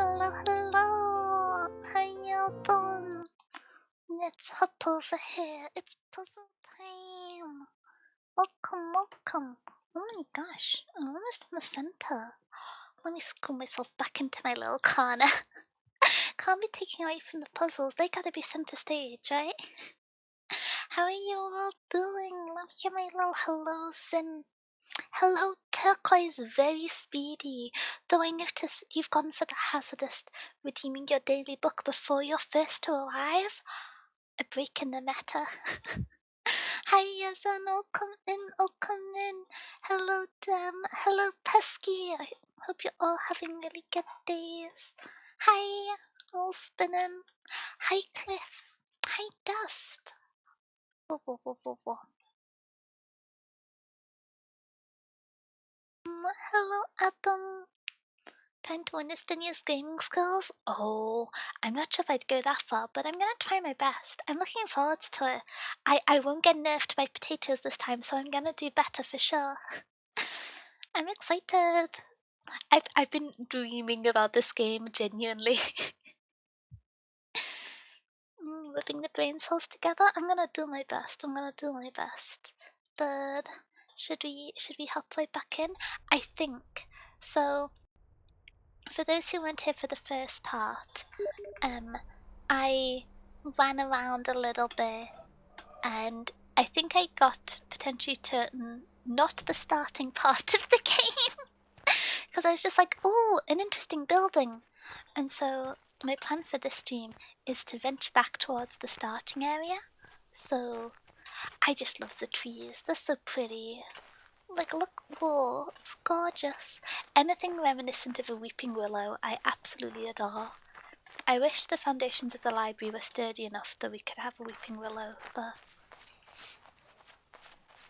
Hello, hello. How you doing? Let's hop over here. It's puzzle time. Welcome, welcome. Oh my gosh, I'm almost in the center. Let me screw myself back into my little corner. Can't be taking away from the puzzles. They gotta be center stage, right? How are you all doing? Let me hear my little hellos and hello, Turquoise, very speedy. Though I notice you've gone for the hazardous, redeeming your daily book before you're first to arrive. A break in the meta. Hi, Yazan, welcome in, welcome in. Hello, Dam. Hello, Pesky. I hope you're all having really good days. Hi, all spinning. Hi, Cliff. Hi, Dust. Whoa, whoa, whoa, whoa, whoa. Hello, Adam. Time to witness the newest gaming skills? Oh, I'm not sure if I'd go that far, but I'm gonna try my best. I'm looking forward to it. I won't get nerfed by potatoes this time, so I'm gonna do better for sure. I'm excited. I've been dreaming about this game genuinely. Whipping the brain cells together. I'm gonna do my best. I'm gonna do my best. But should we hop right back in? I think so. For those who weren't here for the first part, I ran around a little bit, and I think I got potentially to not the starting part of the game, because I was just like, oh, an interesting building. And so my plan for this stream is to venture back towards the starting area. So I just love the trees, they're so pretty. Like, look, whoa, it's gorgeous. Anything reminiscent of a weeping willow, I absolutely adore. I wish the foundations of the library were sturdy enough that we could have a weeping willow, but...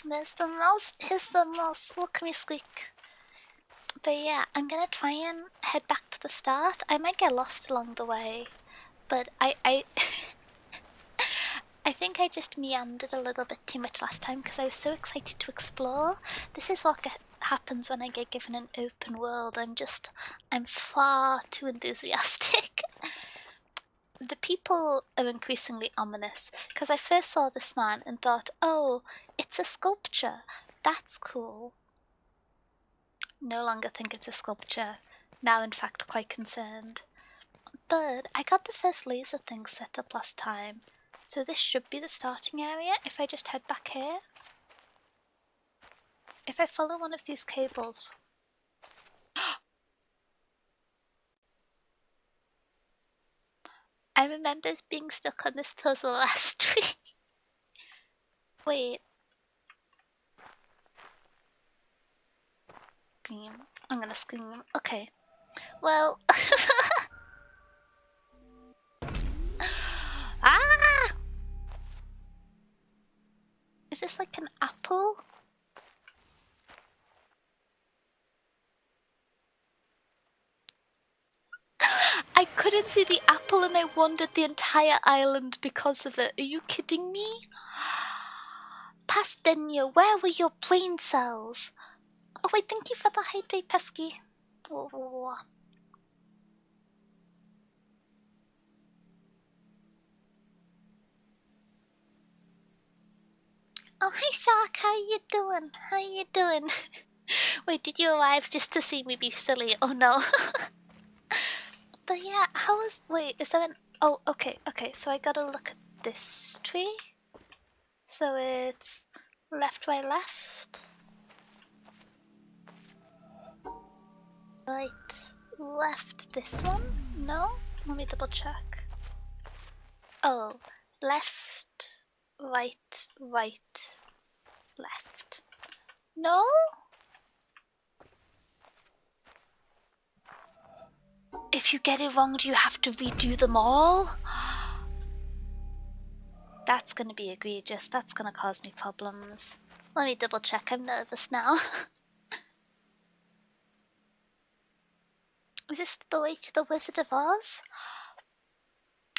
There's the mouse, here's the mouse, look at me squeak. But yeah, I'm gonna try and head back to the start. I might get lost along the way, but I I think I just meandered a little bit too much last time because I was so excited to explore. This is what happens when I get given an open world. I'm far too enthusiastic. The people are increasingly ominous because I first saw this man and thought, oh, it's a sculpture. That's cool. No longer think it's a sculpture. Now, in fact, quite concerned. But I got the first laser thing set up last time. So this should be the starting area if I just head back here. If I follow one of these cables... I remember being stuck on this puzzle last week. Wait. Scream. I'm gonna scream. Okay. Well... ah! Is this like an apple? I couldn't see the apple and I wandered the entire island because of it. Are you kidding me? Pastenia, where were your brain cells? Oh wait, thank you for the hydrate, Pesky. Oh. Oh, hi Shark, how you doing? How you doing? Wait, did you arrive just to see me be silly? Oh no. But yeah, how is... Wait, is there an... Oh, okay, so I gotta look at this tree. So it's left, right, left. Right, left this one? No? Let me double check. Oh, left, right, left. No? If you get it wrong, do you have to redo them all? That's gonna be egregious. That's gonna cause me problems. Let me double check. I'm nervous now. Is this the way to the Wizard of Oz?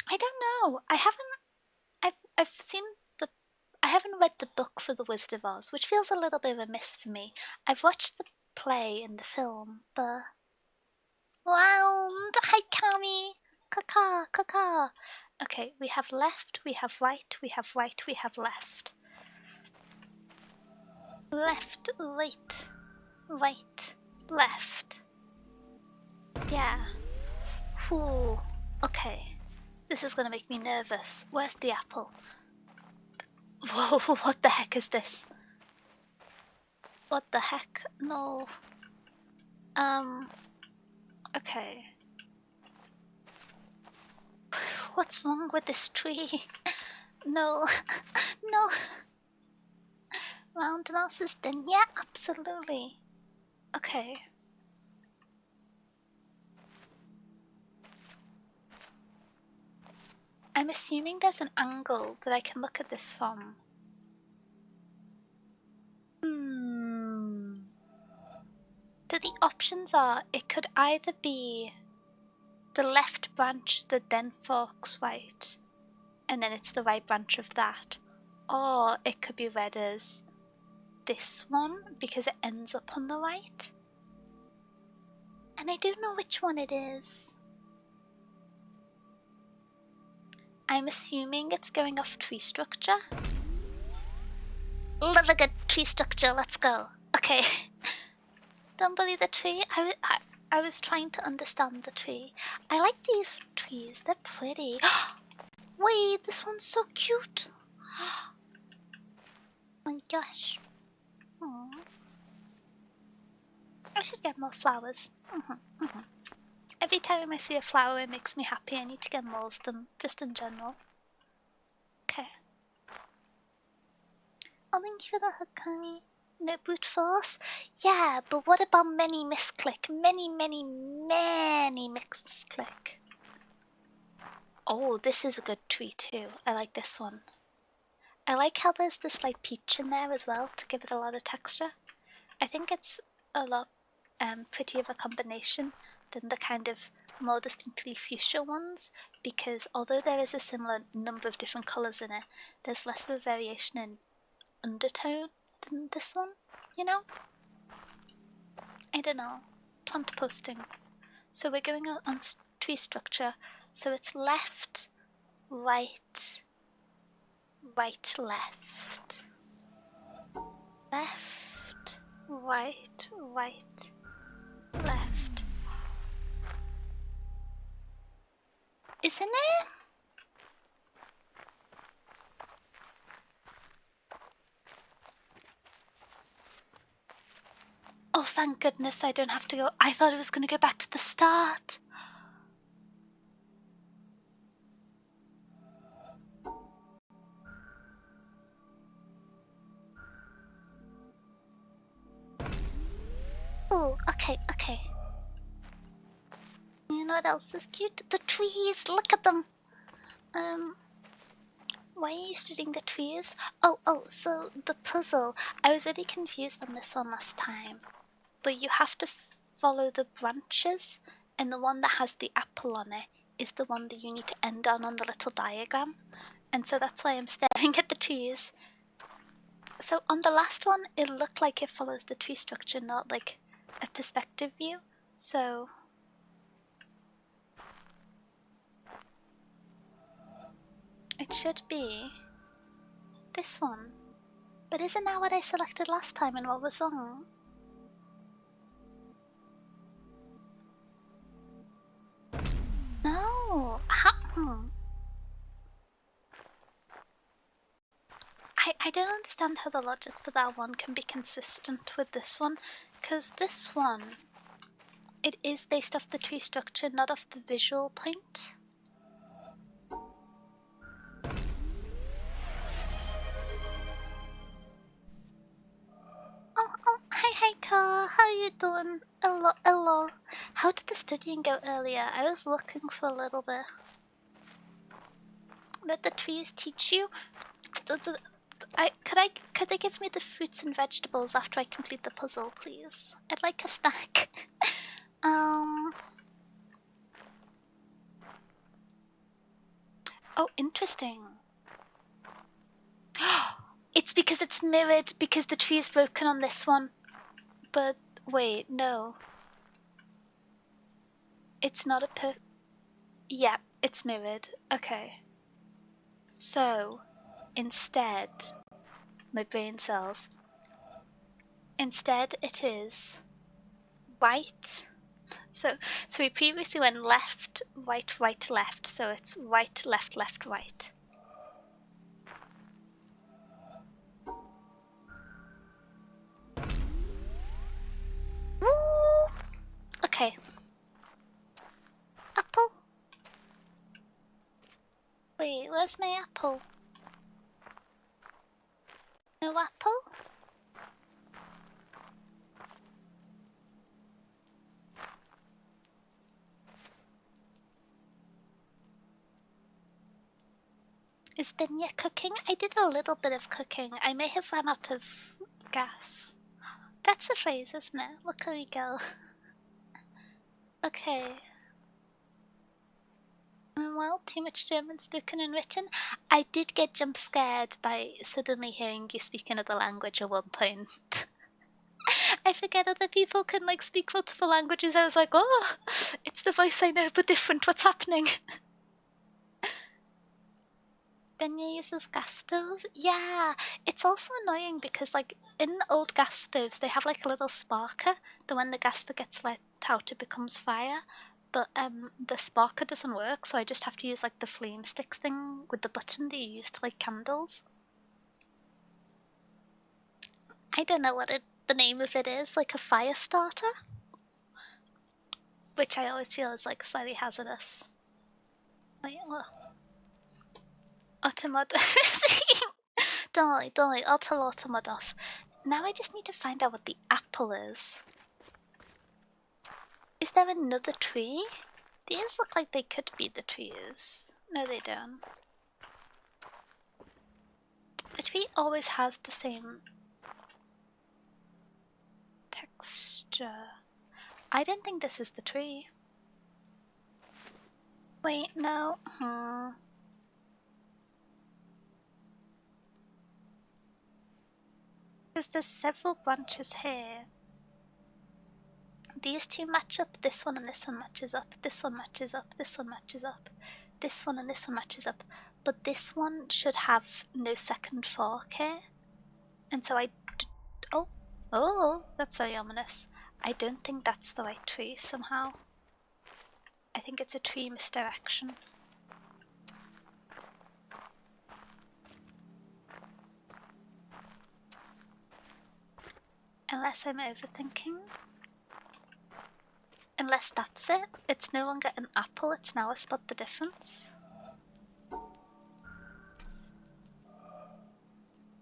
I don't know. I've seen the... I haven't read the book for the Wizard of Oz, which feels a little bit of a miss for me. I've watched the play and the film, but... Round. Hi, Kami. Kaka, kaka. Okay, we have left, we have right, we have right, we have left. Left, right, right, left. Yeah. Whew. Okay. This is gonna make me nervous. Where's the apple? Whoa, what the heck is this? What the heck? No. Okay. What's wrong with this tree? No. No. Round mouse is done. Yeah, absolutely. Okay. I'm assuming there's an angle that I can look at this from. So the options are, it could either be the left branch that then forks right, and then it's the right branch of that, or it could be read as this one because it ends up on the right. And I don't know which one it is. I'm assuming it's going off tree structure. Love a good tree structure, let's go. Okay. Don't believe the tree. I was trying to understand the tree. I like these trees, they're pretty. Wait, this one's so cute. Oh my gosh. Aww. I should get more flowers. Every time I see a flower, it makes me happy. I need to get more of them, just in general. Okay. Oh, thank you for the hug, Kami. No brute force? Yeah, but what about many misclick? Many misclick. Oh, this is a good tree too. I like this one. I like how there's this like peach in there as well to give it a lot of texture. I think it's a lot prettier of a combination than the kind of more distinctly fuchsia ones, because although there is a similar number of different colours in it, there's less of a variation in undertone than this one, you know? I don't know. Plant posting. So we're going on tree structure. So it's left, right, right, left. Left, right, right, left. Isn't it? Oh, thank goodness I don't have to go. I thought it was going to go back to the start. Oh, okay. You know what else is cute? The trees. Look at them. Why are you studying the trees? Oh, so the puzzle. I was really confused on this one last time. But you have to follow the branches, and the one that has the apple on it is the one that you need to end on the little diagram. And so that's why I'm staring at the trees. So on the last one, it looked like it follows the tree structure, not like a perspective view. So it should be this one. But isn't that what I selected last time and what was wrong? No. I don't understand how the logic for that one can be consistent with this one, because this one, it is based off the tree structure, not off the visual point. Oh, hi, Car. How you doing? Hello. How did the studying go earlier? I was looking for a little bit. Let the trees teach you? Could they give me the fruits and vegetables after I complete the puzzle, please? I'd like a snack. Oh, interesting. It's because it's mirrored, because the tree is broken on this one. But wait, no. It's not a yeah, it's mirrored. Okay. So, instead, my brain cells, instead it is right. So we previously went left, right, right, left. So it's right, left, left, right. Woo! Okay. Apple. Wait, where's my apple? No apple? Is Binya cooking? I did a little bit of cooking. I may have run out of gas. That's a phrase, isn't it? Look how we go. Okay. Well, too much German spoken and written. I did get jump scared by suddenly hearing you speak another language at one point. I forget other people can like speak multiple languages. I was like, oh, it's the voice I know but different. What's happening? Benya uses gas stove? Yeah, it's also annoying because like in old gas stoves they have like a little sparker that when the gas that gets let out it becomes fire. But the sparker doesn't work, so I just have to use like the flame stick thing with the button that you use to light candles. I don't know what the name of it is, like a fire starter? Which I always feel is like slightly hazardous. Wait, what? Automod. Don't worry, I'll tell Automod off. Now I just need to find out what the apple is. Is there another tree? These look like they could be the trees. No, they don't. The tree always has the same texture. I don't think this is the tree. Wait, no. Because there's several branches here. These two match up, this one and this one matches up, this one matches up, this one matches up, this one and this one matches up. But this one should have no second fork here. And so oh, that's very ominous. I don't think that's the right tree somehow. I think it's a tree misdirection. Unless I'm overthinking. Unless that's it. It's no longer an apple, it's now a spot the difference.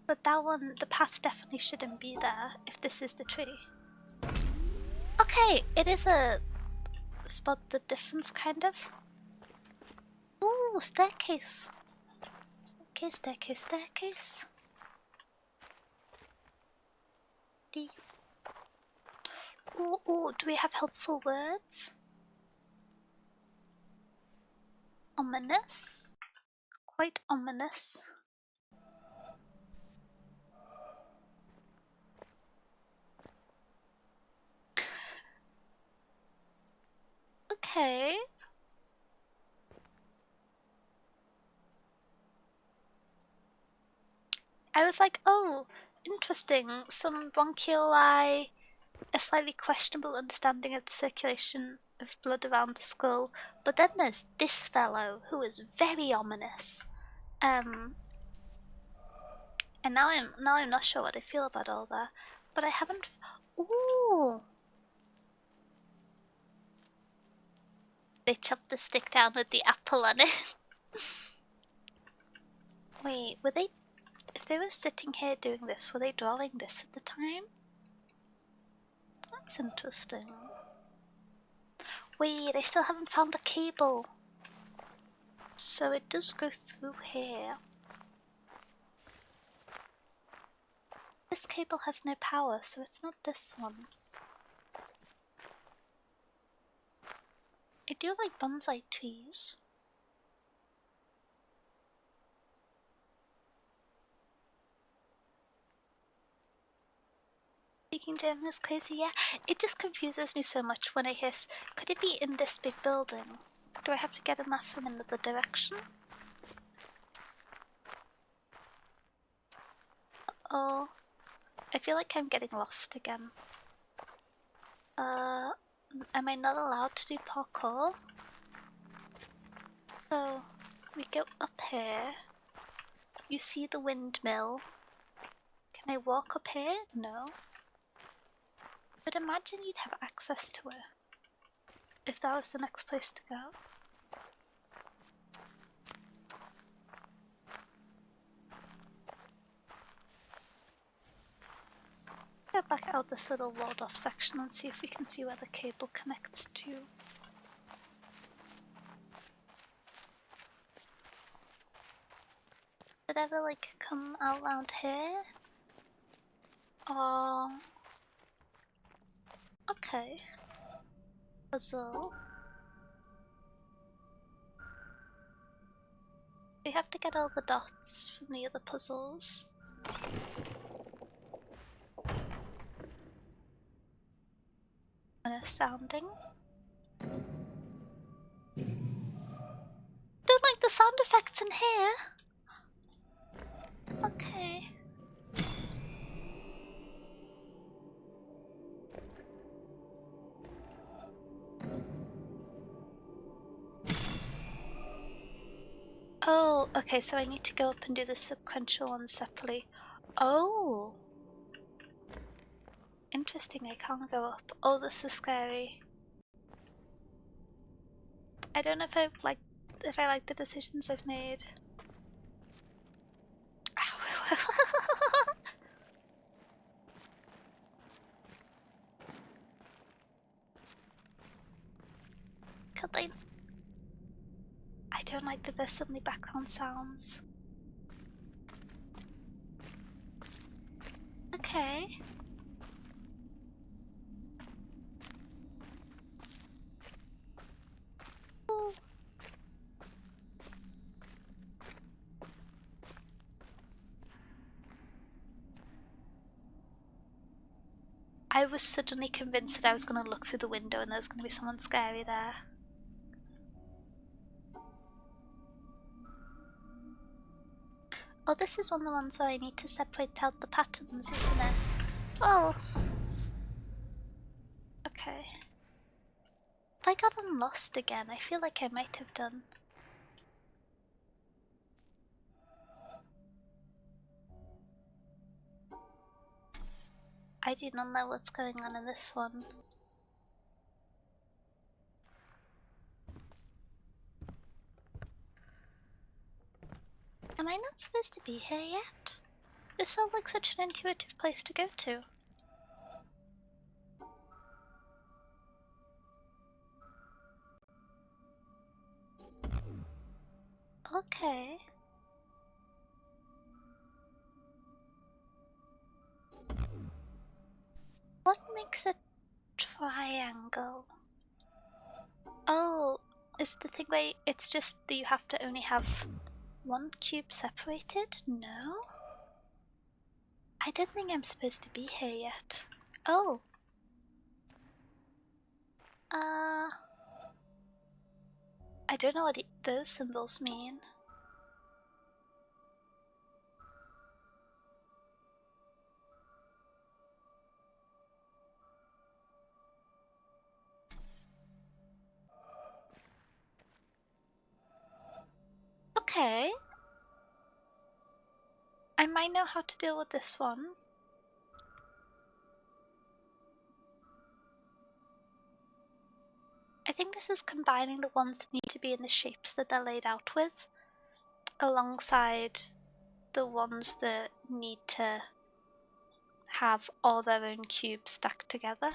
But that one, the path definitely shouldn't be there if this is the tree. Okay, it is a spot the difference kind of. Ooh, staircase. Staircase, staircase, staircase. D. Ooh, do we have helpful words? Ominous. Quite ominous. Okay. I was like, oh, interesting. Some bronchioli, a slightly questionable understanding of the circulation of blood around the skull. But then there's this fellow who is very ominous. And now I'm not sure what I feel about all that. But I haven't. Ooh. They chopped the stick down with the apple on it. Wait, were they? If they were sitting here doing this, were they drawing this at the time? That's interesting. Wait, I still haven't found the cable. So it does go through here. This cable has no power, so it's not this one. I do like bonsai trees. Speaking German is crazy, yeah. It just confuses me so much when I hiss. Could it be in this big building? Do I have to get enough from another direction? Oh, I feel like I'm getting lost again. Am I not allowed to do parkour? So, we go up here. You see the windmill. Can I walk up here? No. But imagine you'd have access to it. If that was the next place to go. Go back out this little walled off section and see if we can see where the cable connects to. Did it ever like come out around here? Oh. Okay. Puzzle. We have to get all the dots from the other puzzles. And sounding. Don't like the sound effects in here. Okay. Oh, okay, so I need to go up and do the sequential ones separately. Oh! Interesting, I can't go up. Oh, this is scary. I don't know if I like the decisions I've made. Ow. I don't like that there's suddenly background sounds. Okay. Ooh. I was suddenly convinced that I was going to look through the window and there was going to be someone scary there. Oh, this is one of the ones where I need to separate out the patterns, isn't it? Oh. Okay. Have I gotten lost again? I feel like I might have done. I do not know what's going on in this one. Am I not supposed to be here yet? This felt like such an intuitive place to go to. Okay. What makes a triangle? Oh, is the thing where it's just that you have to only have one cube separated? No? I don't think I'm supposed to be here yet. Oh. I don't know what those symbols mean. Okay. I might know how to deal with this one. I think this is combining the ones that need to be in the shapes that they're laid out with, alongside the ones that need to have all their own cubes stacked together.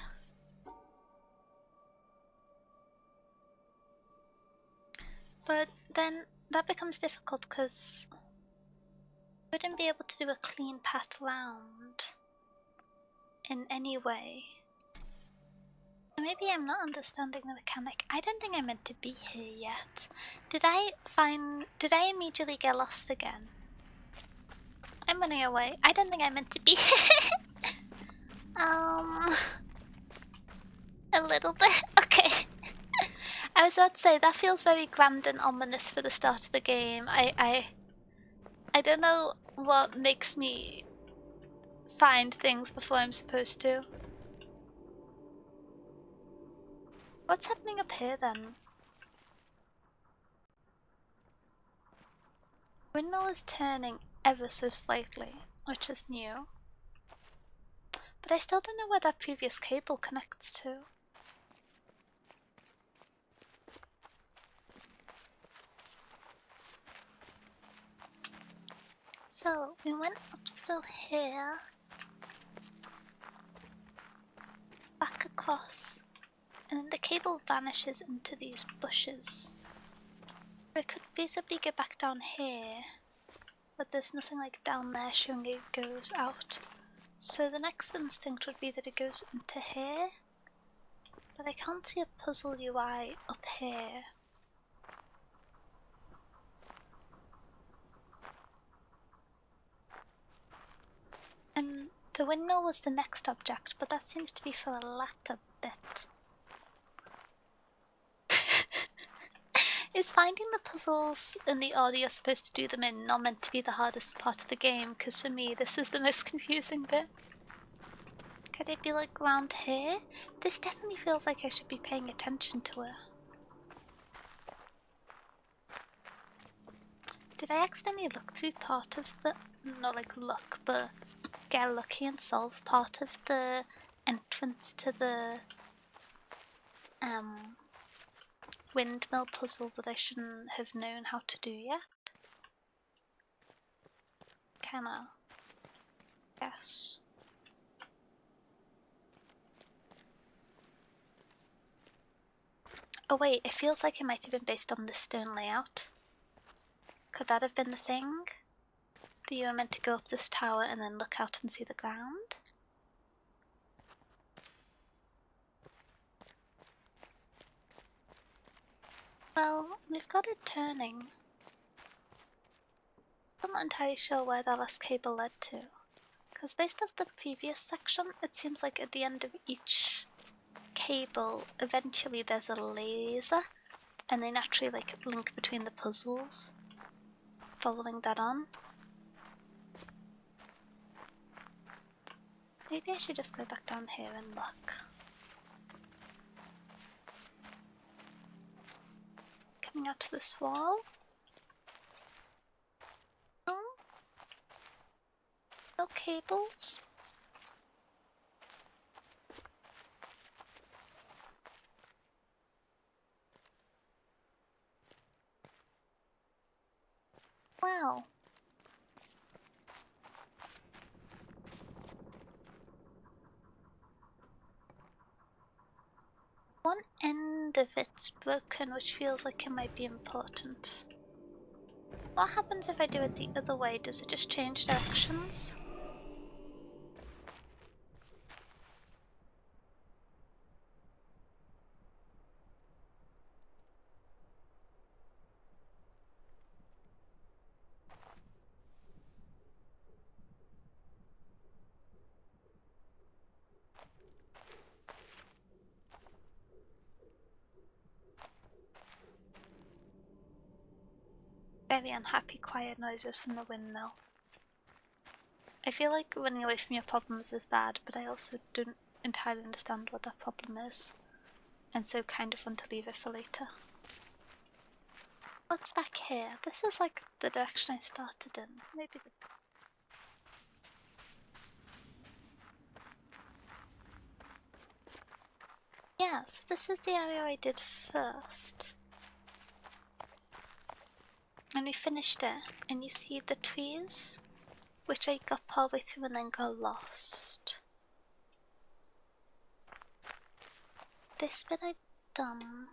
But then that becomes difficult because I wouldn't be able to do a clean path round in any way. Maybe I'm not understanding the mechanic. I don't think I meant to be here yet. Did I immediately get lost again? I'm running away. I don't think I meant to be here. Um, a little bit. Okay. I was about to say that feels very grand and ominous for the start of the game. I don't know what makes me find things before I'm supposed to. What's happening up here then? Windmill is turning ever so slightly, which is new. But I still don't know where that previous cable connects to. So, we went up through here, back across, and then the cable vanishes into these bushes. We could feasibly go back down here, but there's nothing like down there showing it goes out. So the next instinct would be that it goes into here, but I can't see a puzzle UI up here. And the windmill was the next object, but that seems to be for a latter bit. Is finding the puzzles in the order you're supposed to do them in not meant to be the hardest part of the game? Because for me, this is the most confusing bit. Could it be like around here? This definitely feels like I should be paying attention to it. Did I accidentally look through part of the... not like look, but get lucky and solve part of the entrance to the windmill puzzle that I shouldn't have known how to do yet? Can I? Yes. Oh wait, it feels like it might have been based on this stone layout. Could that have been the thing? That you were meant to go up this tower and then look out and see the ground? Well, we've got it turning. I'm not entirely sure where that last cable led to. Because based off the previous section, it seems like at the end of each cable, eventually there's a laser, and they naturally like link between the puzzles, following that on. Maybe I should just go back down here and look. Coming out to this wall. Oh, no cables. Wow. One end of it's broken, which feels like it might be important. What happens if I do it the other way? Does it just change directions? Very unhappy quiet noises from the windmill. I feel like running away from your problems is bad, but I also don't entirely understand what that problem is, and so kind of want to leave it for later. What's back here? This is like the direction I started in. Maybe the... Yeah, so this is the area I did first. And we finished it, and you see the trees, which I got partway through and then got lost. This bit I've done.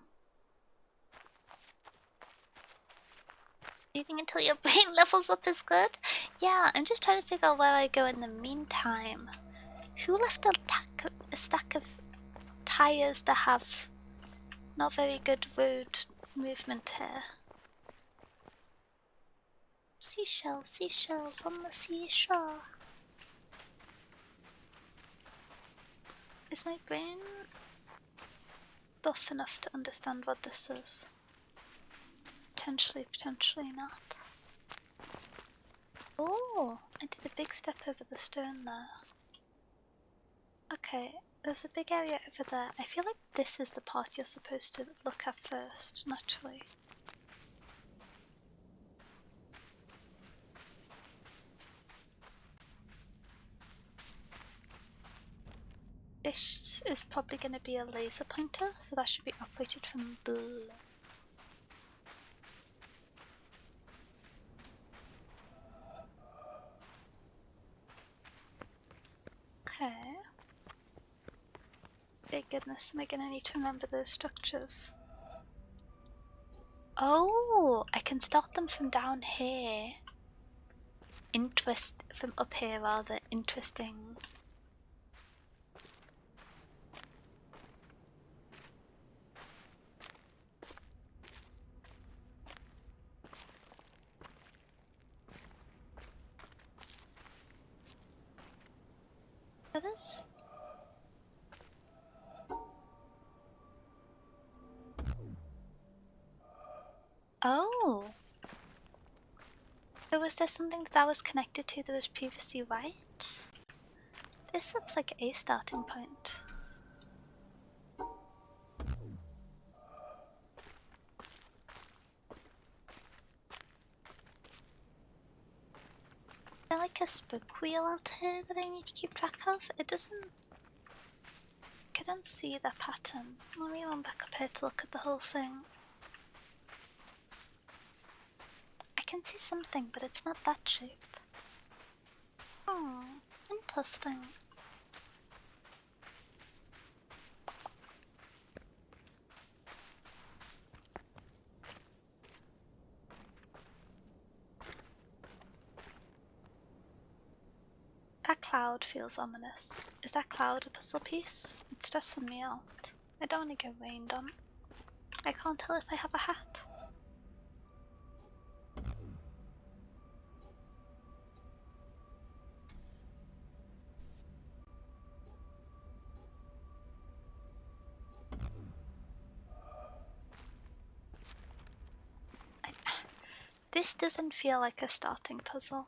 Leaving until your brain levels up is good? Yeah, I'm just trying to figure out where I go in the meantime. Who left a stack of tires that have not very good road movement here? Seashells, seashells on the seashore. Is my brain buff enough to understand what this is? Potentially, potentially not. Oh, I did a big step over the stone there. Okay, there's a big area over there. I feel like this is the part you're supposed to look at first, naturally. This is probably going to be a laser pointer, so that should be operated from below. Okay. Thank goodness, am I going to need to remember those structures? Oh, I can start them from down here. From up here rather. Interesting. For this? Oh. So was there something that was connected to that was previously right? This looks like a starting point. Is there like a spoke wheel out here that I need to keep track of? It doesn't... I don't see that pattern. Let me run back up here to look at the whole thing. I can see something, but it's not that shape. Hmm, interesting. That cloud feels ominous. Is that cloud a puzzle piece? It's stressing me out. I don't want to get rained on. I can't tell if I have a hat. This doesn't feel like a starting puzzle.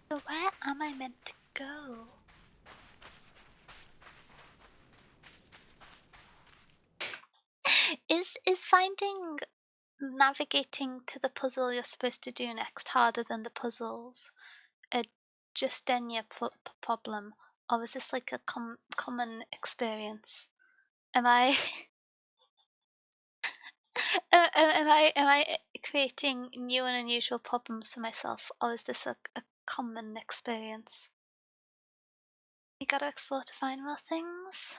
So where am I meant to go? Is finding navigating to the puzzle you're supposed to do next harder than the puzzles a Justenia problem, or is this like a common experience? Am I am I creating new and unusual problems for myself, or is this a common experience? You gotta explore to find more things.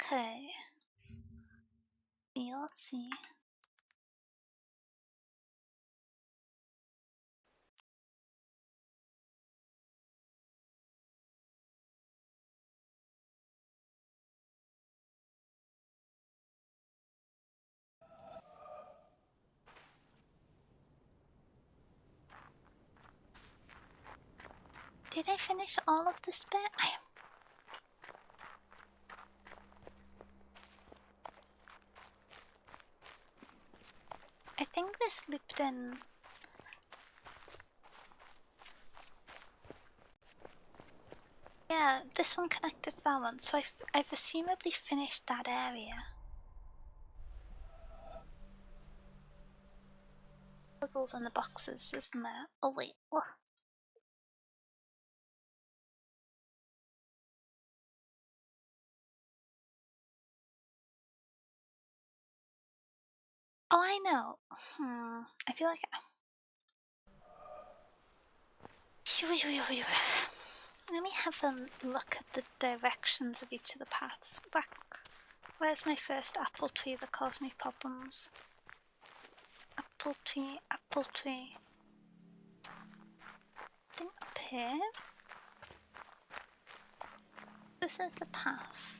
Okay. Yeah, let's see. Did I finish all of this bit? I think this looped in. Yeah, this one connected to that one, so I've assumably finished that area. Puzzles in the boxes, isn't there? Oh wait, oh. Oh, I know. I feel like... Let me have a look at the directions of each of the paths. Where's my first apple tree that caused me problems? Apple tree, apple tree. I think up here? This is the path.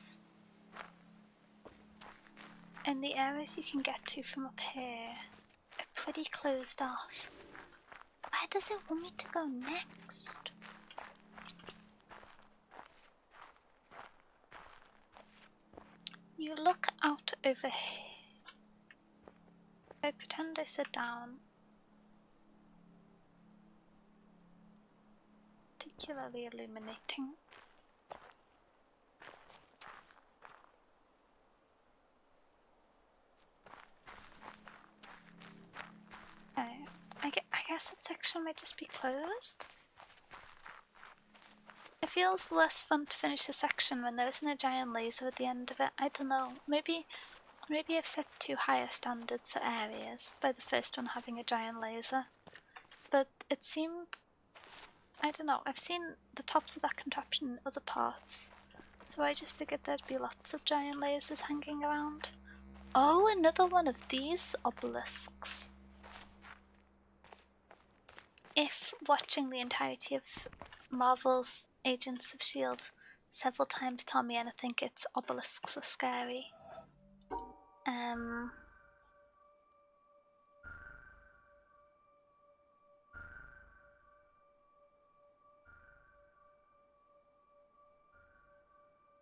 And the areas you can get to from up here are pretty closed off. Where does it want me to go next? you look out over here. I pretend I sit down. Particularly illuminating. Okay, I guess that section might just be closed. It feels less fun to finish a section when there isn't a giant laser at the end of it. I don't know. Maybe I've set too high a standards for areas by the first one having a giant laser. But it seemed, I don't know, I've seen the tops of that contraption in other parts. So I just figured there'd be lots of giant lasers hanging around. Oh, another one of these obelisks. If watching the entirety of Marvel's Agents of S.H.I.E.L.D. several times taught me anything, it's obelisks are scary.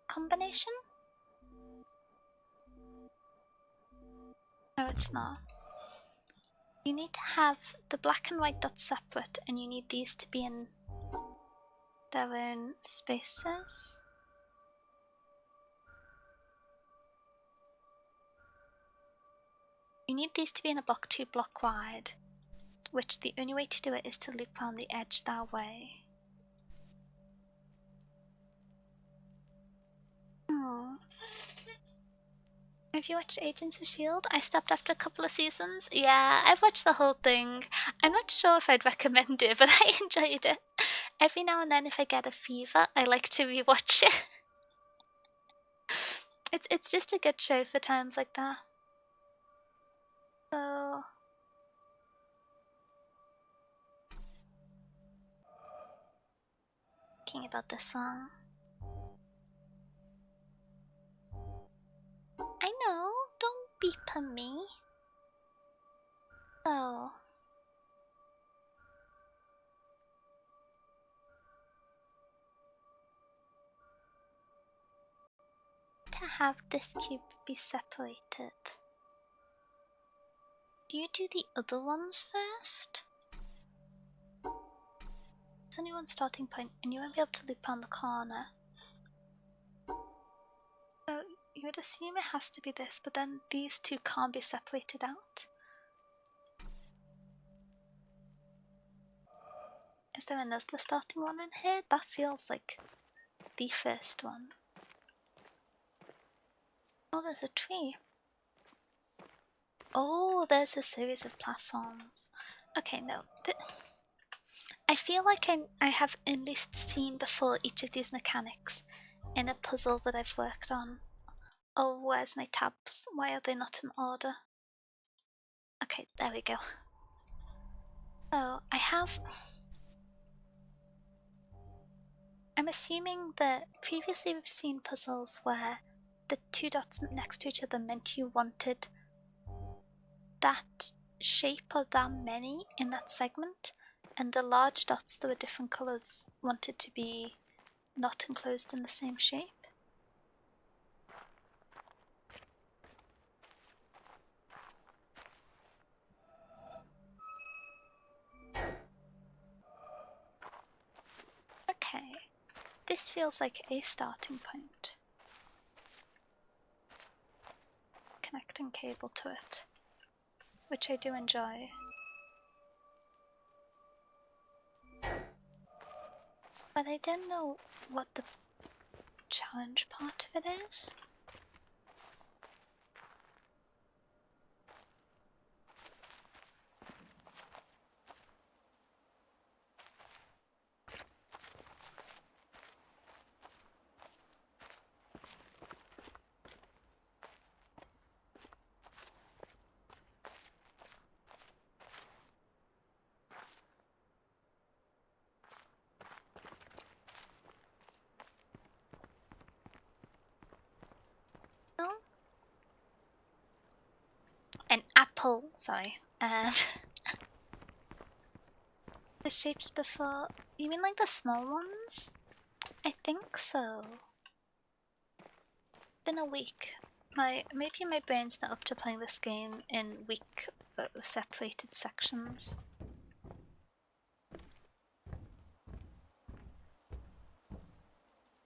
Combination? No, it's not. You need to have the black and white dots separate, and you need these to be in their own spaces. You need these to be in a block 2 block wide, which the only way to do it is to loop around the edge that way. Have you watched Agents of S.H.I.E.L.D.? I stopped after a couple of seasons. Yeah, I've watched the whole thing. I'm not sure if I'd recommend it, but I enjoyed it. Every now and then if I get a fever, I like to rewatch it. It's just a good show for times like that. So thinking about this song. I know, don't beep on me. Oh. To have this cube be separated. Do you do the other ones first? There's only one starting point, and you won't be able to loop around the corner. So you would assume it has to be this, but then these two can't be separated out. Is there another starting one in here? That feels like the first one. Oh, there's a tree. Oh, there's a series of platforms. Okay, no. I feel like I have at least seen before each of these mechanics in a puzzle that I've worked on. Oh, where's my tabs? Why are they not in order? Okay, there we go. So, I'm assuming that previously we've seen puzzles where the two dots next to each other meant you wanted that shape or that many in that segment, and the large dots that were different colours wanted to be not enclosed in the same shape. Okay, this feels like a starting point. Connecting cable to it, which I do enjoy. But I don't know what the challenge part of it is. No? An apple, sorry. The shapes before, you mean like the small ones? I think so. Been a week. Maybe my brain's not up to playing this game in weak, separated sections.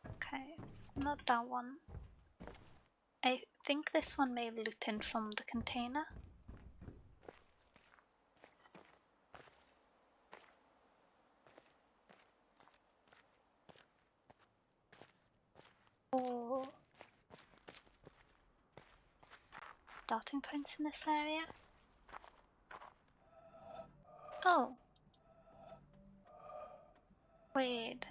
Okay, not that one. I think this one may loop in from the container. Oh. Starting points in this area? Oh. Wait.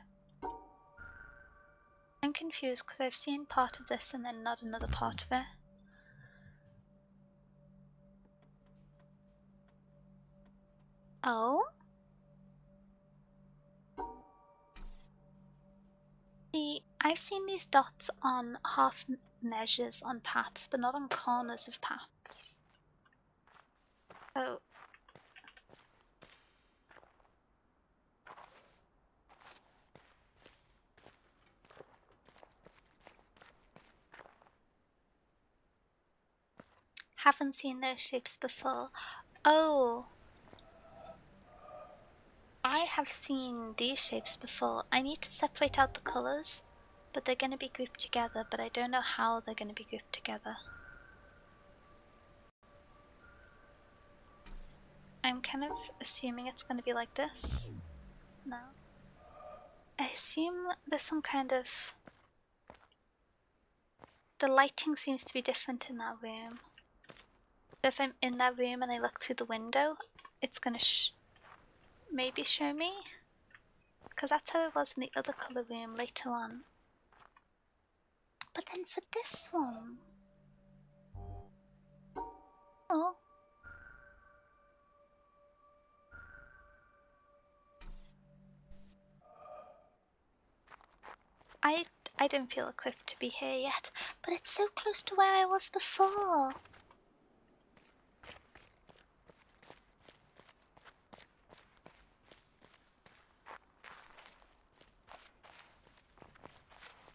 I'm confused because I've seen part of this and then not another part of it. Oh? See, I've seen these dots on half measures on paths, but not on corners of paths. Oh. Haven't seen those shapes before. Oh. I have seen these shapes before. I need to separate out the colours, but they're going to be grouped together, but I don't know how they're going to be grouped together. I'm kind of assuming it's going to be like this. No. I assume there's some kind of... The lighting seems to be different in that room. So if I'm in that room and I look through the window, it's going to maybe show me? Because that's how it was in the other colour room later on. But then for this one... Oh. I don't feel equipped to be here yet, but it's so close to where I was before.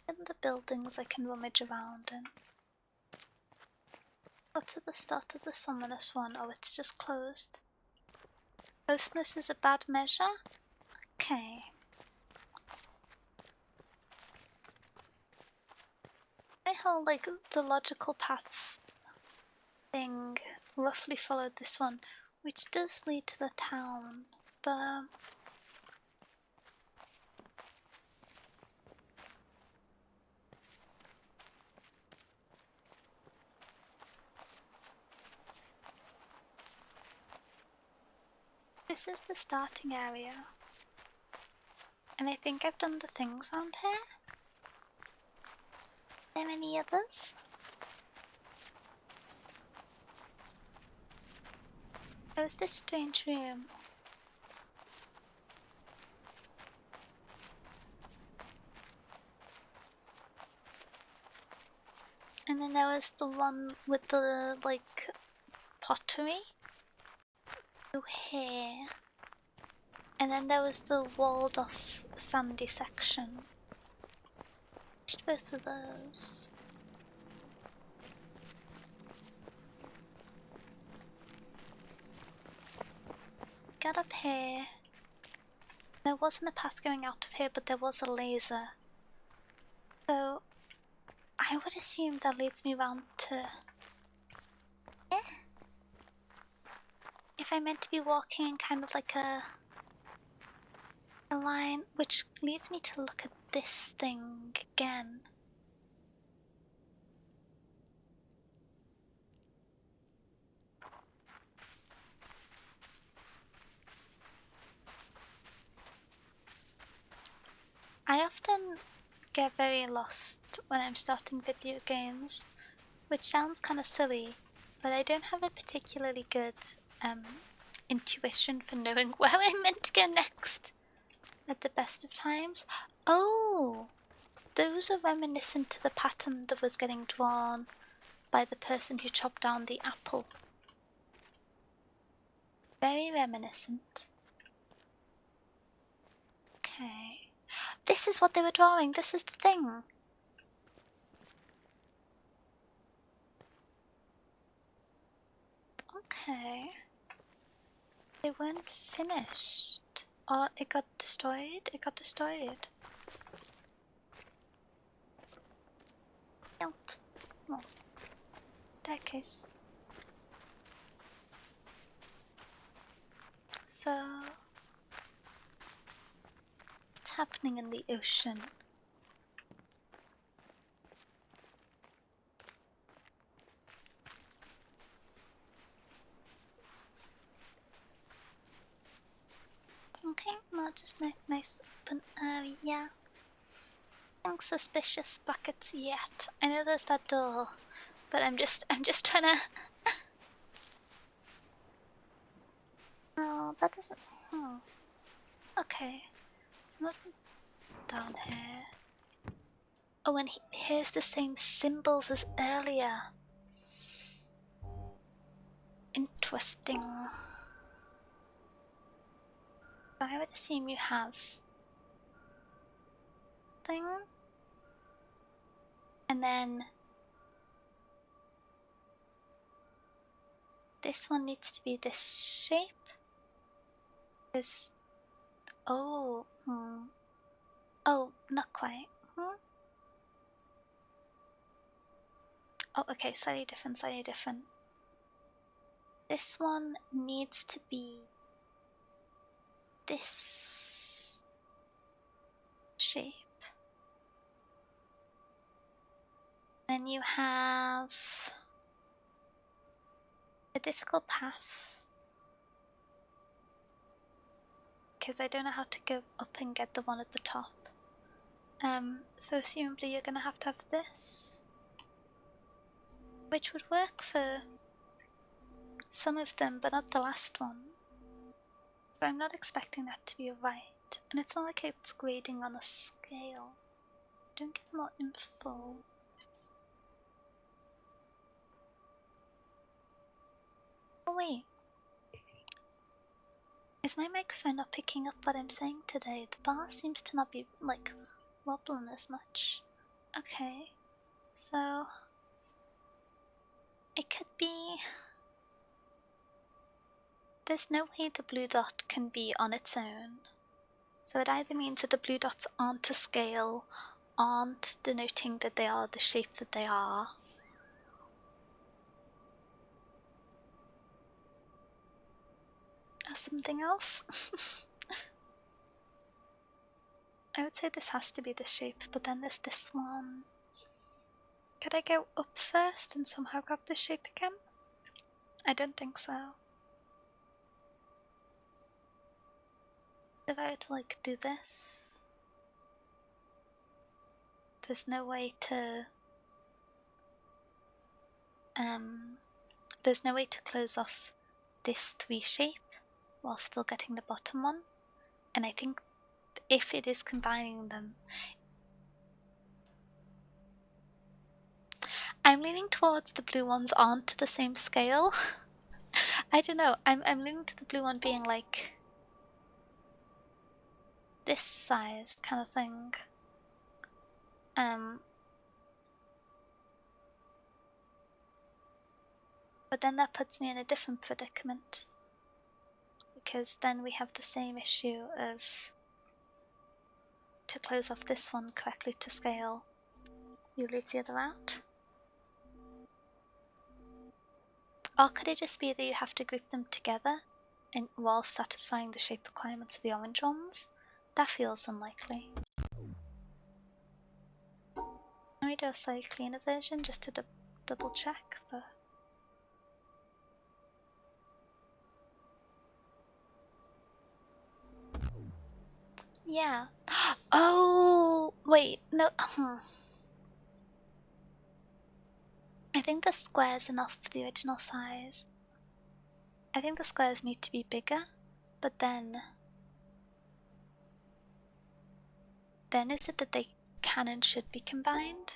In the buildings I can rummage around in. What's at the start of the summoners one? Oh, it's just closed. Closeness is a bad measure? Okay. I hold like the logical paths thing roughly followed this one, which does lead to the town, but this is the starting area. And I think I've done the things around here. Are there any others? There was this strange room. And then there was the one with the, like, pottery. Through here. And then there was the walled off sandy section. Just both of those. Get up here. There wasn't a path going out of here, but there was a laser. So, I would assume that leads me round to... If I meant to be walking in kind of like a line, which leads me to look at this thing again. I often get very lost when I'm starting video games, which sounds kind of silly, but I don't have a particularly good intuition for knowing where I'm meant to go next at the best of times. Oh, those are reminiscent to the pattern that was getting drawn by the person who chopped down the apple. Very reminiscent. Okay. This is what they were drawing. This is the thing. Okay. They weren't finished. Oh, it got destroyed? It got destroyed. Don't. No. That case. So, what's happening in the ocean? Okay, no, just nice open area. Nothing suspicious buckets yet. I know there's that door, but I'm just trying to. No, that doesn't. Okay, there's nothing down here. Oh, and here's the same symbols as earlier. Interesting. I would assume you have thing, and then this one needs to be this shape. Because oh, oh, not quite. Oh, okay, slightly different, slightly different. This one needs to be this shape. Then you have a difficult path. Because I don't know how to go up and get the one at the top. So assumably you're gonna have to have this. Which would work for some of them, but not the last one. So I'm not expecting that to be right. And it's not like it's grading on a scale. Don't get more info. Oh wait. Is my microphone not picking up what I'm saying today? The bar seems to not be, like, wobbling as much. Okay. So it could be. There's no way the blue dot can be on its own. So it either means that the blue dots aren't to scale, aren't denoting that they are the shape that they are. Or something else. I would say this has to be the shape, but then there's this one. Could I go up first and somehow grab this shape again? I don't think so. If I were to like do this, there's no way to there's no way to close off this 3 shape while still getting the bottom one. And I think if it is combining them, I'm leaning towards the blue ones aren't the same scale. I don't know. I'm leaning to the blue one being like this sized kind of thing. But then that puts me in a different predicament, because then we have the same issue of to close off this one correctly to scale, you leave the other out. Or could it just be that you have to group them together and while satisfying the shape requirements of the orange ones? That feels unlikely. Let me do a slightly cleaner version just to double check, but yeah. Oh, wait, no. I think the square's enough for the original size. I think the squares need to be bigger, but then is it that they can and should be combined?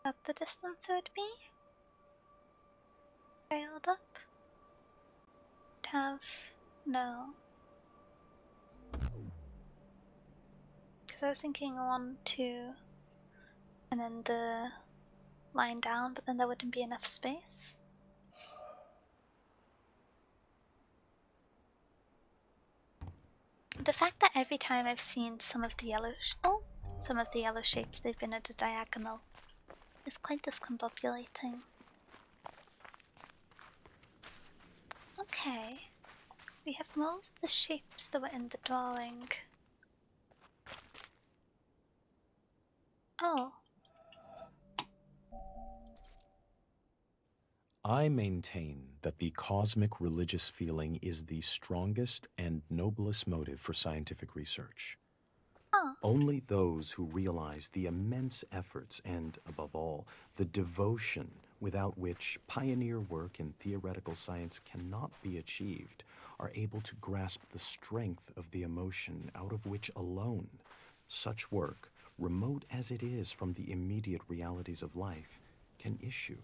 At the distance it would be? Scaled up? Have no. Because I was thinking 1, 2, and then the line down, but then there wouldn't be enough space. The fact that every time I've seen some of the yellow shapes, they've been at a diagonal is quite discombobulating. Okay, we have more of the shapes that were in the drawing. Oh. I maintain that the cosmic religious feeling is the strongest and noblest motive for scientific research. Oh. Only those who realize the immense efforts and, above all, the devotion without which pioneer work in theoretical science cannot be achieved are able to grasp the strength of the emotion out of which alone such work, remote as it is from the immediate realities of life, can issue.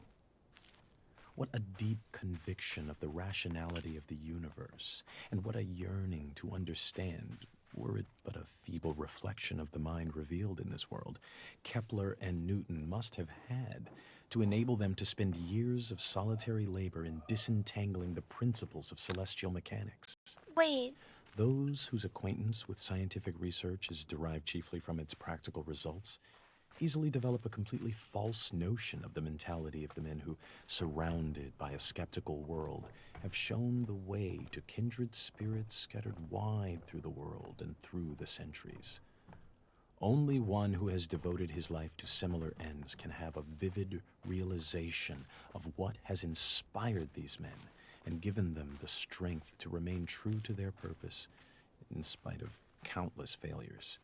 What a deep conviction of the rationality of the universe, and what a yearning to understand, were it but a feeble reflection of the mind revealed in this world, Kepler and Newton must have had to enable them to spend years of solitary labor in disentangling the principles of celestial mechanics. Wait. Those whose acquaintance with scientific research is derived chiefly from its practical results easily develop a completely false notion of the mentality of the men who, surrounded by a skeptical world, have shown the way to kindred spirits scattered wide through the world and through the centuries. Only one who has devoted his life to similar ends can have a vivid realization of what has inspired these men and given them the strength to remain true to their purpose in spite of countless failures.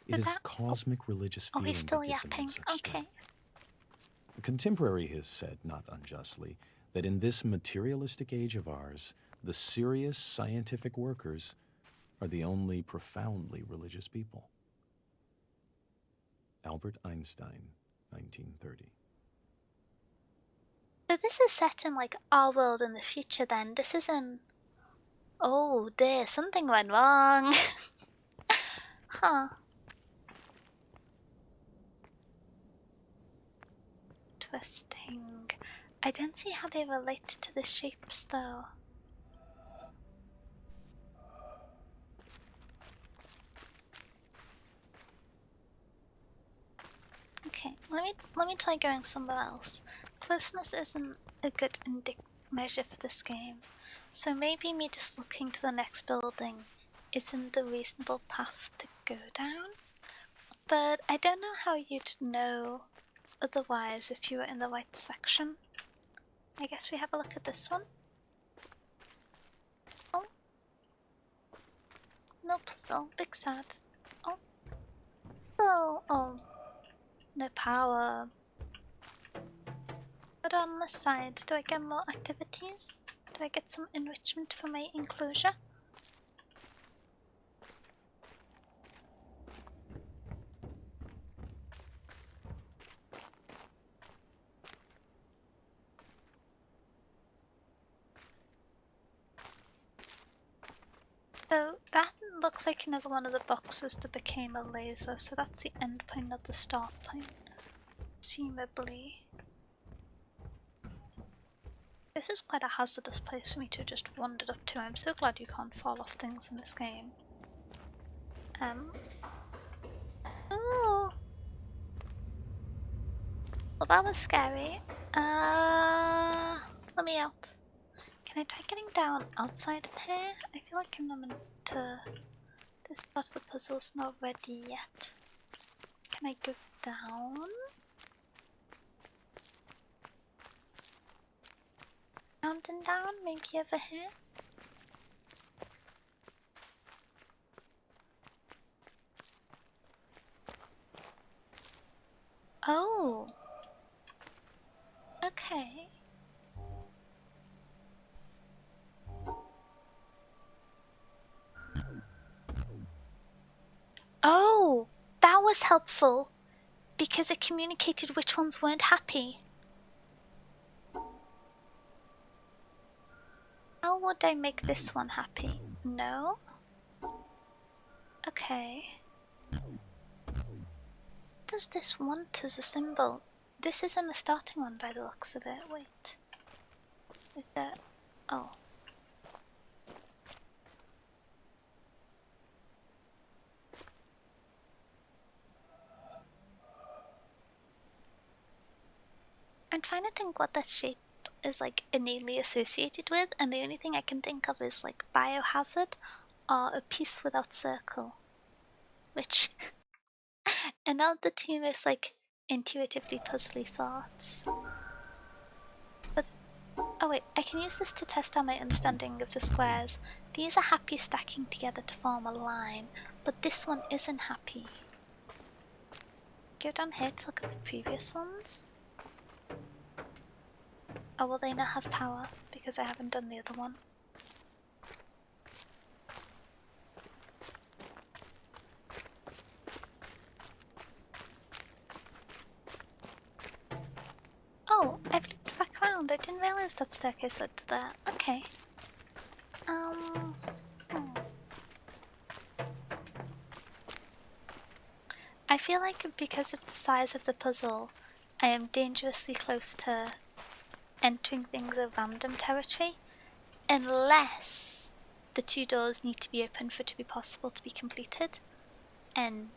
It is cosmic religious feeling he's still that gives yapping. them such Okay. strength. A contemporary has said, not unjustly, that in this materialistic age of ours, the serious scientific workers are the only profoundly religious people. Albert Einstein, 1930. So this is set in like our world in the future then. This isn't... Oh dear, something went wrong. Huh. Interesting. I don't see how they relate to the shapes though. Okay, let me try going somewhere else. Closeness isn't a good measure for this game, so maybe me just looking to the next building isn't the reasonable path to go down. But I don't know how you'd know otherwise if you were in the right section. I guess we have a look at this one. Oh. No puzzle, big sad. Oh. Oh, oh. No power. But on the side, do I get more activities? Do I get some enrichment for my enclosure? So that looks like another one of the boxes that became a laser, so that's the end point, not the start point. Presumably. This is quite a hazardous place for me to just wander up to. I'm so glad you can't fall off things in this game. Ooh. Well, that was scary. Let me out. Can I try getting down outside of here? I feel like I'm not meant to... This part of the puzzle's not ready yet. Can I go down? Round and down, maybe over here? Oh! Okay. Oh! That was helpful! Because it communicated which ones weren't happy. How would I make this one happy? No? Okay. What does this want as a symbol? This isn't a starting one by the looks of it. Wait. Is that... Oh. I'm trying to think what that shape is like innately associated with, and the only thing I can think of is like biohazard or a piece without circle. Which and now the team is like intuitively puzzly thoughts. But oh wait, I can use this to test out my understanding of the squares. These are happy stacking together to form a line, but this one isn't happy. Go down here to look at the previous ones. Oh, will they not have power because I haven't done the other one? Oh, I've looped back around. I didn't realize that staircase led to there. Okay. Hmm. I feel like because of the size of the puzzle, I am dangerously close to entering things of random territory, unless the two doors need to be open for it to be possible to be completed, and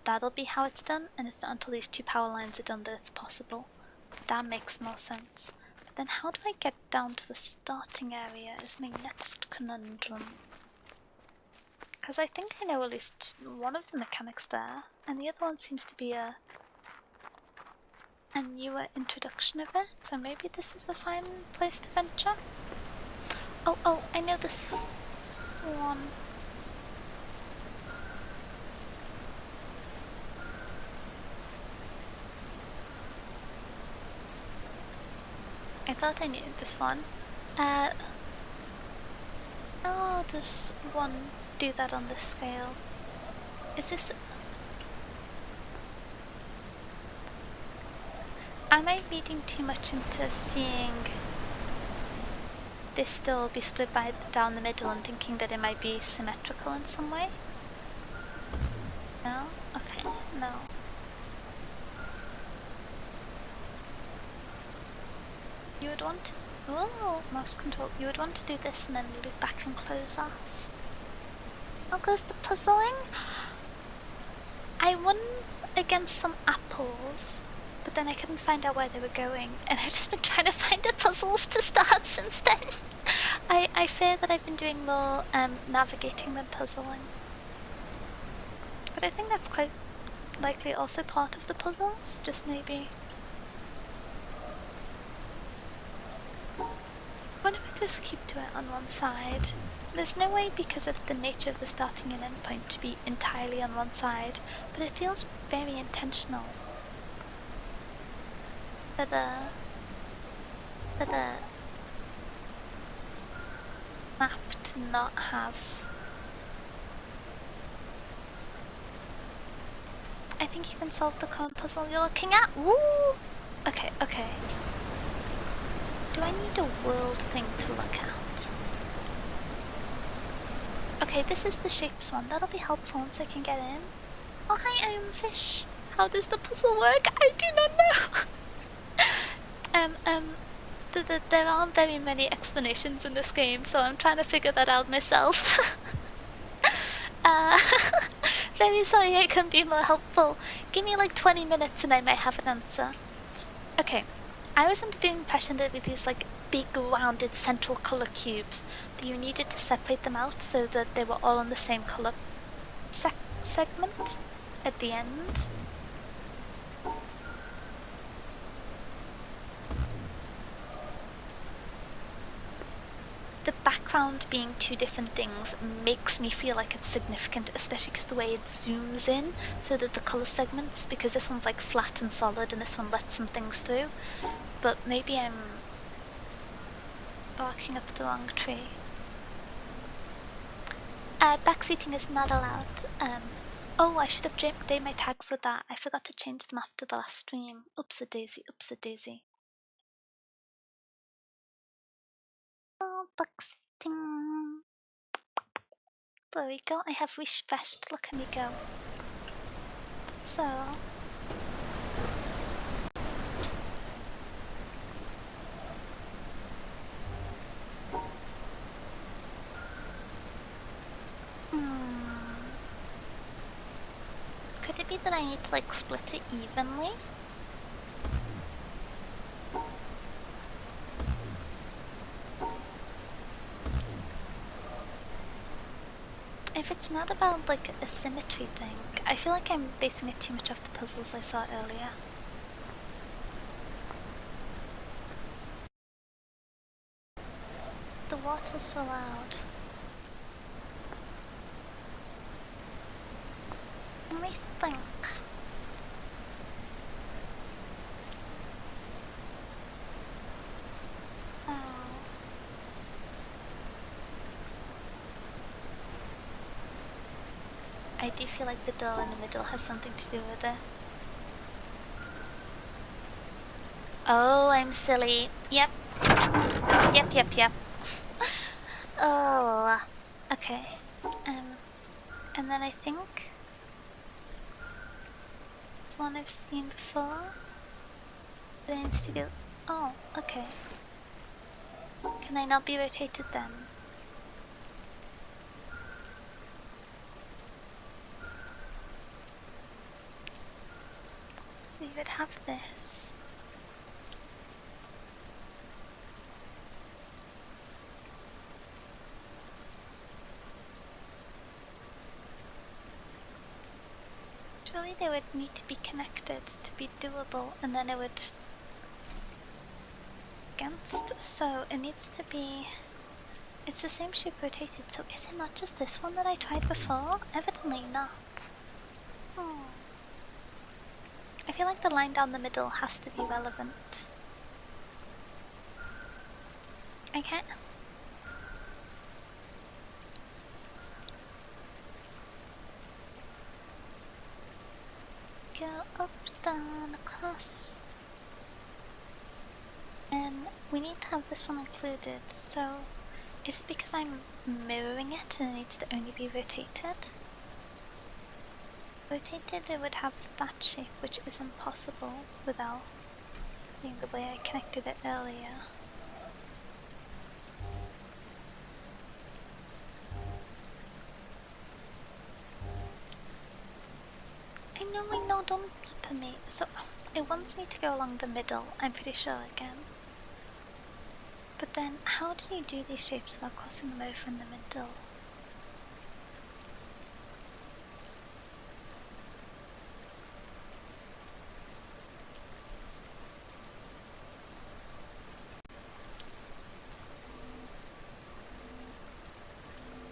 that'll be how it's done, and it's not until these two power lines are done that it's possible. That makes more sense. But then how do I get down to the starting area is my next conundrum. Because I think I know at least one of the mechanics there, and the other one seems to be a newer introduction of it, so maybe this is a fine place to venture? Oh, I know this one. I thought I knew this one. How does one do that on this scale? Is this... Am I reading too much into seeing this still be split by down the middle and thinking that it might be symmetrical in some way? No? Okay, no. You would want to... Oh, mouse control. You would want to do this and then loop back and close off. How goes the puzzling? I won against some apples, but then I couldn't find out where they were going, and I've just been trying to find the puzzles to start since then. I fear that I've been doing more navigating than puzzling. But I think that's quite likely also part of the puzzles, just maybe. What if I just keep to it on one side? There's no way because of the nature of the starting and end point to be entirely on one side, but it feels very intentional. For the map to not have... I think you can solve the current puzzle you're looking at. Woo! Okay. Do I need a world thing to look at? Okay, this is the shapes one. That'll be helpful once I can get in. Oh, hi, I am a fish. How does the puzzle work? I do not know. There aren't very many explanations in this game, so I'm trying to figure that out myself. Very sorry I can be more helpful. Give me like 20 minutes and I might have an answer. Okay, I was under the impression that with these like big rounded central color cubes that you needed to separate them out so that they were all on the same color segment at the end. The background being two different things makes me feel like it's significant, especially because the way it zooms in so that the color segments, because this one's like flat and solid and this one lets some things through, but maybe I'm barking up the wrong tree. Backseating is not allowed. Oh, I should have updated my tags with that. I forgot to change them after the last stream. Oops a daisy, oops a daisy. Oh, box thing. There we go. I have refreshed. Look at me go. So. Could it be that I need to like split it evenly? If it's not about like a symmetry thing, I feel like I'm basing it too much off the puzzles I saw earlier. The water's so loud. Let me think. Oh. I do feel like the door in the middle has something to do with it. Oh, I'm silly. Yep. Yep. Oh. Okay. And then I think it's one I've seen before. But it needs to go. Oh, okay. Can I not be rotated then? So you would have this. Surely they would need to be connected to be doable, and then it would against. So it needs to be. It's the same shape rotated. So is it not just this one that I tried before? Evidently not. Hmm. I feel like the line down the middle has to be relevant. I can't. Go up, down, across. And we need to have this one included, so is it because I'm mirroring it and it needs to only be rotated? Rotated it would have that shape, which isn't possible without being the way I connected it earlier. I know, don't pepper me. So it wants me to go along the middle, I'm pretty sure again. But then, how do you do these shapes without crossing them over in the middle?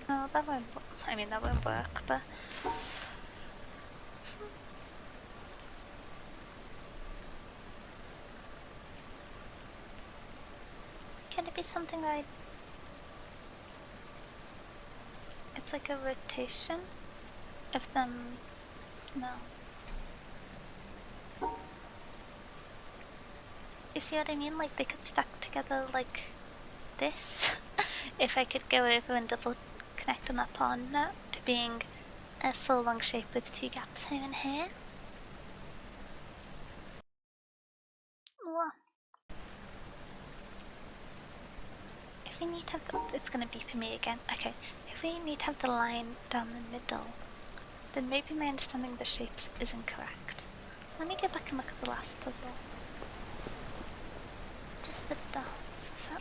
Oh, that won't work. I mean, that won't work, but... Can it be something like... It's like a rotation of them... No. You see what I mean? Like, they could stack together like this. If I could go over and double connect on that partner to being a full long shape with two gaps here and here. Well, if we need to have the, it's gonna beep me again. Okay, if we need to have the line down the middle, then maybe my understanding of the shapes is incorrect. Let me go back and look at the last puzzle. Just the dots, so...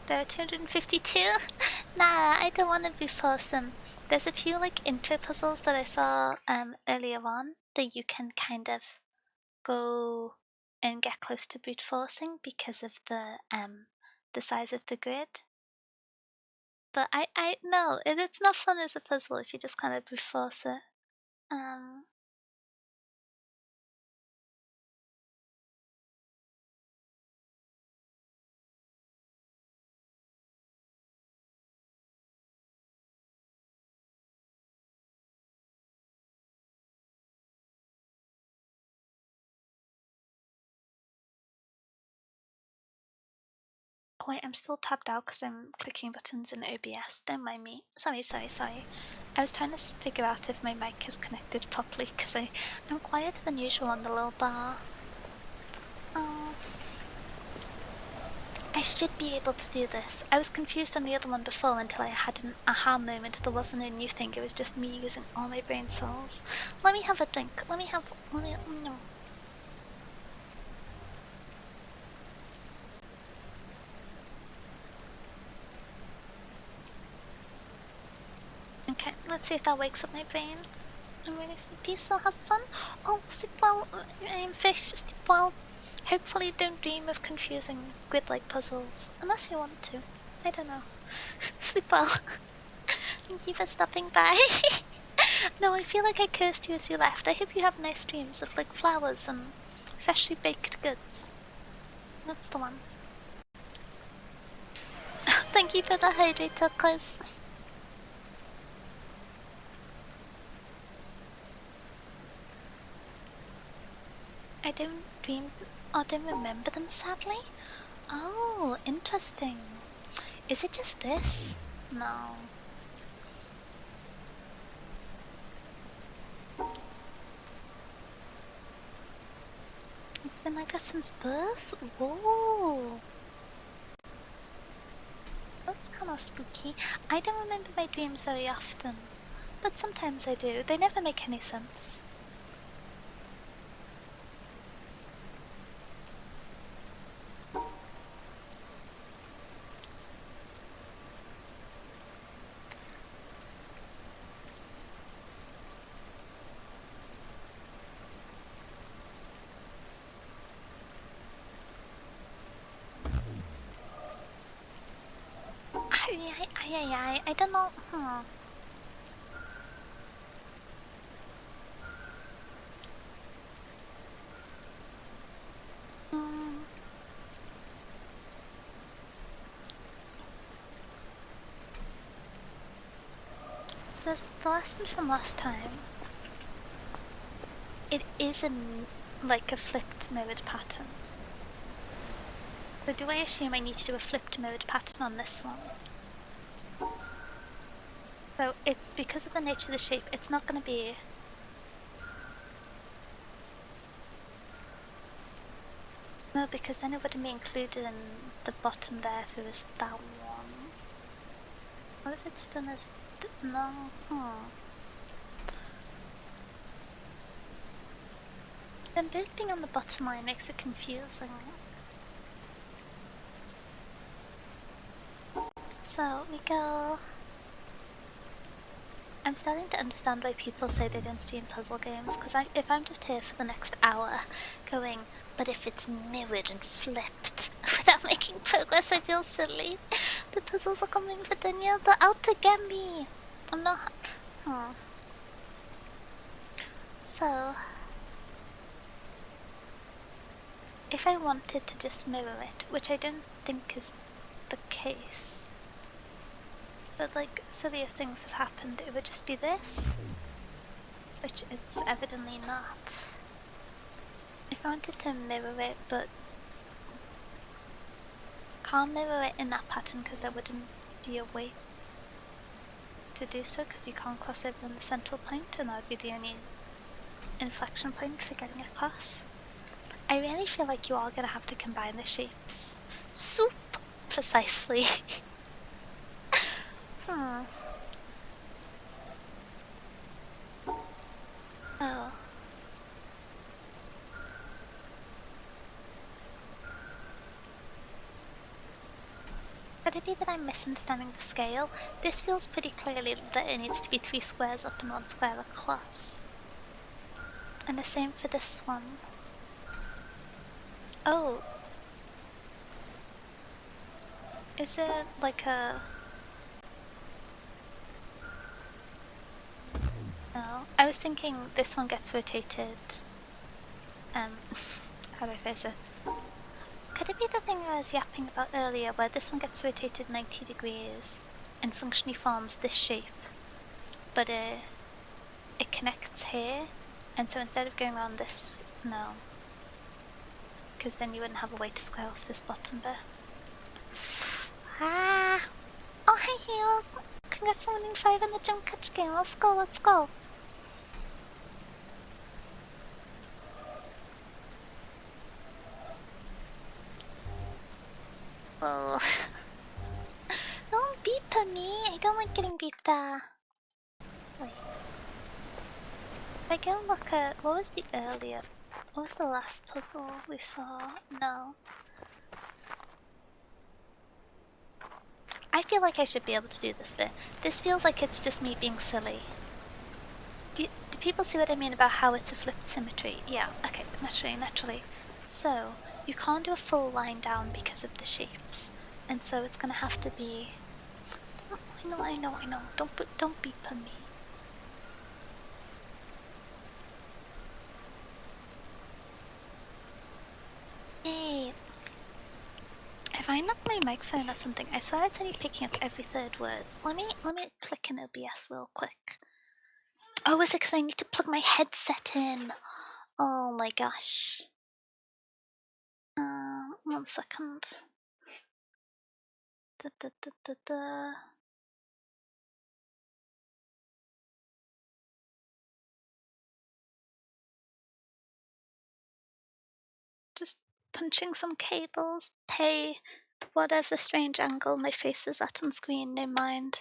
There are 252? Nah, I don't want to be forced them. There's a few like intro puzzles that I saw earlier on that you can kind of go and get close to brute forcing because of the size of the grid. but no, it's not fun as a puzzle if you just kind of brute force it. Um, Wait, I'm still tapped out because I'm clicking buttons in OBS. Don't mind me. Sorry, sorry, sorry. I was trying to figure out if my mic is connected properly because I'm quieter than usual on the little bar. Oh, I should be able to do this. I was confused on the other one before until I had an aha moment. There wasn't a new thing. It was just me using all my brain cells. Let me have a drink. Let me. No. Okay, let's see if that wakes up my brain. I'm really sleepy, so have fun. Oh, sleep well, fish, sleep well. Hopefully don't dream of confusing grid-like puzzles, unless you want to. I don't know. Sleep well. Thank you for stopping by. No, I feel like I cursed you as you left. I hope you have nice dreams of like flowers and freshly baked goods. That's the one. Thank you for the hydrator, cuz. I don't dream or don't remember them, sadly. Oh, interesting. Is it just this? No. It's been like that since birth? Whoa. That's kind of spooky. I don't remember my dreams very often, but sometimes I do. They never make any sense. I don't know. Um, so the lesson from last time, it isn't like a flipped mirrored pattern. So do I assume I need to do a flipped mirrored pattern on this one? So it's because of the nature of the shape, it's not going to be... No, because then it wouldn't be included in the bottom there if it was that one. What if it's done as... No, Then both being on the bottom line makes it confusing. So we go... I'm starting to understand why people say they don't stream puzzle games, because if I'm just here for the next hour going, but if it's mirrored and flipped, without making progress, I feel silly. The puzzles are coming for Dunya, they're out to get me. I'm not... So... if I wanted to just mirror it, which I don't think is the case, but like sillier things have happened, it would just be this, which it's evidently not. If I wanted to mirror it, but can't mirror it in that pattern because there wouldn't be a way to do so, because you can't cross over in the central point, and that would be the only inflection point for getting across. I really feel like you are going to have to combine the shapes super precisely. Oh. Could it be that I'm misunderstanding the scale? This feels pretty clearly that it needs to be 3 squares up and 1 square across. And the same for this one. Oh. Is it like a... I was thinking this one gets rotated. How do I phrase it? Could it be the thing I was yapping about earlier, where this one gets rotated 90 degrees and functionally forms this shape, but it connects here, and so instead of going around this, no, because then you wouldn't have a way to square off this bottom bit. Ah! Oh, hi, Hugh! Congrats on winning 5 in the gym catch game. Let's go, let's go. Oh. Don't beep at me. I don't like getting beeped at. Wait. If I go look at, what was the earlier, what was the last puzzle we saw? No. I feel like I should be able to do this bit. This feels like it's just me being silly. Do people see what I mean about how it's a flipped symmetry? Yeah, okay, naturally. So, you can't do a full line down because of the shapes. And so it's gonna have to be... I know. Don't beep on me. Hey, I find that my microphone or something, I swear it's only picking up every third word. Let me click in OBS real quick. Oh, is it because I need to plug my headset in? Oh my gosh. 1 second. Just punching some cables. Pay whatever strange angle my face is at on screen, no mind.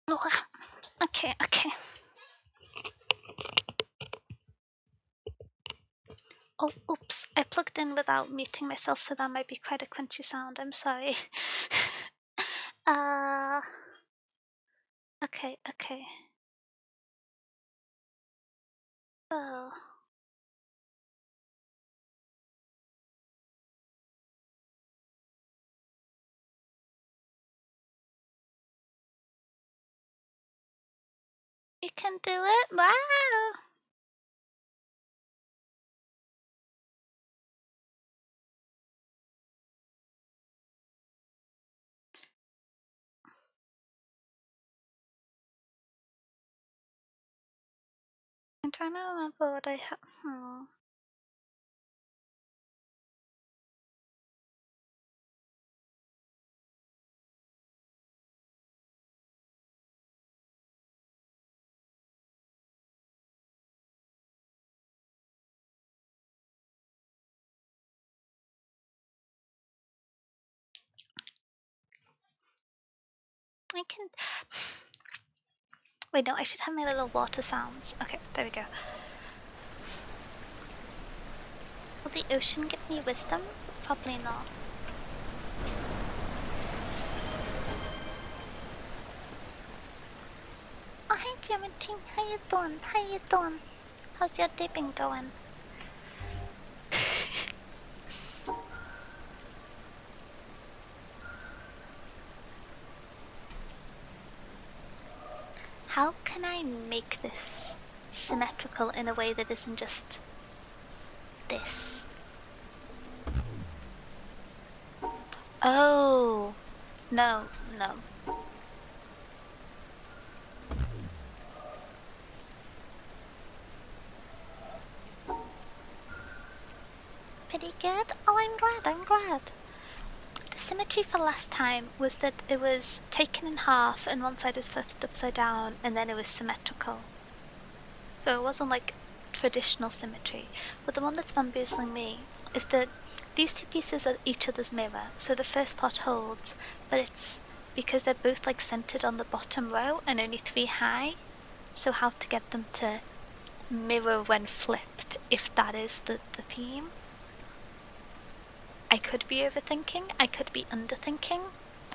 Oh, okay. Oh, oops, I plugged in without muting myself, so that might be quite a crunchy sound, I'm sorry. Okay. Oh. You can do it? Wow! I'm trying to remember what I have. I can... Wait, no, I should have my little water sounds. Okay, there we go. Will the ocean give me wisdom? Probably not. Oh, hi, Geometry. How you doing? How's your day been going? How can I make this symmetrical in a way that isn't just this? Oh, no. Pretty good? Oh, I'm glad. The symmetry for last time was that it was taken in half and one side was flipped upside down and then it was symmetrical. So it wasn't like traditional symmetry. But the one that's bamboozling me is that these two pieces are each other's mirror. So the first part holds, but it's because they're both like centered on the bottom row and only 3 high. So how to get them to mirror when flipped, if that is the theme. I could be overthinking, I could be underthinking.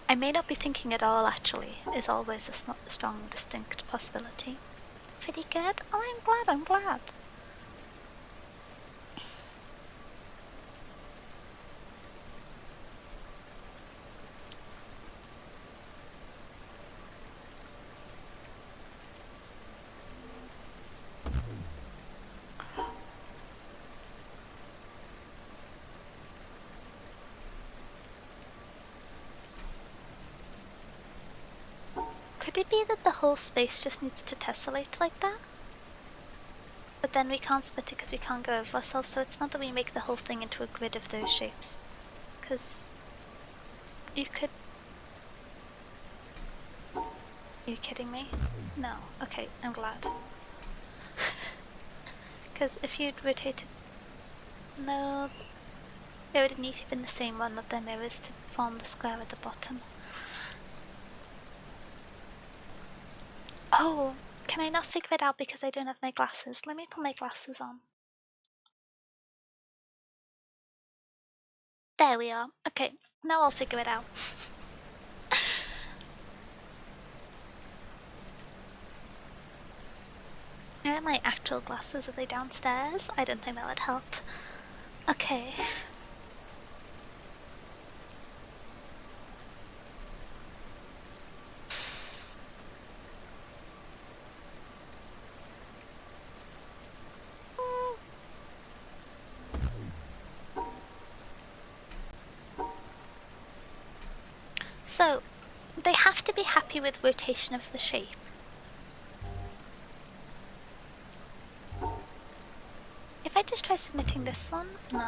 I may not be thinking at all, actually, is always a strong, distinct possibility. Pretty good? Oh, I'm glad. Could it be that the whole space just needs to tessellate like that? But then we can't split it because we can't go over ourselves, so it's not that we make the whole thing into a grid of those shapes. Because you could... Are you kidding me? No. Okay, I'm glad. Because if you'd rotated... No, it would need to have been the same one of their mirrors to form the square at the bottom. Oh, can I not figure it out because I don't have my glasses? Let me put my glasses on. There we are. Okay, now I'll figure it out. My actual glasses, are they downstairs? I don't think that would help. Okay. So, they have to be happy with rotation of the shape. If I just try submitting this one, no.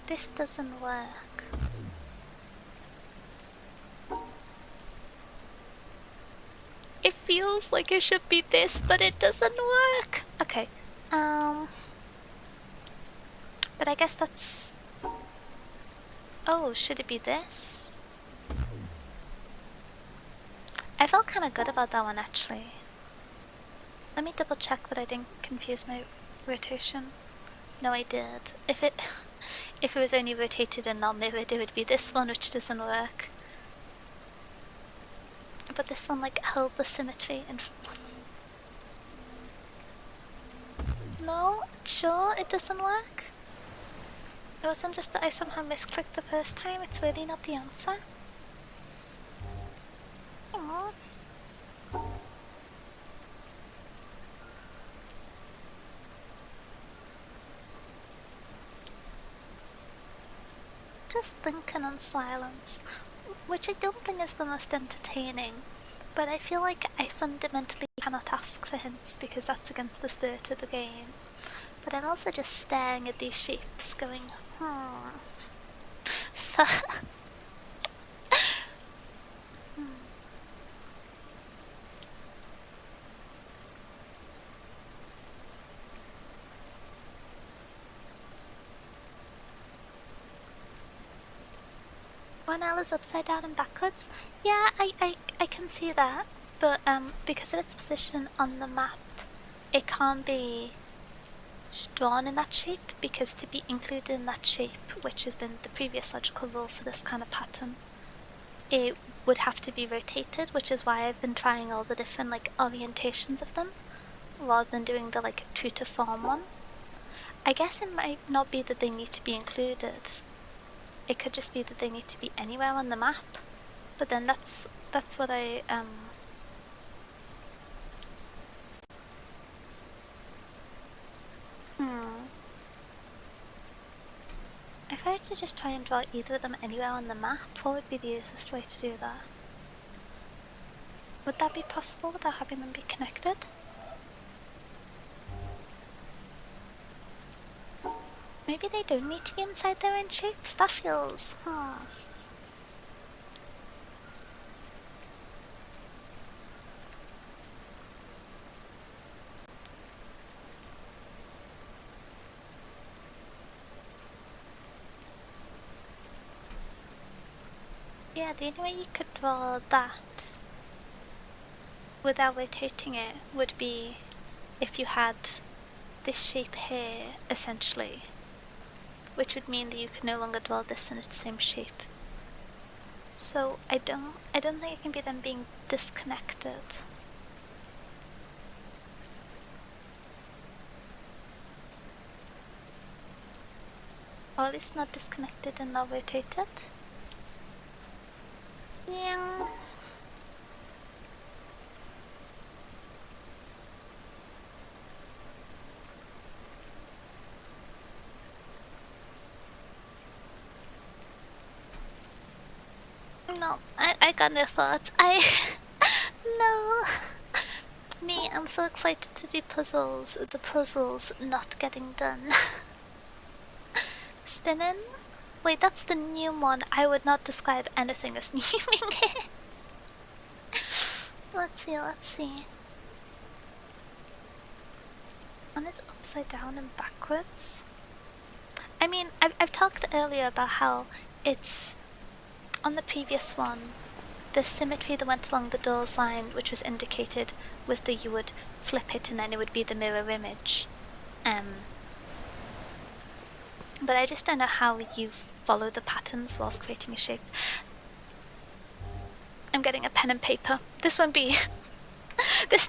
This doesn't work. It feels like it should be this, but it doesn't work. Okay. But I guess that's... Oh, should it be this? I felt kind of good about that one, actually. Let me double check that I didn't confuse my rotation. No, I did. If it was only rotated and not mirrored, it would be this one, which doesn't work. But this one, like, held the symmetry and... No? Sure it doesn't work? It wasn't just that I somehow misclicked the first time, it's really not the answer. Aww. Just thinking on silence, which I don't think is the most entertaining, but I feel like I fundamentally cannot ask for hints because that's against the spirit of the game. But I'm also just staring at these shapes going, So When I was upside down and backwards, yeah, I can see that, but because of its position on the map, it can't be drawn in that shape, because to be included in that shape, which has been the previous logical rule for this kind of pattern, it would have to be rotated, which is why I've been trying all the different like orientations of them, rather than doing the like true to form one. I guess it might not be that they need to be included. It could just be that they need to be anywhere on the map. But then that's what I If I were to just try and draw either of them anywhere on the map, what would be the easiest way to do that? Would that be possible without having them be connected? Maybe they don't need to be inside their own shapes? That feels... Yeah, the only way you could draw that without rotating it would be if you had this shape here, essentially. Which would mean that you could no longer draw this in its same shape. So I don't think it can be them being disconnected. Or at least not disconnected and not rotated. Yeah. No, I got no thoughts. No. Me, I'm so excited to do puzzles. The puzzles not getting done. Spinning? Wait, that's the new one. I would not describe anything as new. Let's see. One is upside down and backwards. I mean, I've talked earlier about how it's on the previous one. The symmetry that went along the doors line, which was indicated, was that you would flip it and then it would be the mirror image. But I just don't know how you follow the patterns whilst creating a shape. I'm getting a pen and paper. This won't be... this...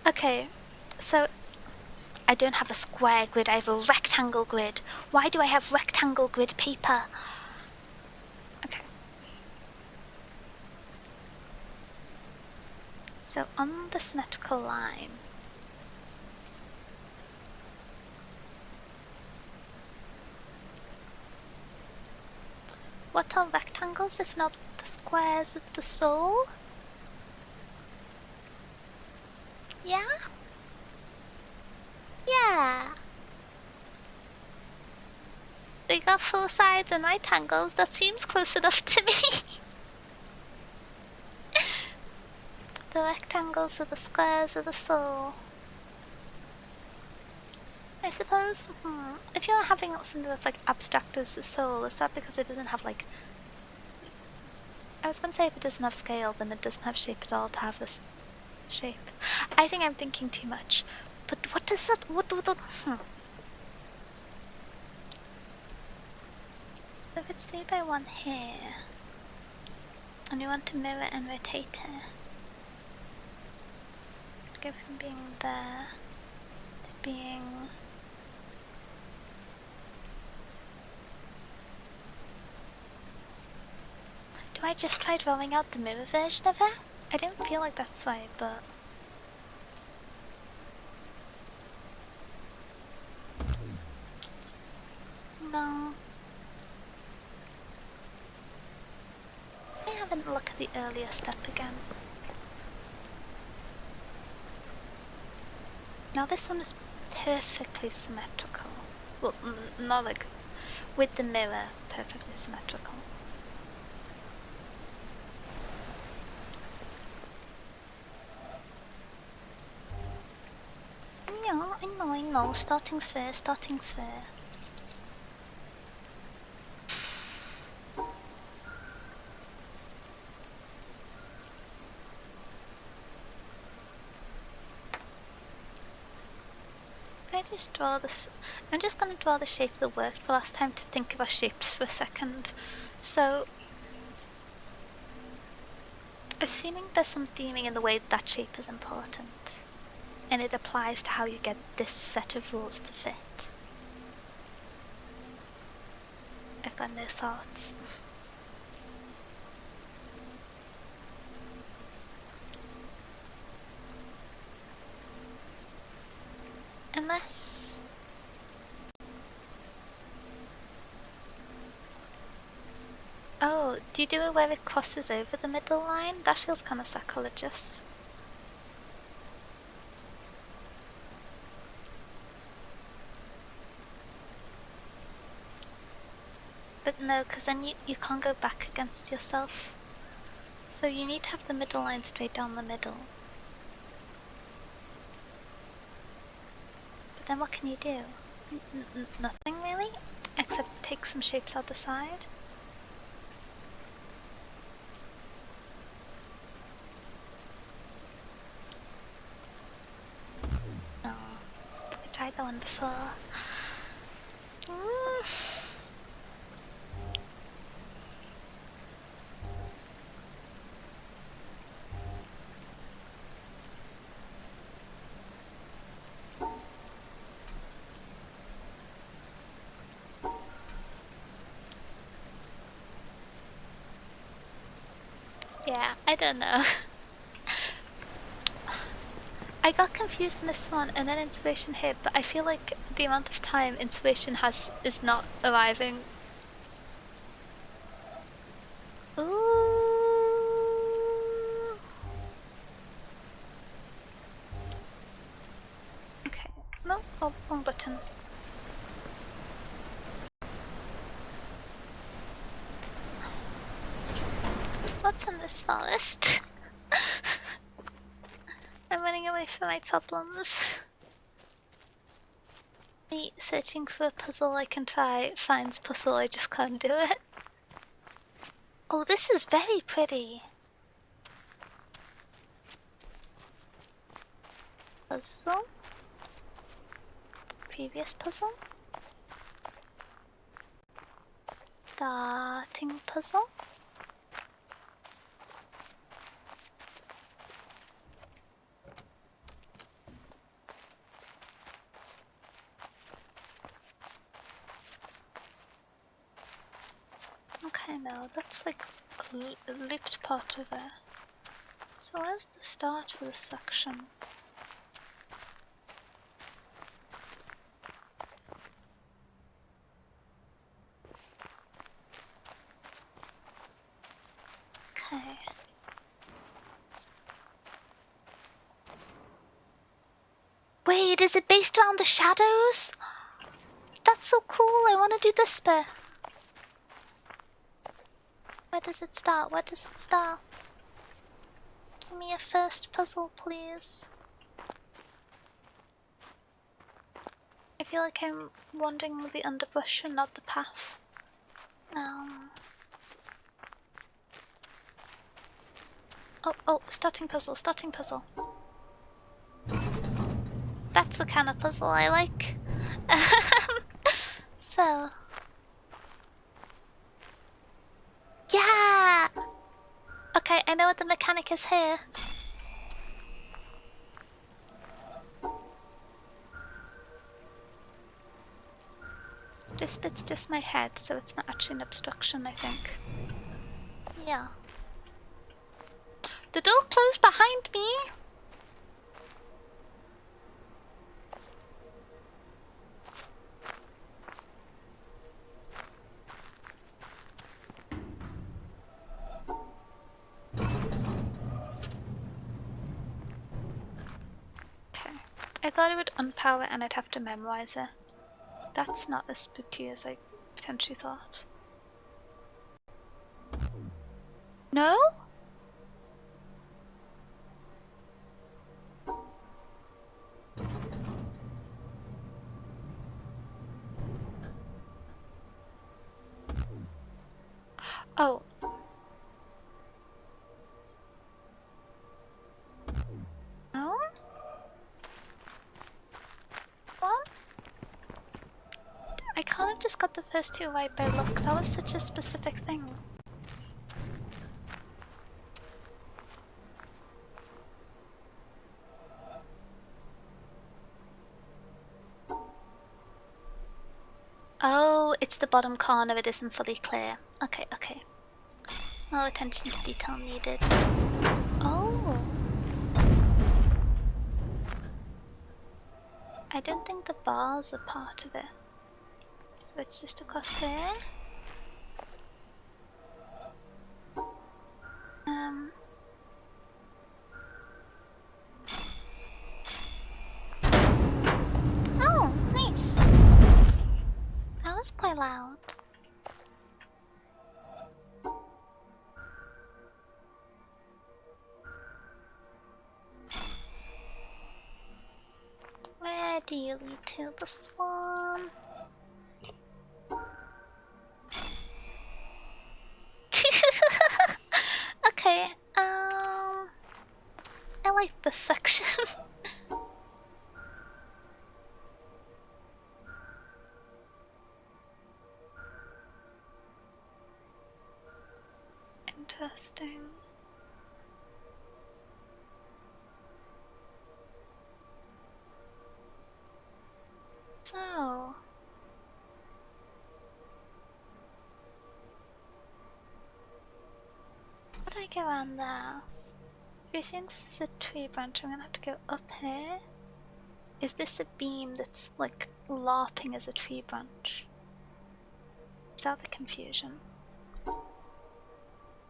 Okay, so I don't have a square grid, I have a rectangle grid. Why do I have rectangle grid paper? Okay. So on the symmetrical line, what are rectangles if not the squares of the soul? Yeah? Yeah. They got four sides and right angles, that seems close enough to me. The rectangles are the squares of the soul. I suppose, if you're having something that's like abstract as the soul, is that because it doesn't have like... I was gonna say if it doesn't have scale, then it doesn't have shape at all to have this shape. I think I'm thinking too much. But what does that... If it's 3 by 1 here, and you want to mirror and rotate it, go from being there to being... Do I just try drawing out the mirror version of it? I don't feel like that's right, but... No. I haven't looked at the earlier step again. Now this one is perfectly symmetrical. Well, not like with the mirror, perfectly symmetrical. I know, starting sphere. I just draw this. I'm just gonna draw the shape that worked for last time to think about shapes for a second. So, assuming there's some theming in the way that shape is important, and it applies to how you get this set of rules to fit. I've got no thoughts. Unless... Oh, do you do it where it crosses over the middle line? That feels kind of sacrilegious. But no, because then you can't go back against yourself. So you need to have the middle line straight down the middle. But then what can you do? Nothing really? Except take some shapes out the side? No. I tried that one before. Yeah, I don't know. I got confused in this one and then inspiration hit, but I feel like the amount of time inspiration has is not arriving. what's in this forest? I'm running away from my problems. Me searching for a puzzle I can try finds puzzle, I just can't do it. Oh, this is very pretty. Puzzle. Previous puzzle. Starting puzzle. Okay, no, that's like a looped part of it. So where's the start for this section? Okay. Wait, is it based around the shadows? That's so cool, I want to do this bit. Where does it start? Where does it start? Give me a first puzzle, please. I feel like I'm wandering the underbrush and not the path. Oh, starting puzzle, starting puzzle. That's the kind of puzzle I like. So. Yeah! Okay, I know what the mechanic is here. This bit's just my head, so it's not actually an obstruction, I think. Yeah. The door closed behind me! Okay. I thought it would unpower and I'd have to memorize it. That's not as spooky as I potentially thought. No? Oh. No? What? I can't have just got the first two right by luck. That was such a specific thing. Oh, it's the bottom corner, it isn't fully clear. Okay, okay. No attention to detail needed. Oh! I don't think the bars are part of it. So it's just across there. Oh, nice! That was quite loud. Where do you lead to? This one? Okay, I like this section. Interesting. So, how do I get around there? If you're saying this is a tree branch, I'm gonna have to go up here. Is this a beam that's like larping as a tree branch? Is that the confusion?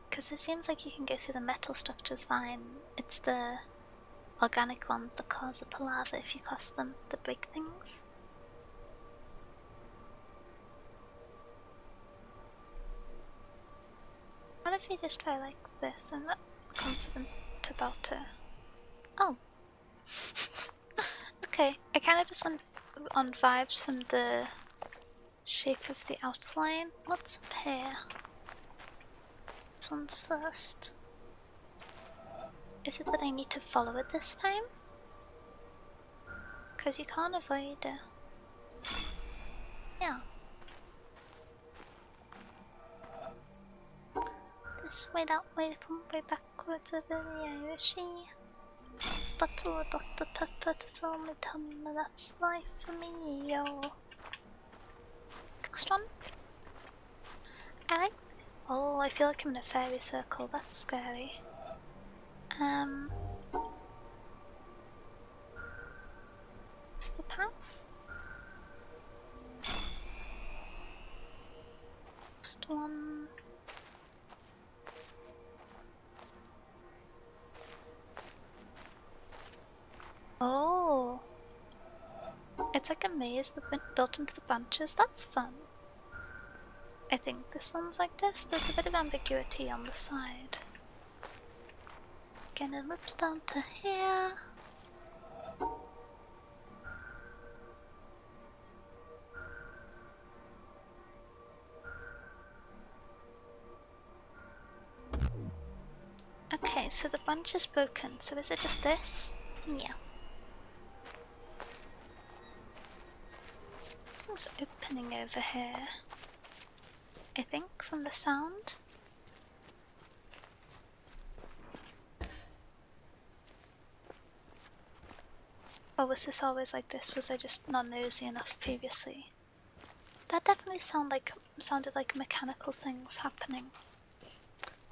Because it seems like you can go through the metal structures fine. It's the organic ones that cause the palaver if you cross them, that break things. What if if you just try like this? I'm not confident about it. Oh. Okay, I kind of just went on vibes from the shape of the outline. What's up here? This one's first. Is it that I need to follow it this time? Because you can't avoid it. Yeah. This way, that way, from way backwards over the Irishi. Bottle of Dr. Pepper to fill me tummy, that's life for me, yo. Next one. I like. Oh, I feel like I'm in a fairy circle, that's scary. What's the path? Next one. Oh. It's like a maze but built into the branches, that's fun. I think this one's like this. There's a bit of ambiguity on the side. Again, it loops down to here. Okay, so the bunch is broken, so is it just this? Yeah. Things opening over here. I think from the sound. Or was this always like this? Was I just not nosy enough previously? That definitely sounded like mechanical things happening.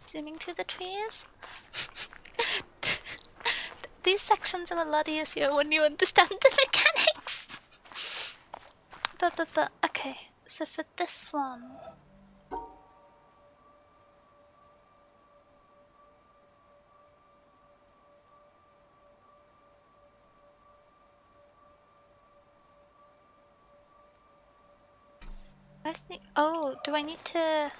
Zooming through the trees? These sections are a lot easier when you understand the mechanics! But, okay, so for this one... Where's the... Oh, do I need to...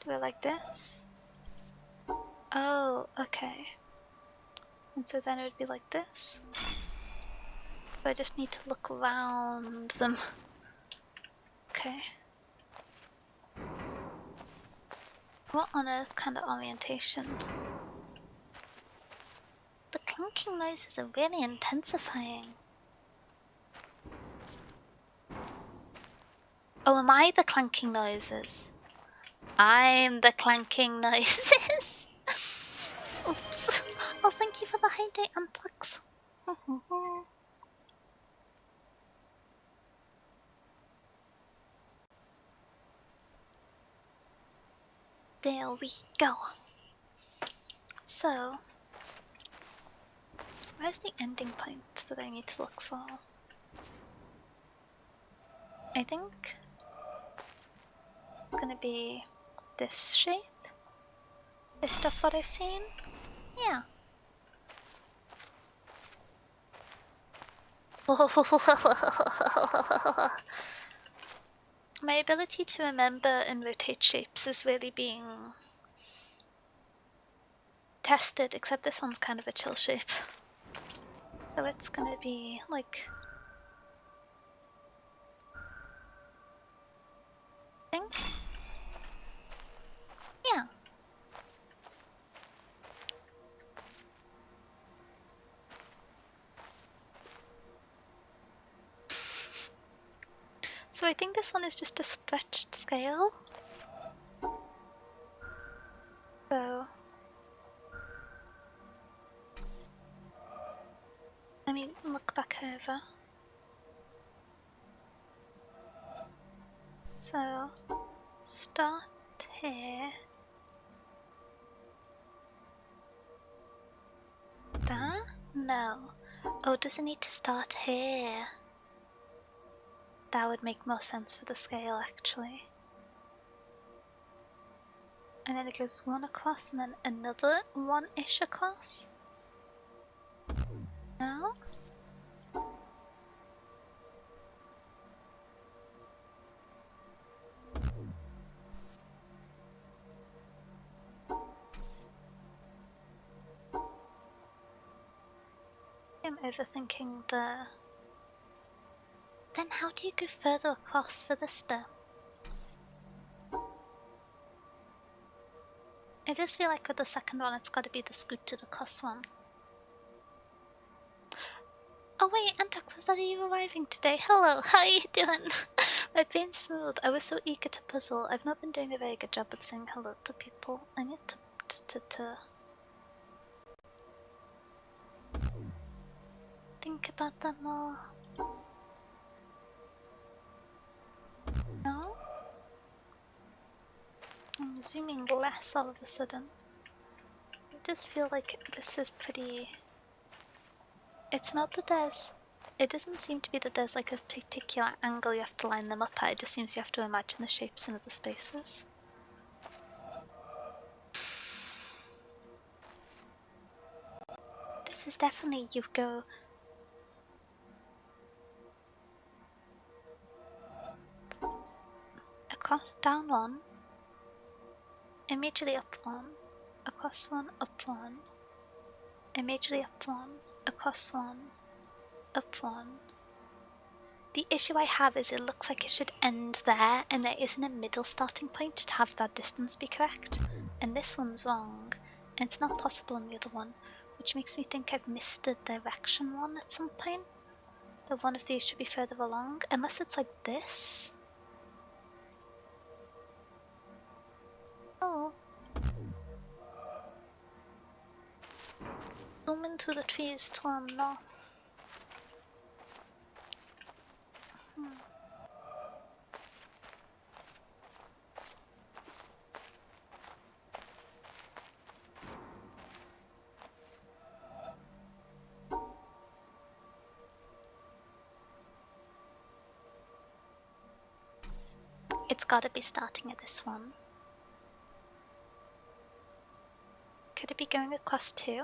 Do it like this? Oh, okay. And so then it would be like this? So I just need to look around them. Okay. What on earth kind of orientation? The clinking noises are really intensifying. Oh, am I the clanking noises? I'm the clanking noises. Oops. Oh, thank you for the high day unplugs. There we go. So, where's the ending point that I need to look for? I think it's gonna be this shape. This stuff what I've seen. Yeah. My ability to remember and rotate shapes is really being tested, except this one's kind of a chill shape. So it's gonna be like... I think? Yeah. So I think this one is just a stretched scale. So... let me look back over. So... start here. That? No. Oh, does it need to start here? That would make more sense for the scale, actually. And then it goes one across and then another one-ish across? No? I'm overthinking the... Then how do you go further across for this bit? I just feel like with the second one it's gotta be the scooted across one. Oh wait, Antox, is that you arriving today? Hello, how are you doing? My brain's smooth. I was so eager to puzzle. I've not been doing a very good job at saying hello to people. I need to think about that more. No? I'm zooming less all of a sudden. I just feel like this is pretty... It's not that there's... It doesn't seem to be that there's like a particular angle you have to line them up at. It just seems you have to imagine the shapes in other spaces. This is definitely... You go... Across, down one, immediately up one, across one, up one, immediately up one, across one, up one. The issue I have is it looks like it should end there, and there isn't a middle starting point to have that distance be correct. And this one's wrong, and it's not possible in the other one, which makes me think I've missed the direction one at some point. That one of these should be further along, unless it's like this. Oh. Zoom into the trees till no. It's gotta be starting at this one. Could it be going across two?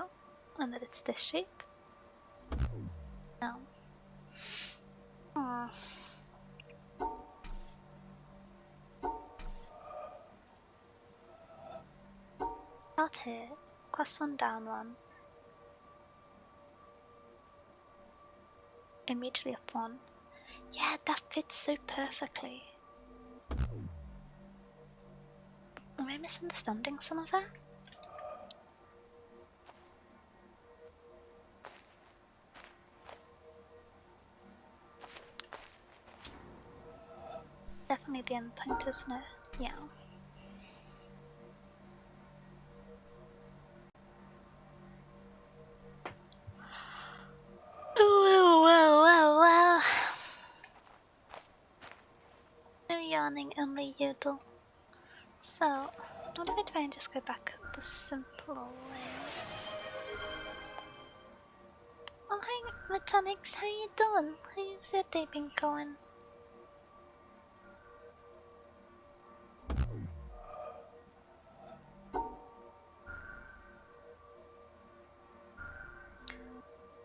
And that it's this shape? No. Hmm. Start here. Across one, down one. Immediately up one. Yeah, that fits so perfectly. Am I misunderstanding some of it? Definitely the end point, isn't it? Yeah. Well. No yawning, only yodel. So, what if I try and just go back the simpler way? Oh hi, Metallics, how you doing? How's your day been going?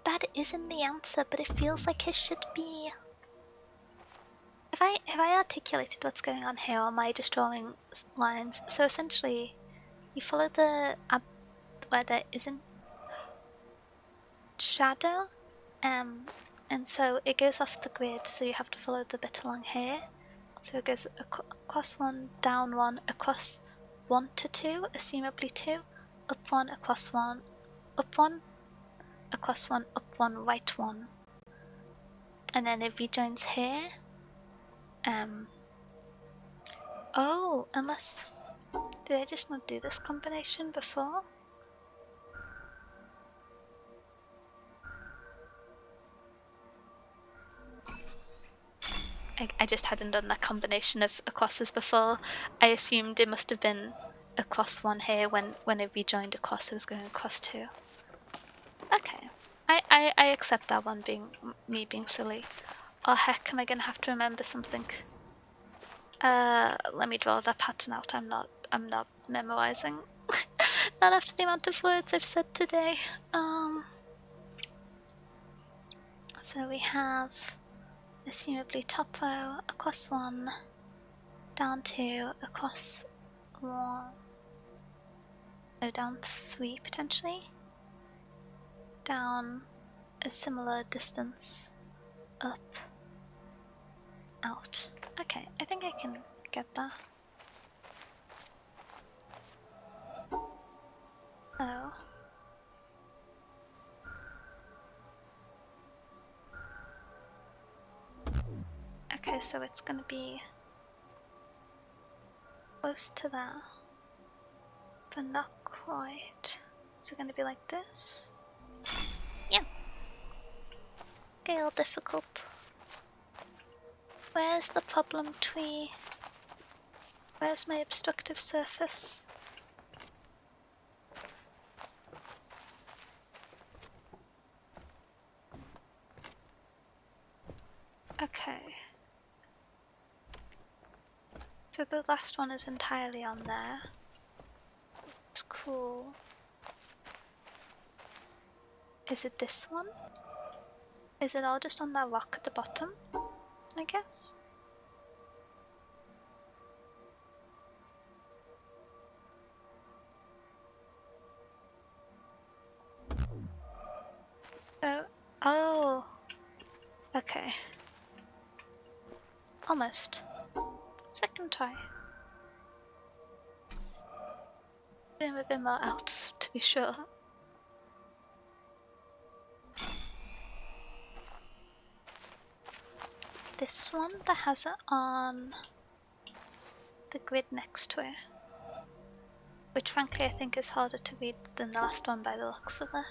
That isn't the answer, but it feels like it should be. Have I articulated what's going on here, or am I just drawing lines? So essentially, you follow the where there isn't shadow, and so it goes off the grid. So you have to follow the bit along here. So it goes across one, down one, across 1 to 2, assumably 2, up one, across one, up one, across one, up one, right one, and then it rejoins here. Oh, unless... Did I just not do this combination before? I just hadn't done that combination of acrosses before. I assumed it must have been across one here when it rejoined across, it was going across two. Okay. I accept that one being me being silly. Oh heck, am I gonna have to remember something? Let me draw that pattern out. I'm not memorizing. Not after the amount of words I've said today. So we have assumably top row, across one, down two, across one, no, down three potentially, down a similar distance up, out. Okay, I think I can get that. Oh. Okay, so it's gonna be close to that, but not quite. Is it gonna be like this? Yeah. Scale difficult. Where's the problem tree? Where's my obstructive surface? Okay. So the last one is entirely on there. It's cool. Is it this one? Is it all just on that rock at the bottom? I guess. Oh. Okay. Almost. Second try. Doing a bit more out, to be sure. This one that has it on the grid next to it. Which frankly I think is harder to read than the last one by the looks of it.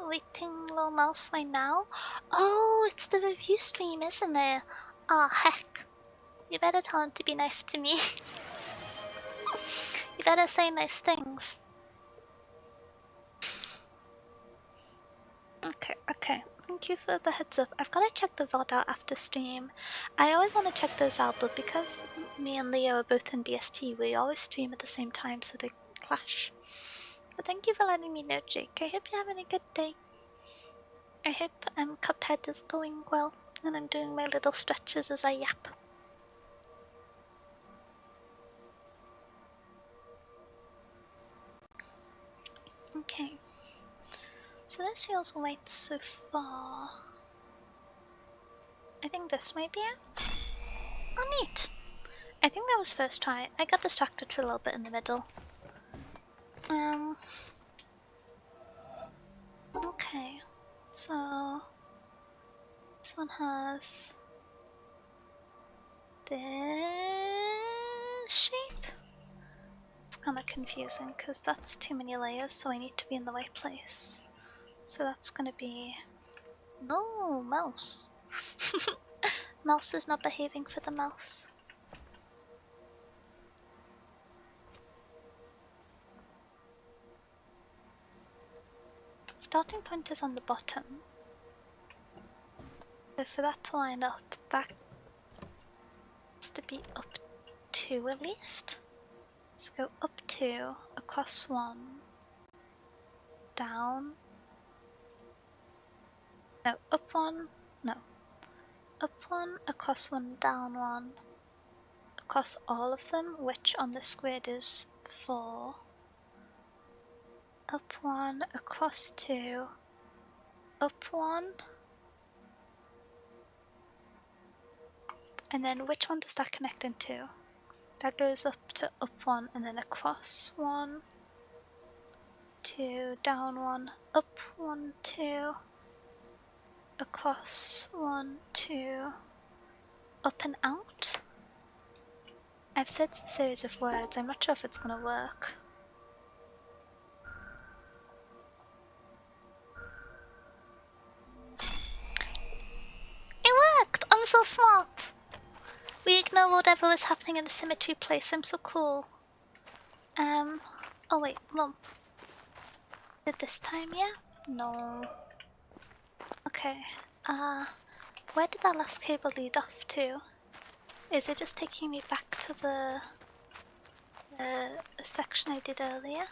Waiting little mouse right now. Oh, it's the review stream, isn't it? Oh heck. You better tell him to be nice to me. You better say nice things. Okay. Thank you for the heads up. I've gotta check the VOD out after stream. I always want to check those out, but because me and Leo are both in BST, we always stream at the same time, so they clash. But thank you for letting me know, Jake. I hope you're having a good day. I hope Cuphead is going well, and I'm doing my little stretches as I yap. Okay. So this feels right so far. I think this might be it. Oh, neat! I think that was first try. I got distracted for a little bit in the middle. Okay. So this one has this shape. It's kind of confusing because that's too many layers, so I need to be in the right place. So that's gonna be no mouse. Mouse is not behaving for the mouse. Starting point is on the bottom. So for that to line up, that has to be up 2 at least. So go up 2, across 1, down. No, up 1, no. Up 1, across 1, down 1. Across all of them, which on this grid is 4. Up 1, across 2, up 1. And then which one does that connect into? That goes up to up 1 and then across 1, 2, down 1, up 1, 2, across 1, 2, up and out? I've said a series of words, I'm not sure if it's gonna work. It worked! I'm so smart! We ignore whatever was happening in the symmetry place, I'm so cool. Oh wait, well, did this time, yeah? No. Okay, where did that last cable lead off to? Is it just taking me back to the section I did earlier?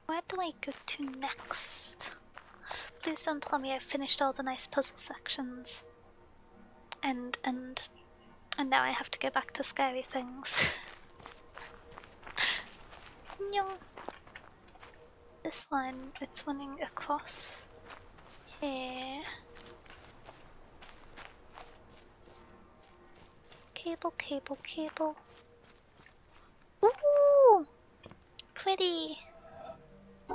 Where do I go to next? Please don't tell me I've finished all the nice puzzle sections. And And now I have to go back to scary things. No. This one, it's running across here. Cable, cable, cable. Ooh! Pretty!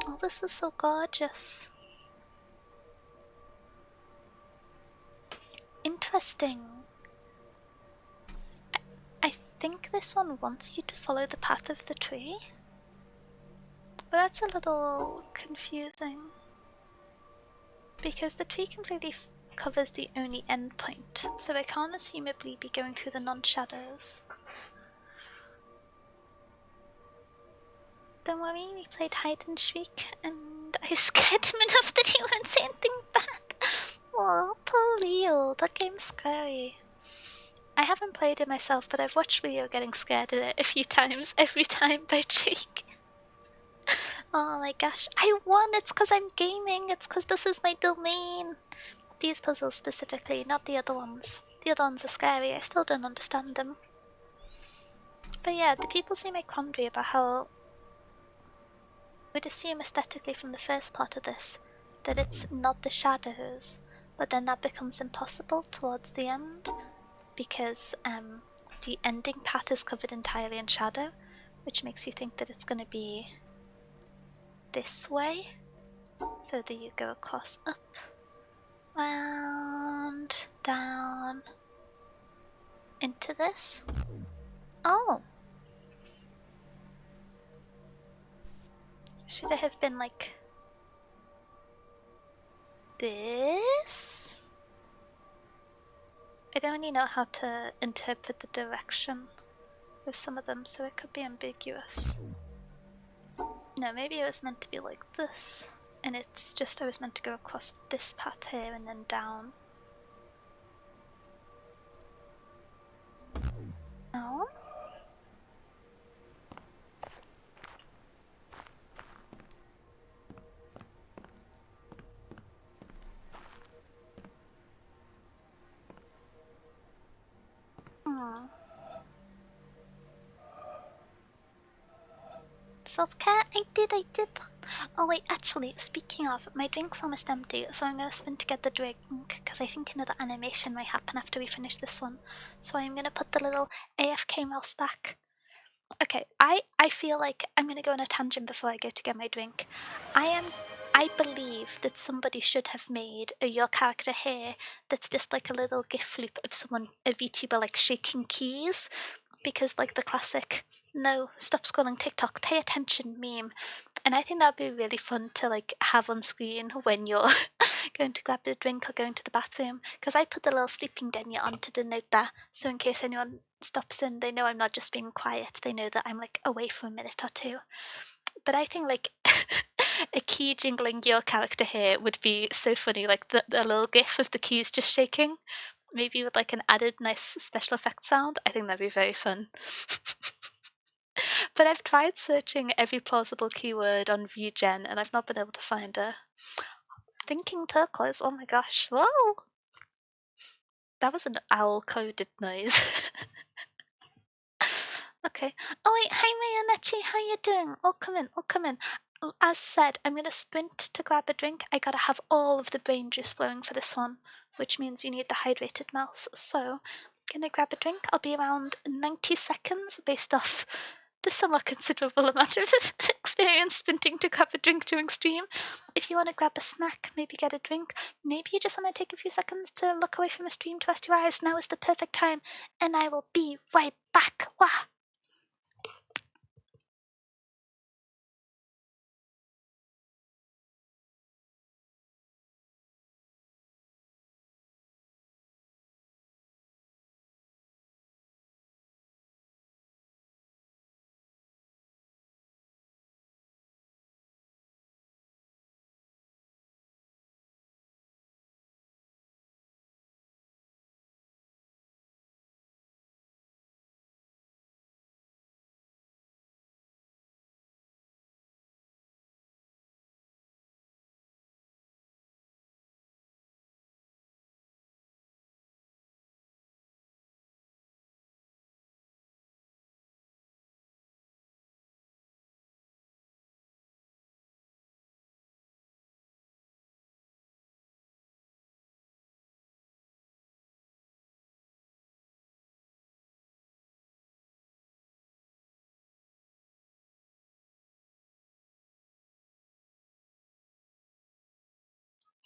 Oh, this is so gorgeous. Interesting. I think this one wants you to follow the path of the tree. But that's a little confusing. Because the tree completely covers the only endpoint, so it can't assumably be going through the non-shadows. Don't worry, we played hide and seek, and I scared him enough that he won't say anything bad. Oh, poor Leo, that game's scary. I haven't played it myself, but I've watched Leo getting scared at it a few times, every time by Jake. Oh my gosh, I won! It's because I'm gaming, it's because this is my domain! These puzzles specifically, not the other ones. The other ones are scary, I still don't understand them. But yeah, the people seem like quandary about how we'd assume aesthetically from the first part of this that it's not the shadows, but then that becomes impossible towards the end because the ending path is covered entirely in shadow, which makes you think that it's going to be this way. So that you go across, up, round, down, into this. Oh! Should it have been like this? I don't really know how to interpret the direction with some of them, so it could be ambiguous. No, maybe it was meant to be like this, and it's just I was meant to go across this path here and then down. No? Hmm. Self-care? I did. Oh wait, actually, speaking of, my drink's almost empty, so I'm gonna spin to get the drink, because I think another animation might happen after we finish this one. So I'm gonna put the little AFK mouse back. Okay, I feel like I'm gonna go on a tangent before I go to get my drink. I believe that somebody should have made your character here that's just like a little gif loop of someone, a VTuber, like shaking keys, because like the classic no, stop scrolling TikTok, pay attention meme. And I think that'd be really fun to like have on screen when you're going to grab a drink or going to the bathroom. Because I put the little sleeping denya on to denote that, so in case anyone stops in, they know I'm not just being quiet. They know that I'm like away for a minute or two. But I think like a key jingling your character here would be so funny. Like the little gif of the keys just shaking, maybe with like an added nice special effect sound. I think that'd be very fun. But I've tried searching every plausible keyword on VGen and I've not been able to find a thinking turquoise. Oh my gosh. Whoa! That was an owl coded noise. Okay. Oh wait, hi Mayonechi, how you doing? Oh come in, oh come in. As said, I'm gonna sprint to grab a drink. I gotta have all of the brain juice flowing for this one, which means you need the hydrated mouse. So, gonna grab a drink. I'll be around 90 seconds based off the somewhat considerable amount of experience sprinting to grab a drink during stream. If you want to grab a snack, maybe get a drink, maybe you just want to take a few seconds to look away from the stream to rest your eyes, now is the perfect time, and I will be right back. Wah!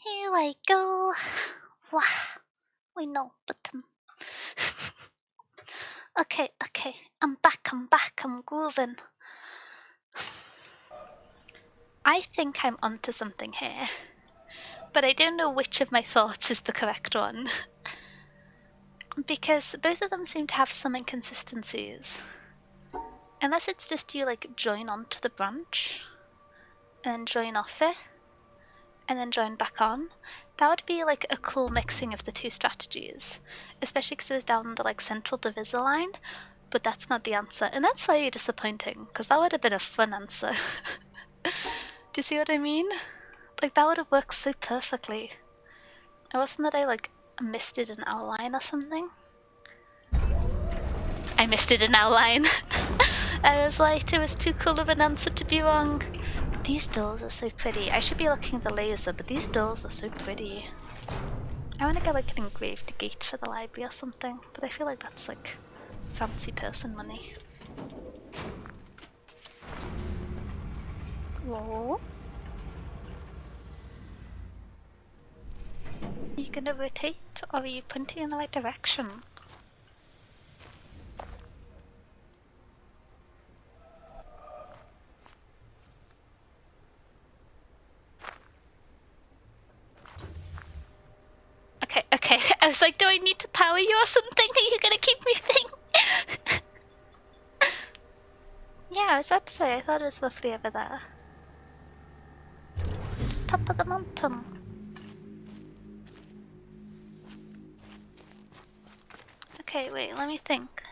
Here I go. Wow. Wait, no, button. Okay, I'm back, I'm grooving. I think I'm onto something here, but I don't know which of my thoughts is the correct one. Because both of them seem to have some inconsistencies. Unless it's just you like join onto the branch, and then join off it, and then join back on. That would be like a cool mixing of the two strategies, especially because it was down the like central divisor line, but that's not the answer, and that's slightly disappointing, because that would have been a fun answer. Do you see what I mean? Like, that would have worked so perfectly. It wasn't that I like missed it in outline or something. I missed it in outline. I was like, it was too cool of an answer to be wrong. These dolls are so pretty. I should be looking at the laser, but these dolls are so pretty. I want to get like an engraved gate for the library or something, but I feel like that's like fancy person money. Whoa. Are you gonna rotate, or are you pointing in the right direction? Okay. I was like, do I need to power you or something? Are you gonna keep moving? Yeah, I was about to say, I thought it was lovely over there. Top of the mountain. Okay, wait, let me think.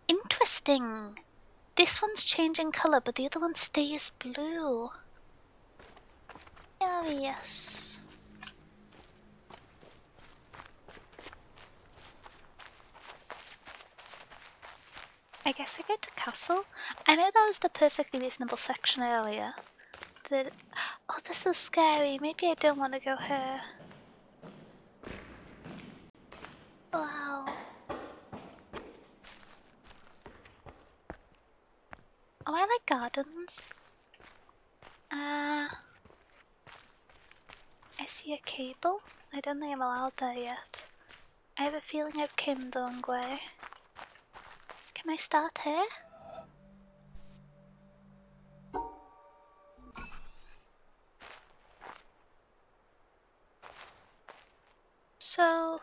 Interesting! This one's changing colour, but the other one stays blue. Curious. I guess I go to castle. I know that was the perfectly reasonable section earlier. Oh, this is scary. Maybe I don't want to go here. Wow. Oh, I like gardens. I see a cable. I don't think I'm allowed there yet. I have a feeling I've came the wrong way. Can I start here? So,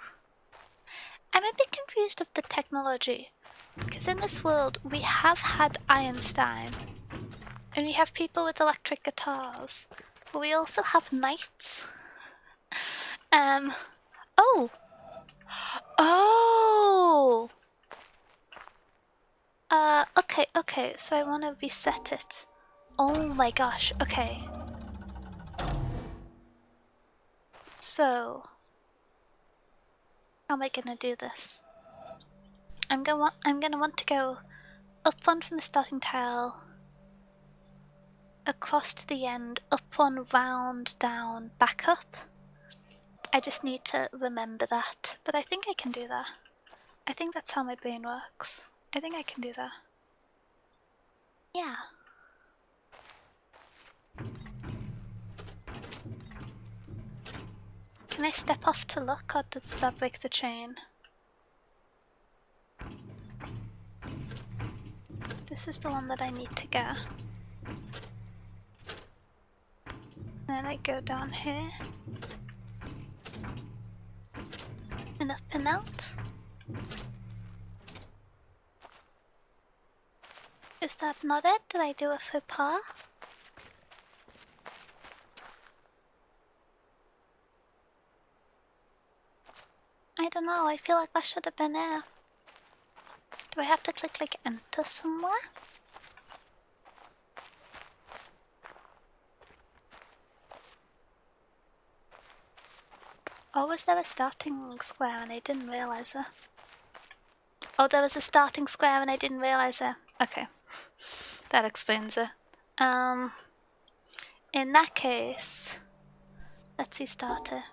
I'm a bit confused of the technology, because in this world we have had Einstein, and we have people with electric guitars, but we also have knights. Oh! Oh! Okay, so I want to reset it. Oh my gosh, okay. So, how am I gonna do this? I'm gonna want to go up one from the starting tile, across to the end, up one, round, down, back up. I just need to remember that, but I think I can do that. I think that's how my brain works. I think I can do that. Yeah. Can I step off to look, or does that break the chain? This is the one that I need to get. And then I go down here. And up and out. Is that not it? Did I do a faux pas? I don't know, I feel like that should have been it. Do I have to click like enter somewhere? Or was there a starting square and I didn't realise it? Oh, there was a starting square and I didn't realise it. Okay. That explains it. In that case, let's see starter.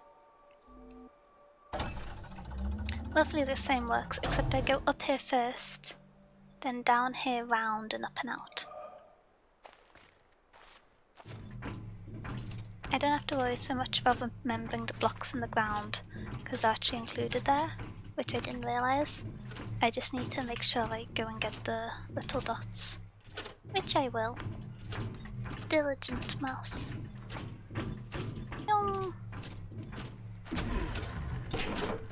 Lovely, the same works, except I go up here first, then down here, round and up and out. I don't have to worry so much about remembering the blocks in the ground, because they're actually included there, which I didn't realise. I just need to make sure I go and get the little dots, which I will. Diligent mouse.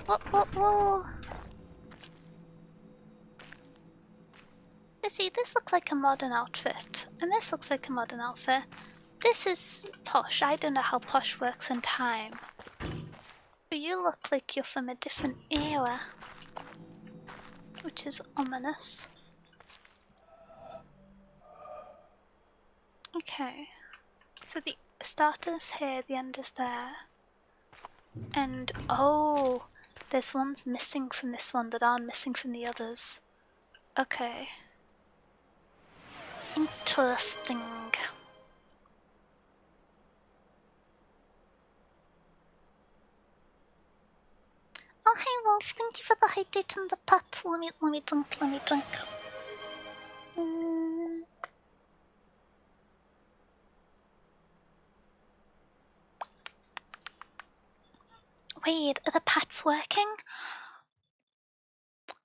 Whoa, whoa, whoa. You see, this looks like a modern outfit, and this looks like a modern outfit. This is posh. I don't know how posh works in time. But you look like you're from a different era, which is ominous. Okay, so the start is here, the end is there. And oh, there's ones missing from this one that aren't missing from the others. Okay. Interesting. Oh hey Wolf, thank you for the hydrate in the pot. Let me drink. Wait, are the pats working?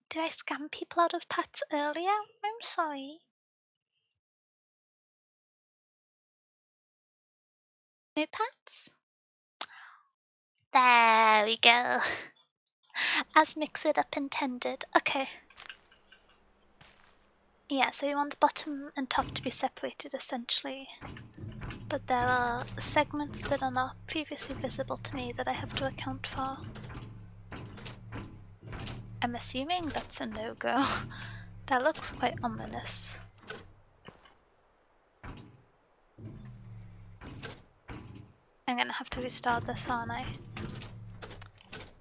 Did I scam people out of pats earlier? I'm sorry. No pats? There we go. As Mix It Up intended. Okay. Yeah, so you want the bottom and top to be separated essentially. But there are segments that are not previously visible to me that I have to account for. I'm assuming that's a no-go. That looks quite ominous. I'm gonna have to restart this, aren't I?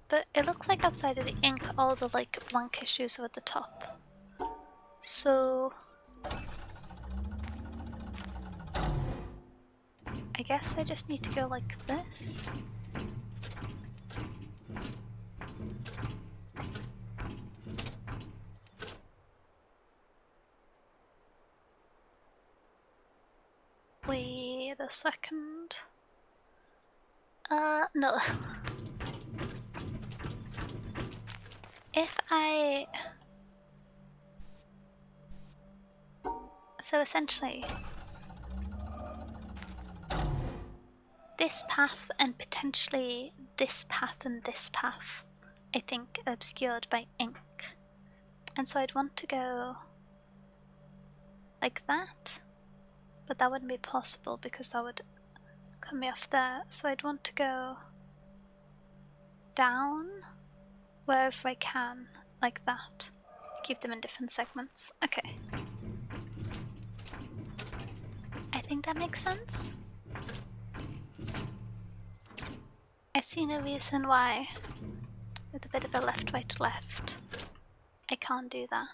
But it looks like outside of the ink, all the like blank issues are at the top. So I guess I just need to go like this. Wait a second. No. If I... So essentially, this path and potentially this path and this path, I think, are obscured by ink. And so I'd want to go like that, but that wouldn't be possible because that would cut me off there. So I'd want to go down wherever I can, like that. Keep them in different segments. Okay. I think that makes sense. I see no reason why, with a bit of a left, right, left, I can't do that.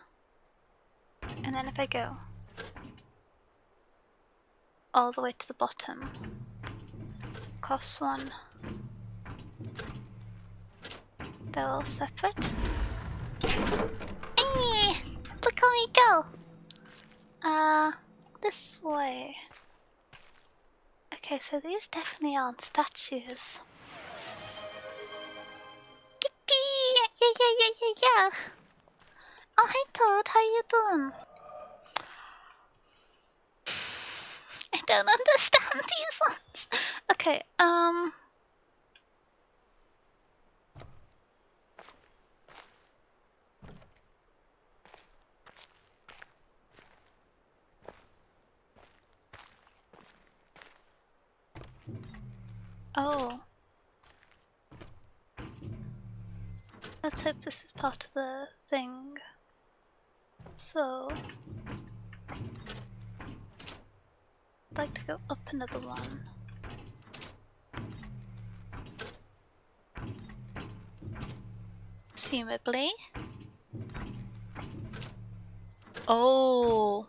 And then if I go all the way to the bottom, across one, they're all separate. Hey, look how we go! This way. Okay, so these definitely aren't statues. Yeah. Oh, hi Toad, how you doing? I don't understand these ones. Okay, oh. Let's hope this is part of the thing. So, I'd like to go up another one. Assumably. Oh.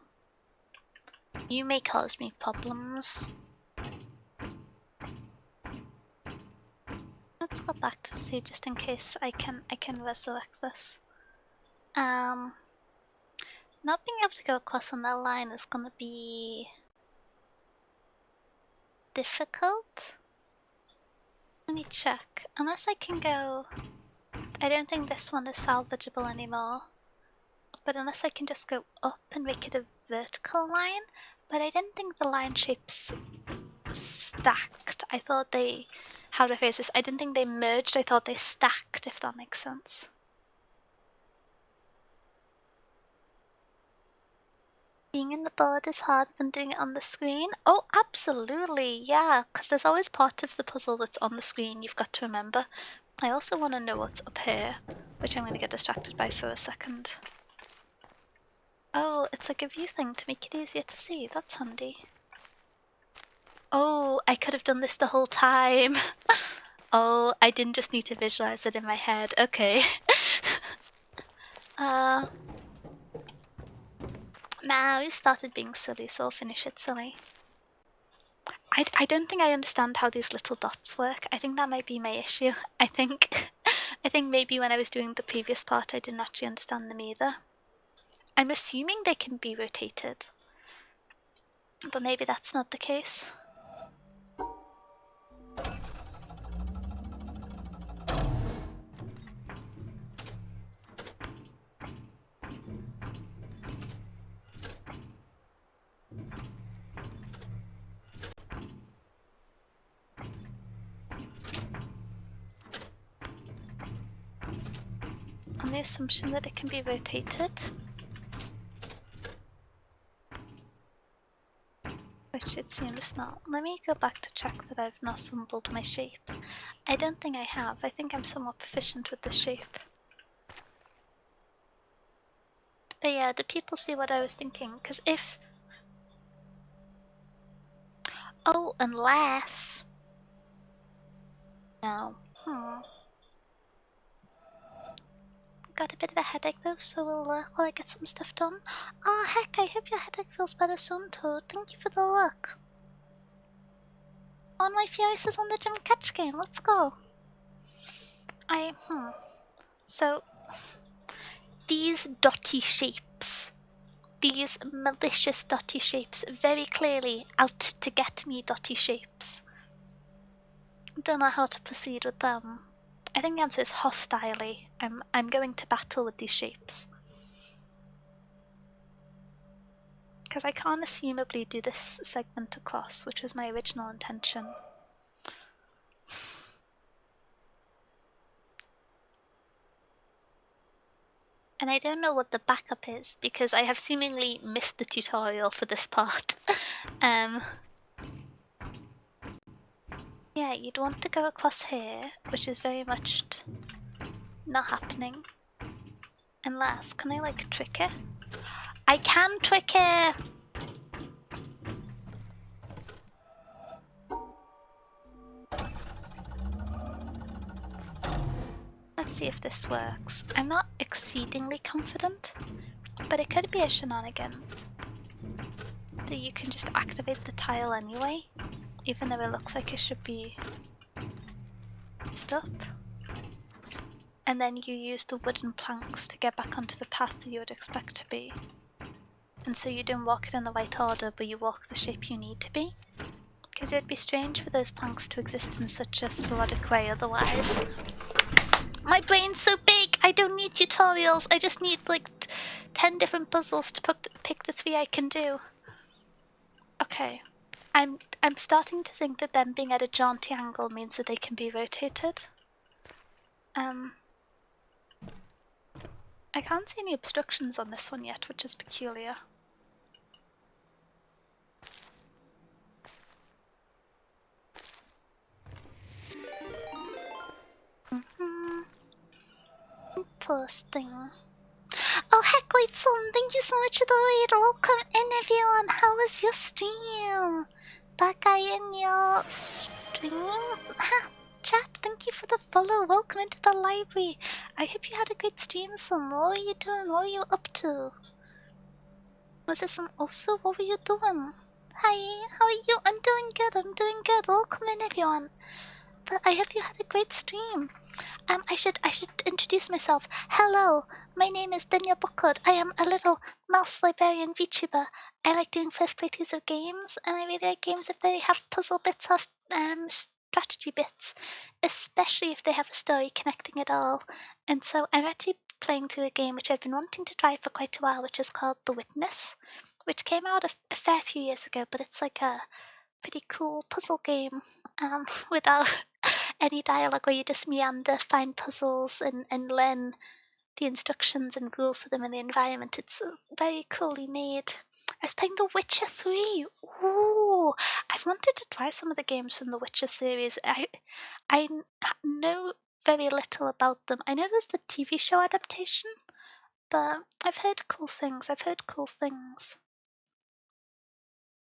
You may cause me problems. Let's go back to see just in case I can resurrect this. Not being able to go across on that line is gonna be difficult. Let me check. Unless I can go... I don't think this one is salvageable anymore. But unless I can just go up and make it a vertical line. But I didn't think the line shapes stacked. I thought they... How do I phrase this? I didn't think they merged, I thought they stacked, if that makes sense. Being in the board is harder than doing it on the screen? Oh, absolutely, yeah, because there's always part of the puzzle that's on the screen you've got to remember. I also want to know what's up here, which I'm going to get distracted by for a second. Oh, it's like a view thing to make it easier to see. That's handy. Oh, I could have done this the whole time. Oh, I didn't just need to visualize it in my head. Okay. Now you started being silly, so I'll finish it silly. I don't think I understand how these little dots work. I think that might be my issue. I think maybe when I was doing the previous part I didn't actually understand them either. I'm assuming they can be rotated, but maybe that's not the case. On the assumption that it can be rotated, which it seems not. Let me go back to check that I've not fumbled my shape. I don't think I have. I think I'm somewhat proficient with the shape. But yeah, do people see what I was thinking? Because if... Oh, unless... No. Got a bit of a headache though, so while I get some stuff done. Oh heck, I hope your headache feels better soon, Toad. Thank you for the look. On my Fioris is on the gym catch game. Let's go. So, these dotty shapes, these malicious dotty shapes, very clearly out to get me dotty shapes. Don't know how to proceed with them. I think the answer is hostilely. I'm going to battle with these shapes. Because I can't assumably do this segment across, which was my original intention. And I don't know what the backup is, because I have seemingly missed the tutorial for this part. Yeah, you'd want to go across here, which is very much not happening. Unless, can I like trick it? I can trick it! Let's see if this works. I'm not exceedingly confident, but it could be a shenanigan. That you can just activate the tile anyway, even though it looks like it should be stuck. And then you use the wooden planks to get back onto the path that you would expect to be. And so you don't walk it in the right order, but you walk the shape you need to be. Because it would be strange for those planks to exist in such a sporadic way otherwise. My brain's so big! I don't need tutorials! I just need like 10 different puzzles to pick the 3 I can do. Okay. I'm starting to think that them being at a jaunty angle means that they can be rotated. I can't see any obstructions on this one yet, which is peculiar. Interesting. Oh heck, wait, son, thank you so much for the raid. Welcome in, everyone. How was your stream? That guy in your stream? Chat, thank you for the follow. Welcome into the library. I hope you had a great stream, son. What were you doing? What were you up to? Was this some also? What were you doing? Hi, how are you? I'm doing good. I'm doing good. Welcome in, everyone. But I hope you had a great stream. I should introduce myself. Hello, my name is Danya Bukod. I am a little mouse librarian VTuber. I like doing first playthroughs of games, and I really like games if they have puzzle bits or strategy bits, especially if they have a story connecting it all. And so I'm actually playing through a game which I've been wanting to try for quite a while, which is called The Witness, which came out a fair few years ago, but it's like a pretty cool puzzle game without any dialogue, where you just meander, find puzzles, and learn the instructions and rules for them in the environment. It's very coolly made. I was playing The Witcher 3. Ooh, I've wanted to try some of the games from the Witcher series. I know very little about them. I know there's the TV show adaptation, but I've heard cool things.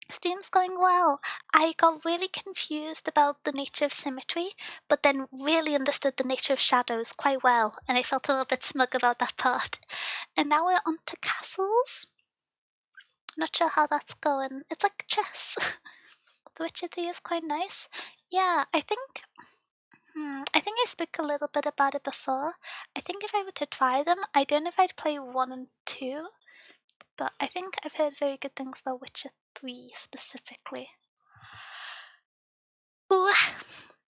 Steam's going well. I got really confused about the nature of symmetry, but then really understood the nature of shadows quite well, and I felt a little bit smug about that part. And now we're on to castles. Not sure how that's going. It's like chess. The Witcher 3 is quite nice. Yeah, I think I spoke a little bit about it before. I think if I were to try them, I don't know if I'd play 1 and 2, but I think I've heard very good things about Witcher 3 specifically. Ooh,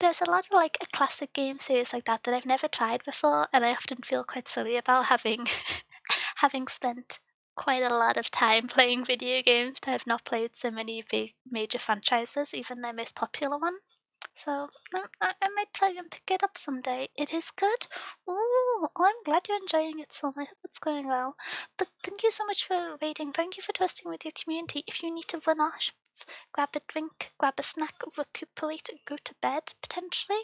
there's a lot of like a classic game series like that I've never tried before, and I often feel quite silly about having having spent quite a lot of time playing video games to have not played so many big major franchises, even their most popular one. So I might try and pick it up someday. It is good. Ooh, I'm glad you're enjoying it so much. It's going well. But thank you so much for raiding. Thank you for toasting with your community. If you need to run off, grab a drink, grab a snack, recuperate, and go to bed, potentially.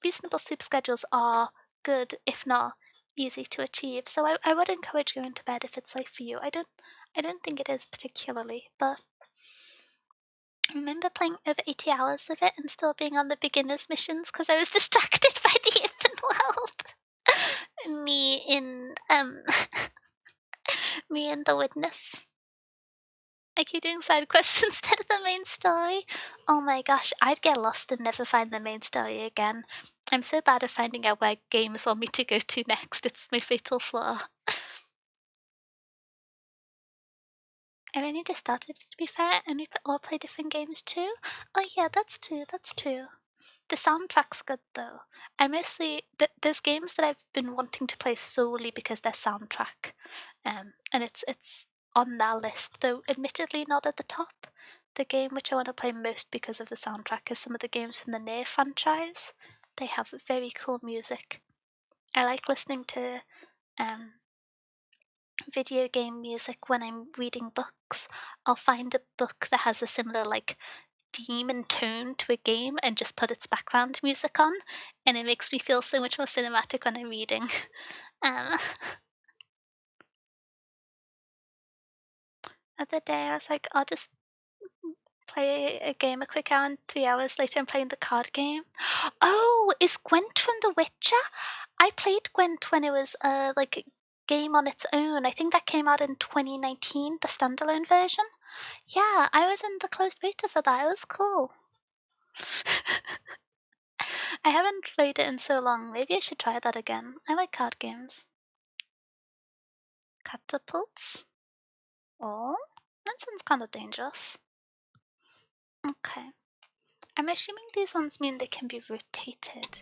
Reasonable sleep schedules are good, if not easy to achieve. So I would encourage going to bed if it's safe for you. I don't think it is particularly, but I remember playing over 80 hours of it and still being on the beginner's missions because I was distracted by the open world. Me in me and the witness. I keep doing side quests instead of the main story. Oh my gosh, I'd get lost and never find the main story again. I'm so bad at finding out where games want me to go to next. It's my fatal flaw. I've only just started, to be fair, and we all play different games too. Oh yeah, that's true. The soundtrack's good though. I mostly there's games that I've been wanting to play solely because their soundtrack, and it's on that list, though admittedly not at the top. The game which I want to play most because of the soundtrack is some of the games from the Nier franchise. They have very cool music. I like listening to um, video game music when I'm reading books. I'll find a book that has a similar like theme and tone to a game and just put its background music on, and it makes me feel so much more cinematic when I'm reading. Um, other day I was like, I'll just play a game a quick hour, and 3 hours later I'm playing the card game. Oh, is Gwent from The Witcher? I played Gwent when it was like a game on its own. I think that came out in 2019, the standalone version. Yeah, I was in the closed beta for that. It was cool. I haven't played it in so long. Maybe I should try that again. I like card games. Catapults? Oh, that sounds kind of dangerous. Okay. I'm assuming these ones mean they can be rotated.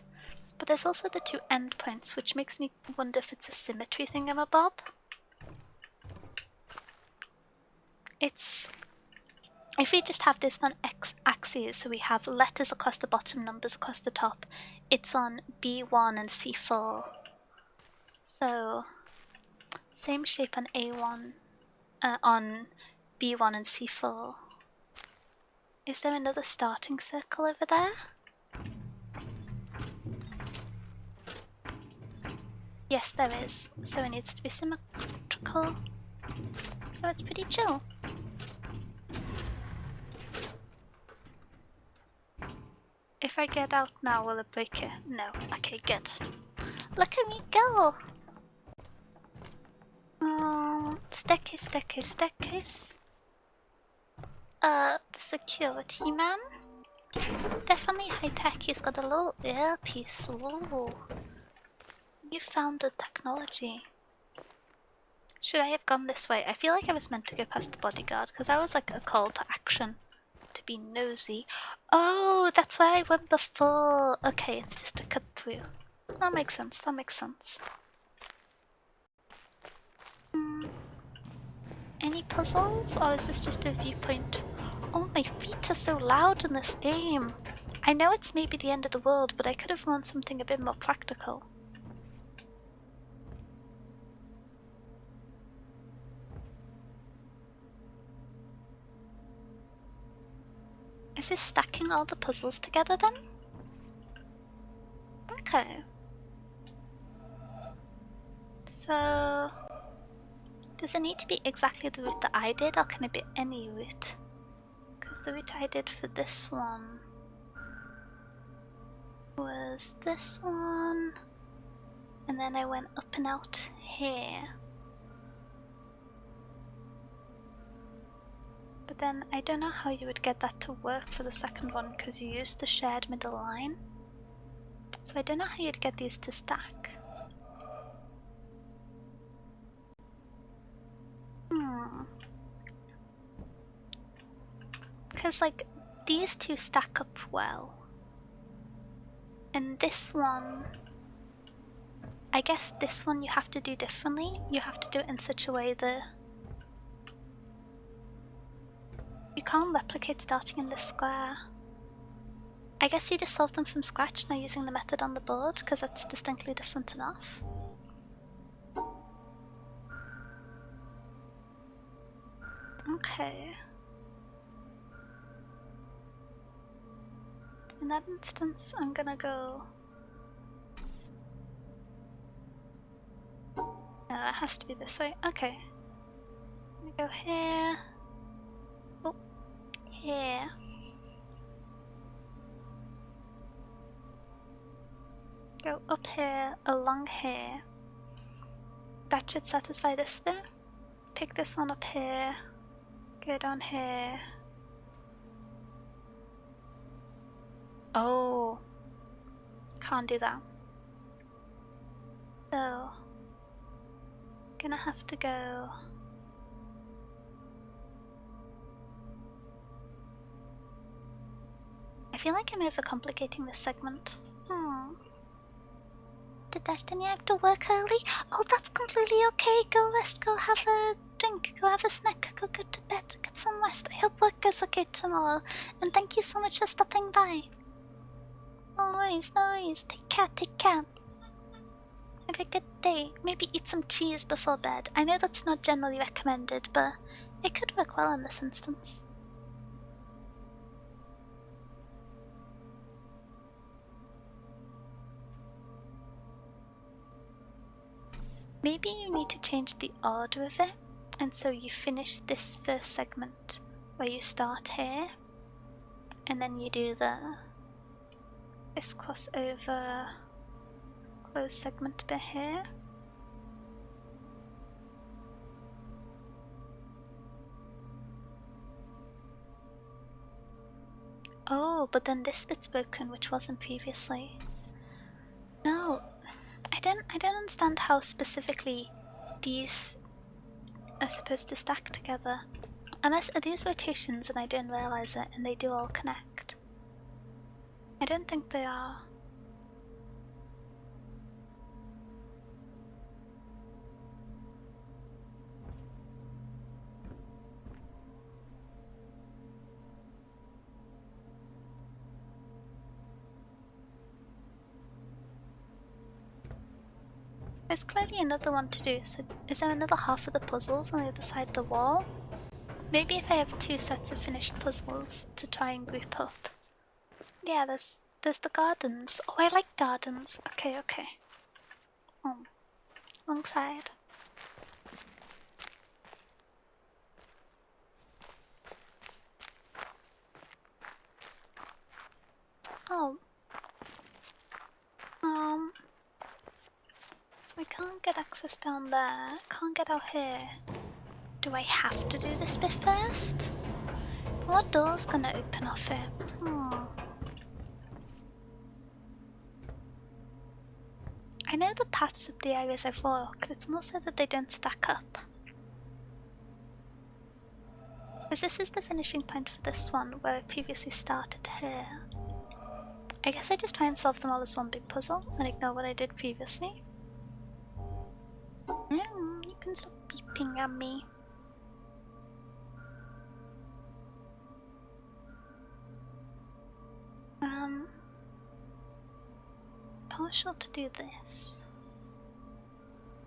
But there's also the 2 endpoints, which makes me wonder if it's a symmetry thingamabob. It's... If we just have this on x-axis, so we have letters across the bottom, numbers across the top, it's on B1 and C4. So, same shape on A1, on B1 and C4. Is there another starting circle over there? Yes, there is. So it needs to be symmetrical. So it's pretty chill. If I get out now, will it break it? No. Okay, good. Look at me go! Staircase, staircase, staircase. The security man? Definitely high tech. He's got a little earpiece. Ooh. You found the technology. Should I have gone this way? I feel like I was meant to go past the bodyguard because that was like a call to action to be nosy. Oh, that's where I went before. Okay, it's just a cut through. That makes sense, that makes sense. Any puzzles, or is this just a viewpoint? Oh, my feet are so loud in this game. I know it's maybe the end of the world, but I could have run something a bit more practical. Is this stacking all the puzzles together then? Okay. So, does it need to be exactly the route that I did, or can it be any route? Because the route I did for this one was this one, and then I went up and out here. But then I don't know how you would get that to work for the second one, because you used the shared middle line. So I don't know how you'd get these to stack. Because, like, these two stack up well. And this one, I guess this one you have to do differently. You have to do it in such a way that you can't replicate starting in this square. I guess you just solve them from scratch now using the method on the board, because that's distinctly different enough. Okay. In that instance, I'm gonna go... No, it has to be this way. Okay. I'm gonna go here. Oh, here. Go up here, along here. That should satisfy this bit. Pick this one up here. Go down here. Oh. Can't do that. So, gonna have to go... I feel like I'm overcomplicating this segment. Did Destiny have to work early? Oh, that's completely okay. Go rest, go have a drink, go have a snack, go to bed, get some rest. I hope work goes okay tomorrow. And thank you so much for stopping by. No worries, no worries. Take care, take care. Have a good day. Maybe eat some cheese before bed. I know that's not generally recommended, but it could work well in this instance. Maybe you need to change the order of it, and so you finish this first segment where you start here, and then you do this crossover close segment bit here. Oh, but then this bit's broken, which wasn't previously. No, I don't understand how specifically these are supposed to stack together. Unless are these rotations and I didn't realize it, and they do all connect. I don't think they are. There's clearly another one to do, so is there another half of the puzzles on the other side of the wall? Maybe if I have two sets of finished puzzles to try and group up. Yeah, there's the gardens. Oh, I like gardens. Okay, okay. Oh, wrong side. Oh. So I can't get access down there. Can't get out here. Do I have to do this bit first? What door's gonna open off here? I know the paths of the areas I've walked, it's more so that they don't stack up. Because this is the finishing point for this one, where I previously started here. I guess I just try and solve them all as one big puzzle, and ignore what I did previously. You can stop beeping at me. Partial to do this.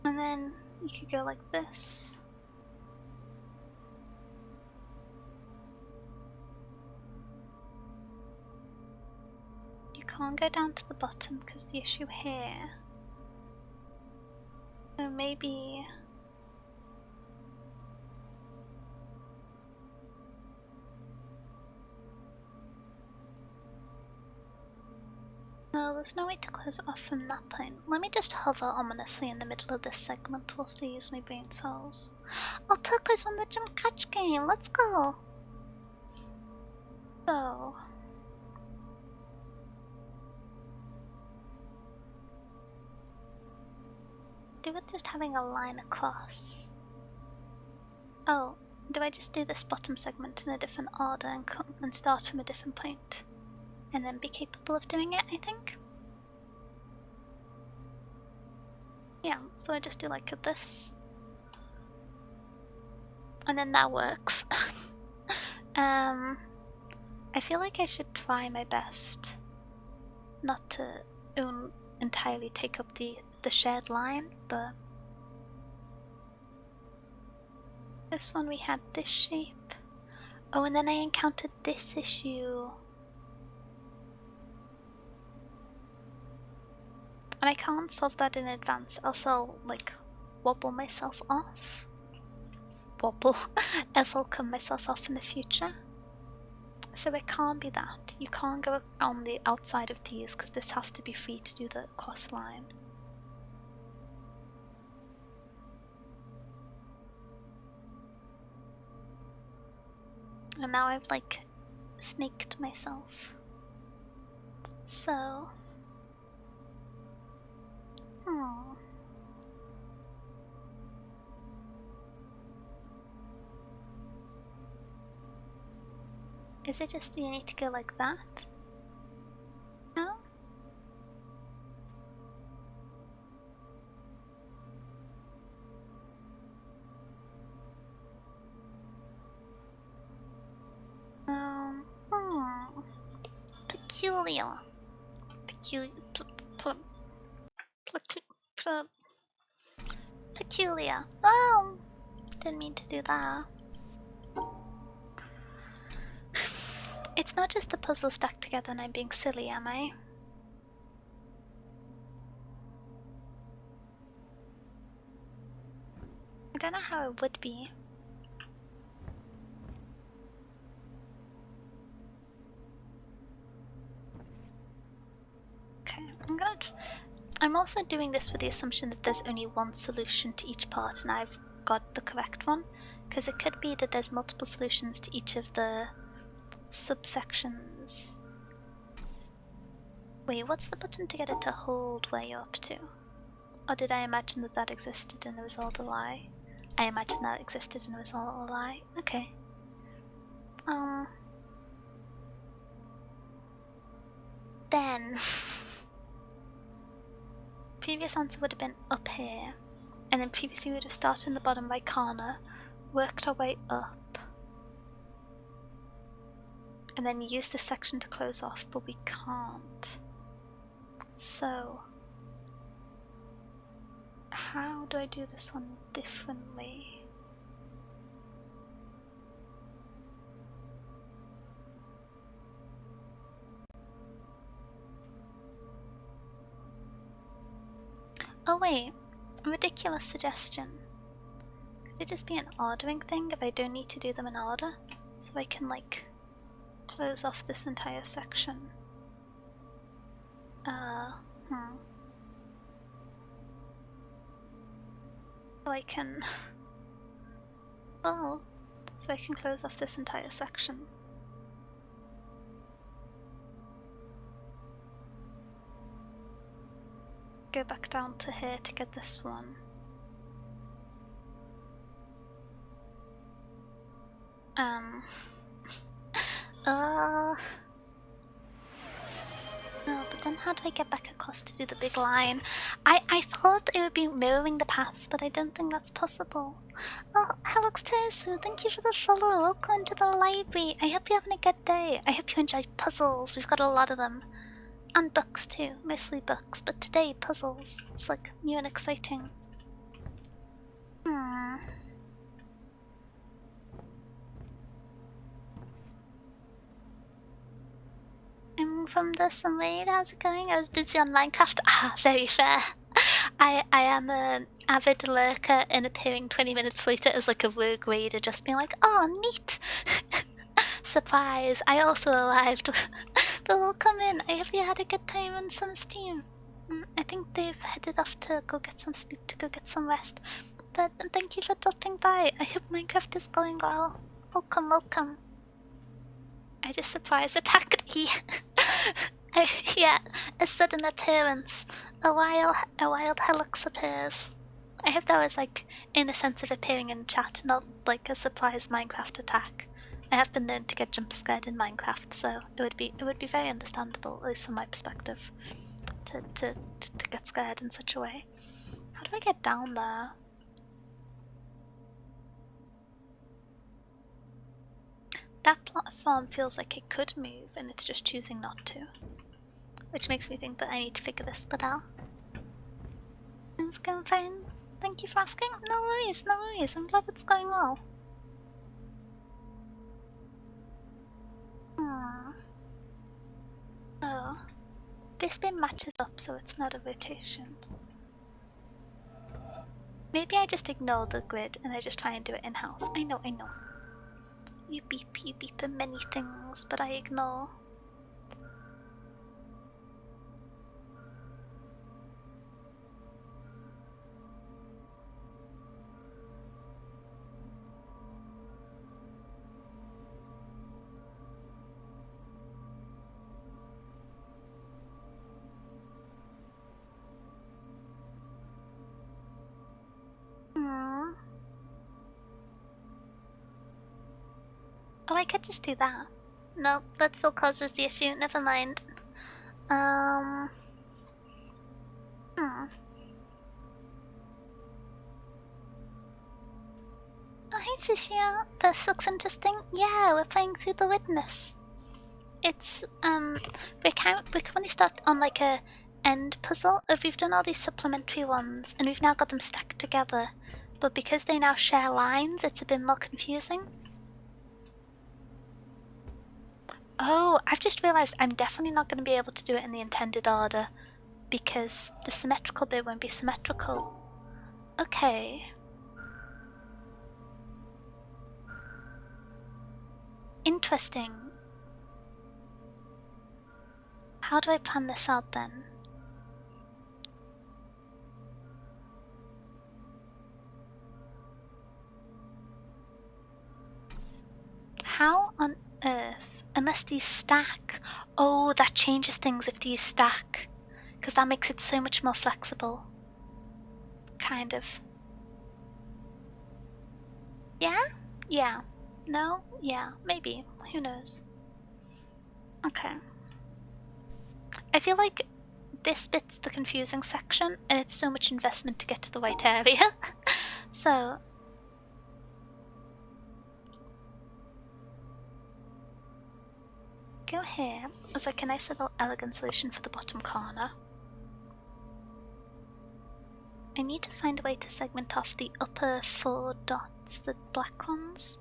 And then you could go like this. You can't go down to the bottom because the issue here. So maybe... No, there's no way to close it off from that point. Let me just hover ominously in the middle of this segment whilst I use my brain cells. Oh, Turquoise won the jump catch game! Let's go! So... do it just having a line across. Oh, do I just do this bottom segment in a different order and come and start from a different point? And then be capable of doing it, I think? Yeah, so I just do like this. And then that works. I feel like I should try my best not to entirely take up the shared line, but this one we had this shape. Oh, and then I encountered this issue. And I can't solve that in advance, else I'll, like, wobble myself off. Wobble, else I'll cut myself off in the future. So it can't be that. You can't go on the outside of these because this has to be free to do the cross line. And now I've like snaked myself. So... Is it just you need to go like that? No? Peculiar. Peculiar. Oh! Didn't mean to do that. It's not just the puzzles stacked together and I'm being silly, am I? I don't know how it would be. Okay, I'm also doing this with the assumption that there's only one solution to each part and I've got the correct one, because it could be that there's multiple solutions to each of the subsections. Wait, what's the button to get it to hold where you're up to? Or did I imagine that that existed and it was all a lie? I imagine that existed and it was all a lie. Okay. Then... previous answer would have been up here. And then previously we would have started in the bottom right corner, worked our way up, and then used this section to close off, but we can't. So... how do I do this one differently? Oh wait, a ridiculous suggestion. Could it just be an ordering thing if I don't need to do them in order? So I can like close off this entire section. So I can... well, so I can close off this entire section. Go back down to here to get this one. Um. Uh. No, but then how do I get back across to do the big line? I thought it would be mirroring the paths, but I don't think that's possible. Oh, Alex Tesu, thank you for the follow. Welcome into the library. I hope you're having a good day. I hope you enjoy puzzles. We've got a lot of them. And books too. Mostly books, but today puzzles. It's like new and exciting. Hmm. I'm from the summit. How's it going? I was busy on Minecraft. Ah, very fair. I am an avid lurker and appearing 20 minutes later as like a rogue raider, just being like, oh, neat! Surprise! I also arrived. But welcome in. I hope you had a good time on some Steam. I think they've headed off to go get some sleep, to go get some rest. But thank you for dropping by. I hope Minecraft is going well. Welcome, welcome. I just surprise attacked E. Yeah, a sudden appearance. A wild helix appears. I hope that was like in a sense of appearing in chat, not like a surprise Minecraft attack. I have been known to get jump scared in Minecraft, so it would be very understandable, at least from my perspective, to get scared in such a way. How do I get down there? That platform feels like it could move, and it's just choosing not to. Which makes me think that I need to figure this bit out. It's going fine. Thank you for asking. No worries, no worries. I'm glad it's going well. Oh. This bit matches up so it's not a rotation. Maybe I just ignore the grid and I just try and do it in-house. I know. You beep at many things, but I ignore. Oh, I could just do that. No, that still causes the issue. Never mind. Hmm. Oh, hey, Sushia. This looks interesting. Yeah, we're playing through the witness. It's, we currently start on like a end puzzle. If we've done all these supplementary ones, and we've now got them stacked together, but because they now share lines, it's a bit more confusing. Oh, I've just realised I'm definitely not going to be able to do it in the intended order, because the symmetrical bit won't be symmetrical. Okay. Interesting. How do I plan this out then? How on earth? Unless these stack. Oh, that changes things if these stack. Because that makes it so much more flexible. Kind of. Yeah? Yeah. No? Yeah. Maybe. Who knows? Okay. I feel like this bit's the confusing section, and it's so much investment to get to the right area. So. Go here. It's like a nice little elegant solution for the bottom corner. I need to find a way to segment off the upper 4 dots, the black ones.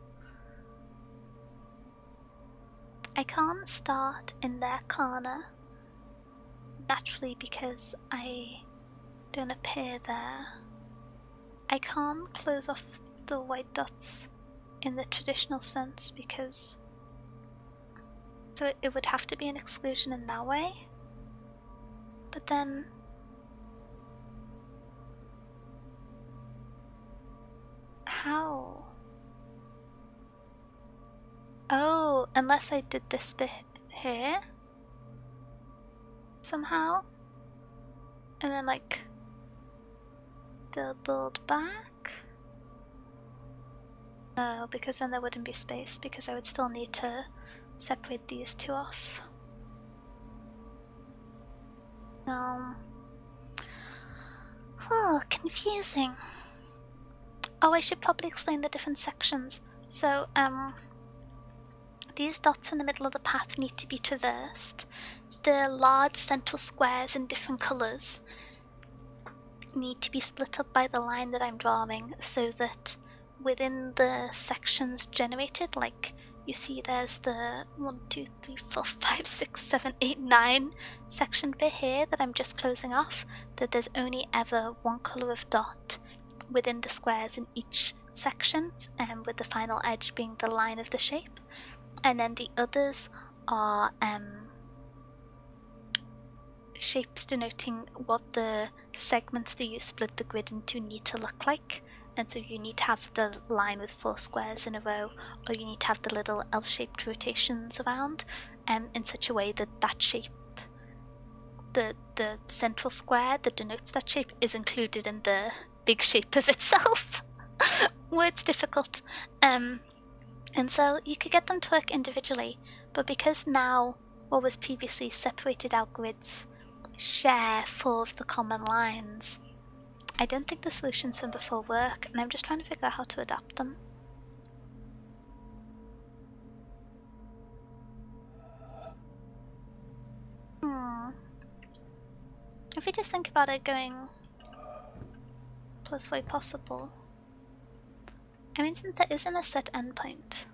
I can't start in their corner, naturally because I don't appear there. I can't close off the white dots in the traditional sense because... So it would have to be an exclusion in that way. But then... How? Oh, unless I did this bit here? Somehow? And then like... doubled back? No, because then there wouldn't be space, because I would still need to separate these two off. No. Oh, confusing. Oh, I should probably explain the different sections. So, these dots in the middle of the path need to be traversed. The large central squares in different colours need to be split up by the line that I'm drawing, so that within the sections generated, like you see there's the 1, 2, 3, 4, 5, 6, 7, 8, 9 section bit here that I'm just closing off, that there's only ever one colour of dot within the squares in each section, and with the final edge being the line of the shape. And then the others are shapes denoting what the segments that you split the grid into need to look like. And so you need to have the line with 4 squares in a row, or you need to have the little L-shaped rotations around, in such a way that that shape, the central square that denotes that shape, is included in the big shape of itself. Word's difficult. And so you could get them to work individually, but because now what was previously separated out grids share 4 of the common lines, I don't think the solutions from before work, and I'm just trying to figure out how to adapt them. If we just think about it going close way possible, I mean, since there isn't a set endpoint,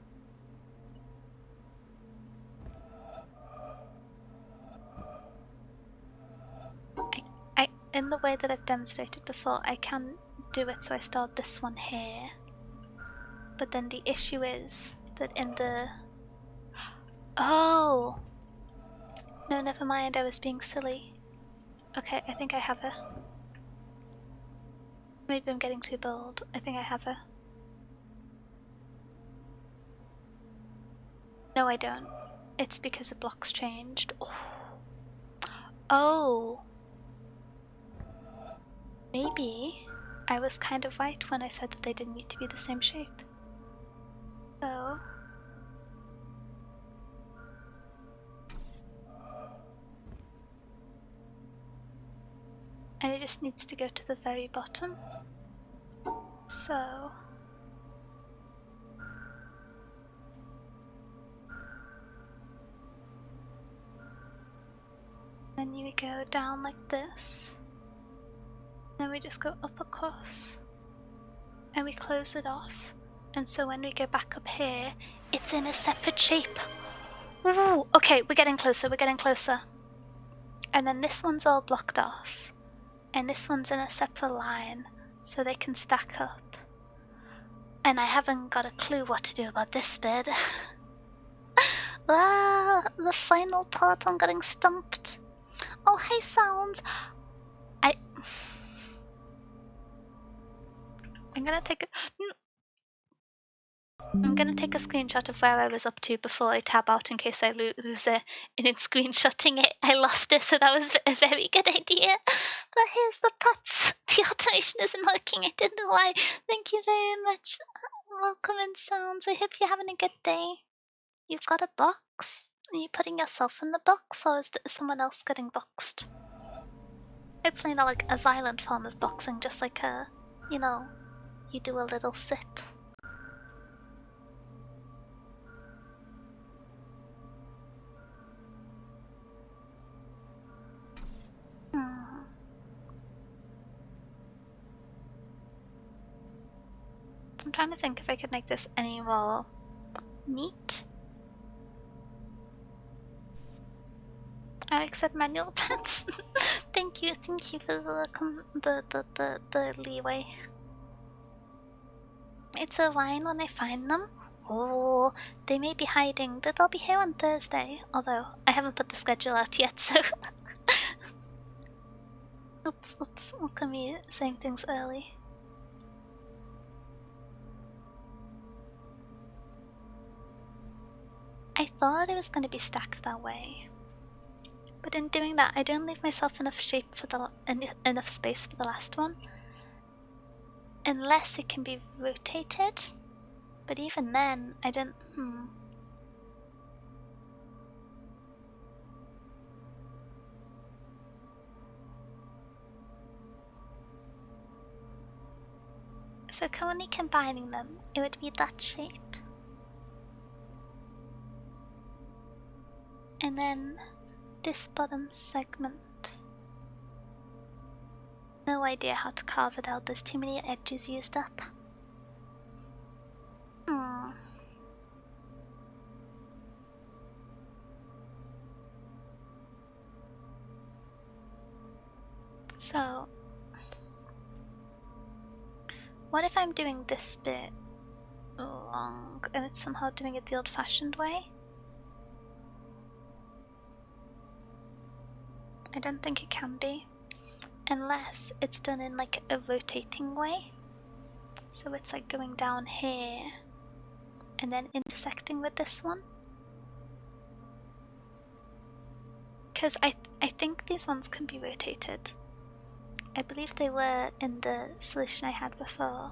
in the way that I've demonstrated before, I can do it so I start this one here. But then the issue is that in the... Oh! No, never mind, I was being silly. Okay, I think I have her. Maybe I'm getting too bold. I think I have her. No, I don't. It's because the block's changed. Oh! Maybe I was kind of right when I said that they didn't need to be the same shape. So... and it just needs to go to the very bottom. So... then you go down like this. Then we just go up across. And we close it off. And so when we go back up here, it's in a separate shape. Ooh, okay, we're getting closer, we're getting closer. And then this one's all blocked off. And this one's in a separate line, so they can stack up. And I haven't got a clue what to do about this bit. The final part, I'm getting stumped. Oh, hey, sounds. I'm gonna take a screenshot of where I was up to before I tab out in case I lose it. And in screenshotting it, I lost it, so that was a very good idea. But here's the putts. The automation isn't working, I don't know why. Thank you very much. Welcome in, sounds. I hope you're having a good day. You've got a box? Are you putting yourself in the box, or is someone else getting boxed? Hopefully not like a violent form of boxing, just like a, you know, you do a little sit. I'm trying to think if I could make this any more neat. I accept manual pets. Thank you for the leeway. It's a line when I find them. Oh, they may be hiding. They'll be here on Thursday. Although I haven't put the schedule out yet, so. Oops. Look at me saying things early. I thought it was going to be stacked that way. But in doing that, I don't leave myself enough shape for enough space for the last one. Unless it can be rotated. But even then, I didn't. So currently combining them, it would be that shape. And then this bottom segment. No idea how to carve it out, there's too many edges used up. So, what if I'm doing this bit long and it's somehow doing it the old-fashioned way? I don't think it can be, unless it's done in like a rotating way. So it's like going down here and then intersecting with this one. Because I think these ones can be rotated. I believe they were in the solution I had before.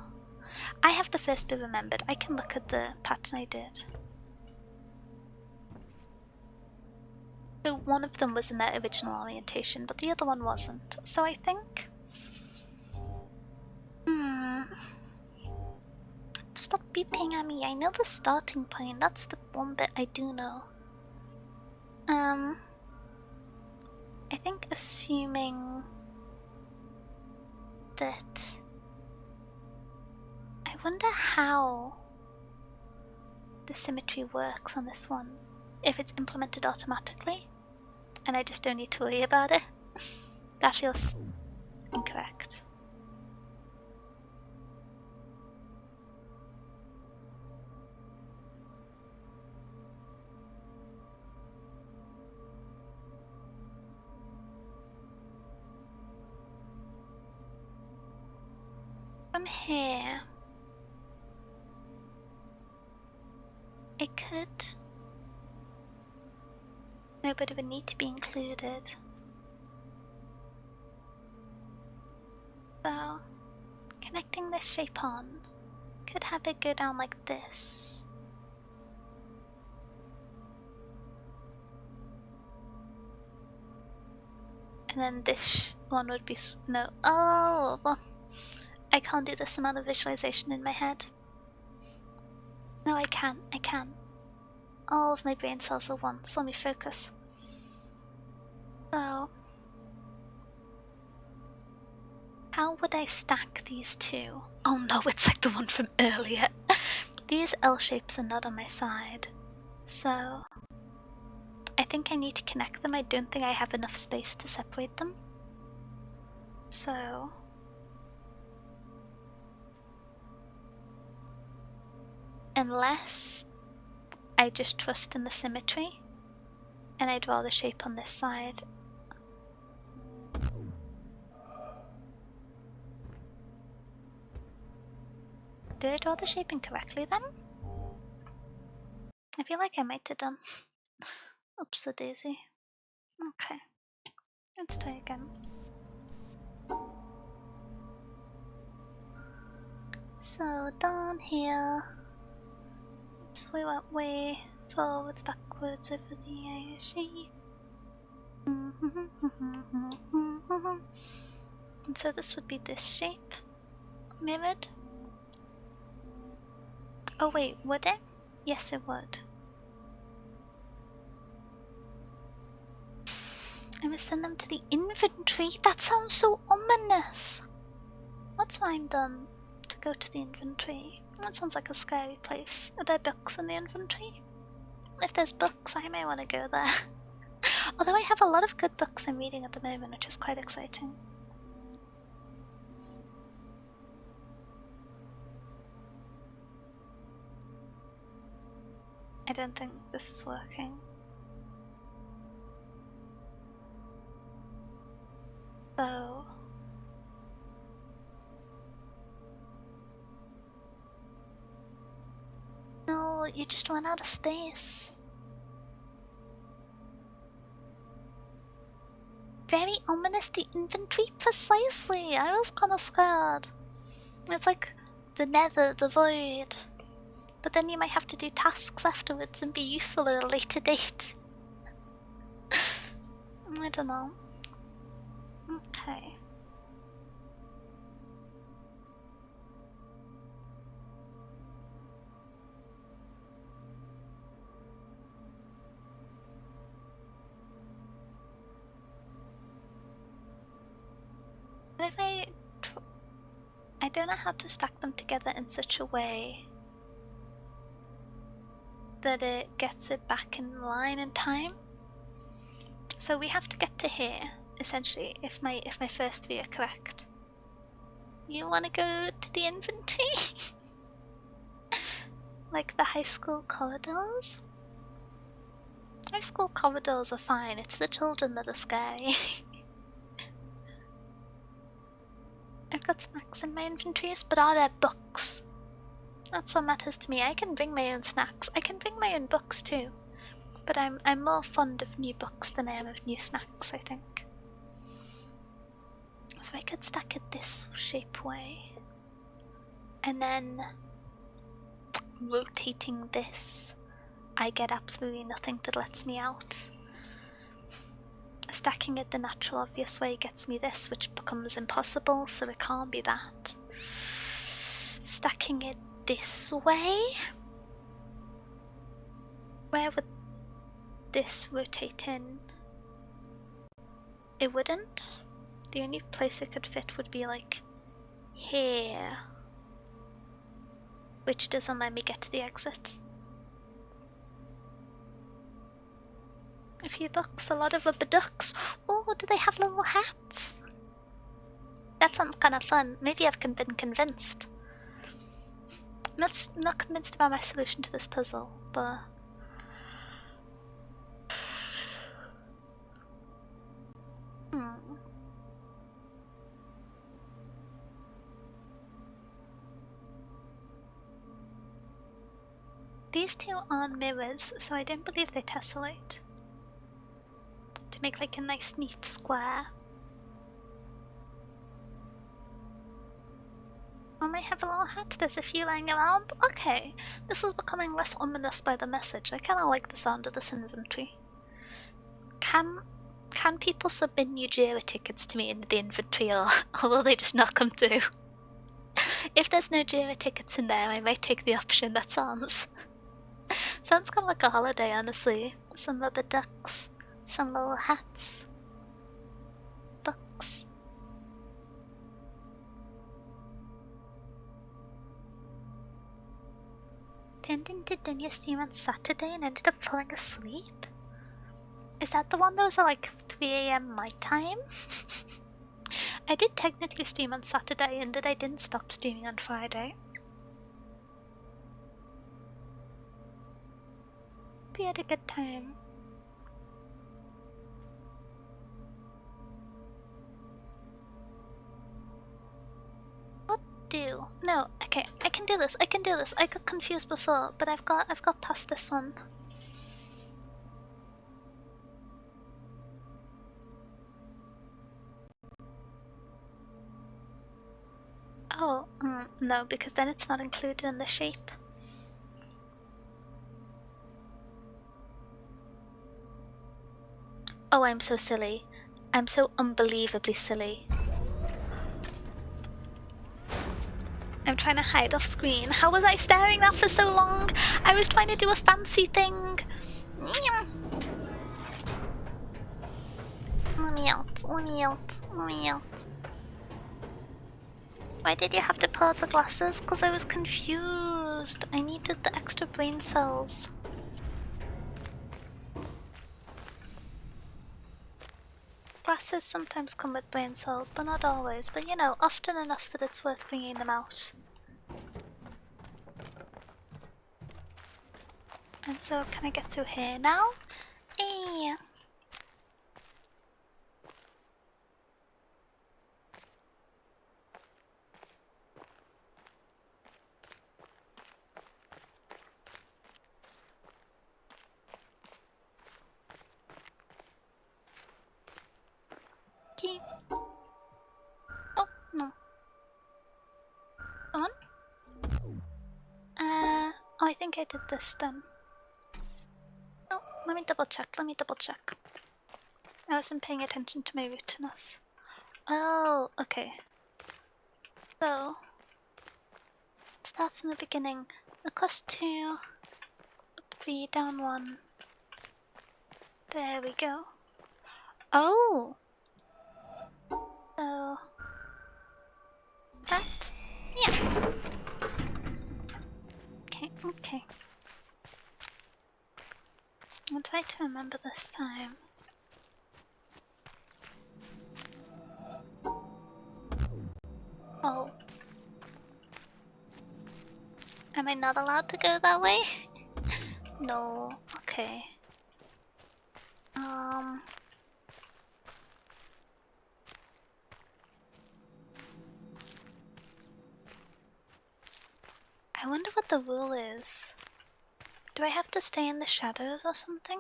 I have the first bit remembered. I can look at the pattern I did. So one of them was in their original orientation, but the other one wasn't. So I think... Stop beeping at me. I know the starting point. That's the one bit I do know. I think assuming that... I wonder how the symmetry works on this one. If it's implemented automatically, and I just don't need to worry about it. That feels incorrect. From here, it could... No, but it would need to be included. So, connecting this shape on, could have it go down like this. And then this one would be... no. Oh! Well, I can't do this amount of visualization in my head. No, I can. I can. All of my brain cells at once. Let me focus. So... how would I stack these two? Oh no, it's like the one from earlier. These L shapes are not on my side. So... I think I need to connect them. I don't think I have enough space to separate them. So... unless I just trust in the symmetry, and I draw the shape on this side. Did I draw the shape incorrectly then? I feel like I might have done. Oops, a daisy. Okay, let's try again. So down here, so we went way forwards, backwards over the shape. And so this would be this shape, mirrored. Oh wait, would it? Yes, it would. I must send them to the inventory? That sounds so ominous! What's mine done to go to the inventory? That sounds like a scary place. Are there books in the inventory? If there's books, I may want to go there. Although I have a lot of good books I'm reading at the moment, which is quite exciting. I don't think this is working. So... no, you just run out of space. Very ominous, the inventory, precisely. I was kinda scared. It's like the nether, the void. but then you might have to do tasks afterwards and be useful at a later date. I don't know. Okay. What if I don't know how to stack them together in such a way that it gets it back in line in time. So we have to get to here, essentially, if my first three are correct. You wanna go to the inventory? Like the high school corridors? High school corridors are fine, it's the children that are scary. I've got snacks in my inventories, but are there books? That's what matters to me. I can bring my own snacks. I can bring my own books too. But I'm more fond of new books than I am of new snacks, I think. So I could stack it this shape way. And then rotating this, I get absolutely nothing that lets me out. Stacking it the natural obvious way gets me this, which becomes impossible, so it can't be that. Stacking it this way, where would this rotate in? It wouldn't. The only place it could fit would be like here, which doesn't let me get to the exit. A few bucks, a lot of rubber ducks. Oh, do they have little hats? That sounds kind of fun. Maybe I've been convinced. I'm not convinced about my solution to this puzzle, but... These two aren't mirrors, so I don't believe they tessellate. To make like a nice neat square. I might have a little hat, there's a few lying around. Okay, this is becoming less ominous by the message. I kinda like the sound of this inventory. Can people submit new Jira tickets to me in the inventory, or will they just not come through? If there's no Jira tickets in there, I might take the option. That sounds kind of like a holiday, honestly. Some rubber ducks, some little hats, books. Turned into Dunya stream on Saturday and ended up falling asleep. Is that the one that was at like 3 AM my time? I did technically stream on Saturday, and I didn't stop streaming on Friday. We had a good time. What do? No, okay, I can do this. I can do this. I got confused before, but I've got past this one. Oh, no, because then it's not included in the shape. Oh, I'm so silly. I'm so unbelievably silly. I'm trying to hide off screen. How was I staring that for so long? I was trying to do a fancy thing. Let me out. Let me out. Let me out. Why did you have to pull out the glasses? Because I was confused. I needed the extra brain cells. Glasses sometimes come with brain cells, but not always. But you know, often enough that it's worth bringing them out. And so, can I get through here now? Yeah. Key. Oh, no. Come on. Oh, I think think I did this then. Oh, let me double check. I wasn't paying attention to my route enough. Oh, okay. So, start from the beginning. Across 2, up 3, down 1. There we go. Oh! So, that? Yeah. Okay. I'll try to remember this time. Oh. Am I not allowed to go that way? No. Okay. I wonder what the rule is. Do I have to stay in the shadows or something?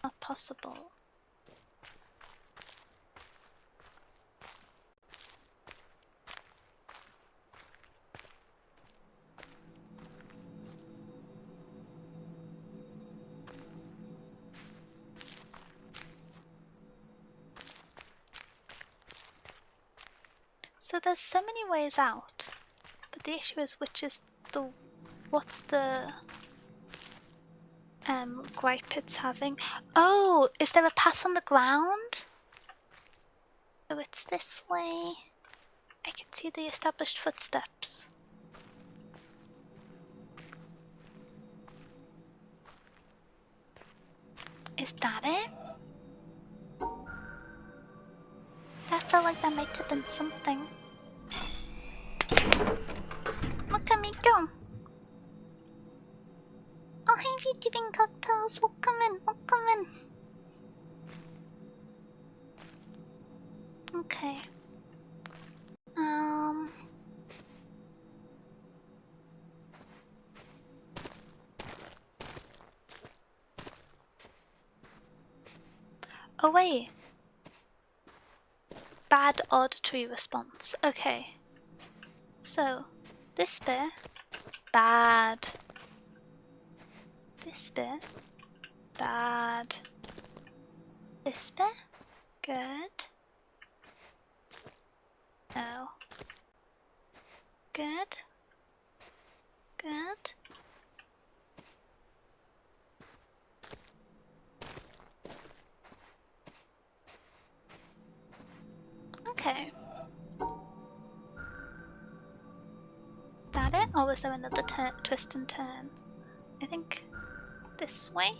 Not possible. So there's so many ways out, but the issue is what's the gripe it's having? Oh, is there a path on the ground? So it's this way. I can see the established footsteps. Is that it? That felt like that might have been something. Look at me go! Oh, hey, we giving cocktails. We'll come in. Okay. Oh wait. Bad auditory response. Okay. So, this bit, bad. This bit, bad. This bit, good. No. Good. Good. Okay. That it? Or was there another twist and turn? I think this way?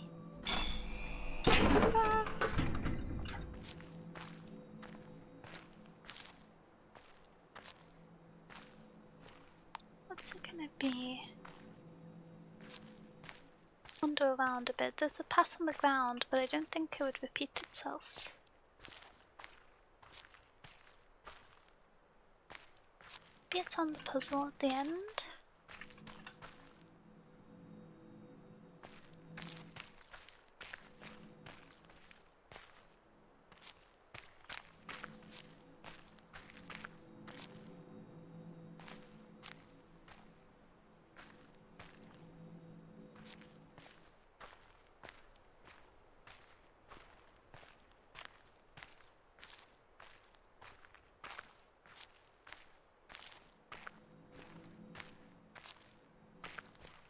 What's it gonna be? Wander around a bit. There's a path on the ground, but I don't think it would repeat itself. Maybe it's on the puzzle at the end?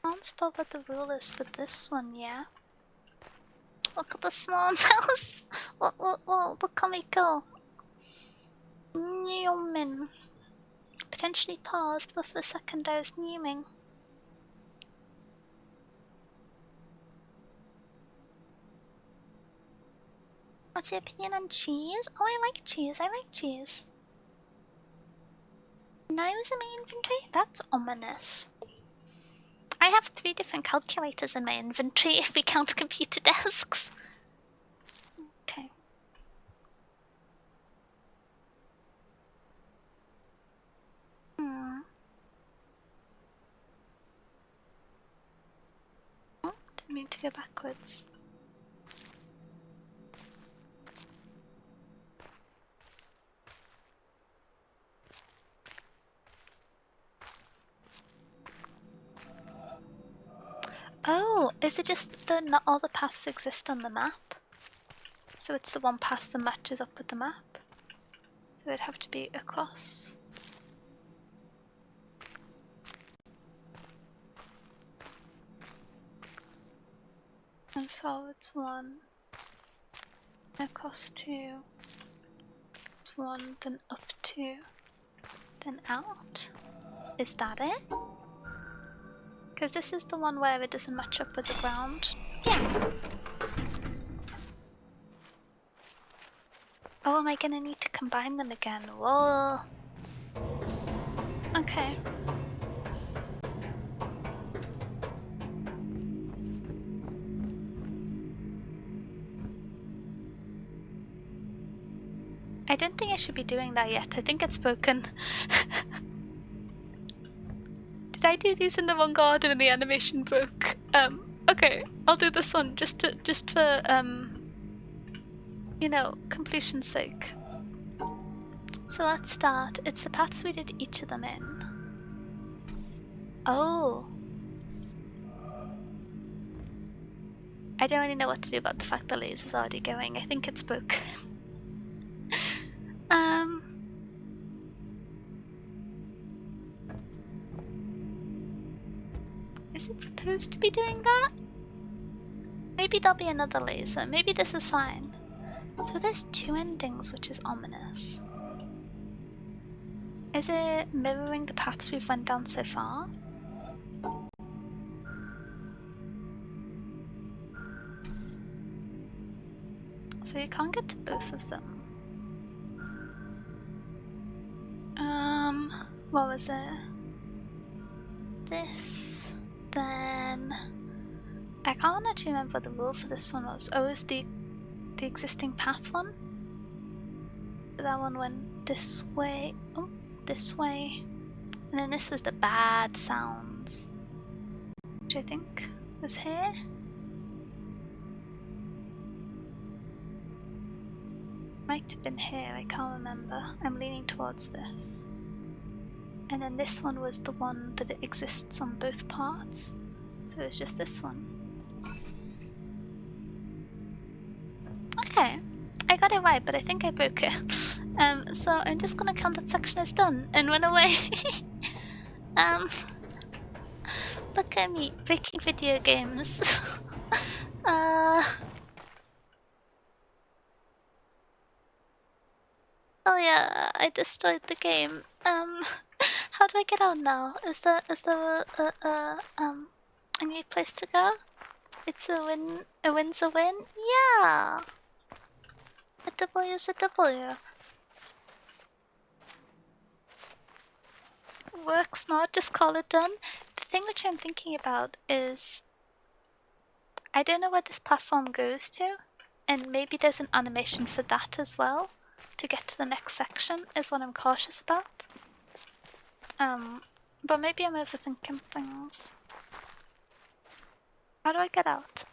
I can't spell what the rule is for this one, yeah? Look at the small mouse! Look how we go! Newman. Potentially paused, but for the second I was newing. What's your opinion on cheese? Oh, I like cheese. Knives in my inventory? That's ominous. I have 3 different calculators in my inventory if we count computer desks. Okay. Oh, didn't mean to go backwards. Oh, is it just that not all the paths exist on the map? So it's the one path that matches up with the map? So it'd have to be across. And forwards 1. Across 2. It's 1, then up 2. Then out. Is that it? Because this is the one where it doesn't match up with the ground. Yeah. Oh, am I gonna need to combine them again? Whoa. Okay. I don't think I should be doing that yet. I think it's broken. Did I do these in the wrong order and the animation broke? Okay, I'll do this one just for you know, completion's sake. So let's start. It's the paths we did each of them in. Oh. I don't really know what to do about the fact the laser's already going. I think it's broken. Is it supposed to be doing that? Maybe there'll be another laser. Maybe this is fine. So there's 2 endings, which is ominous. Is it mirroring the paths we've went down so far? So you can't get to both of them. What was it? This, then... I can't actually remember what the rule for this one was. Oh, it was the existing path one? That one went this way. Oh, this way. And then this was the bad sounds, which I think was here. Might have been here, I can't remember. I'm leaning towards this. And then this one was the one that it exists on both parts. So it's just this one. Okay, I got it right, but I think I broke it. So I'm just gonna count that section as done and run away. Look at me breaking video games. Oh yeah, I destroyed the game. How do I get out now? Is there a new place to go? It's a win. A win's a win. Yeah. A W's a W. Work smart. Just call it done. The thing which I'm thinking about is, I don't know where this platform goes to, and maybe there's an animation for that as well to get to the next section. Is what I'm cautious about. But maybe I'm overthinking things. How do I get out?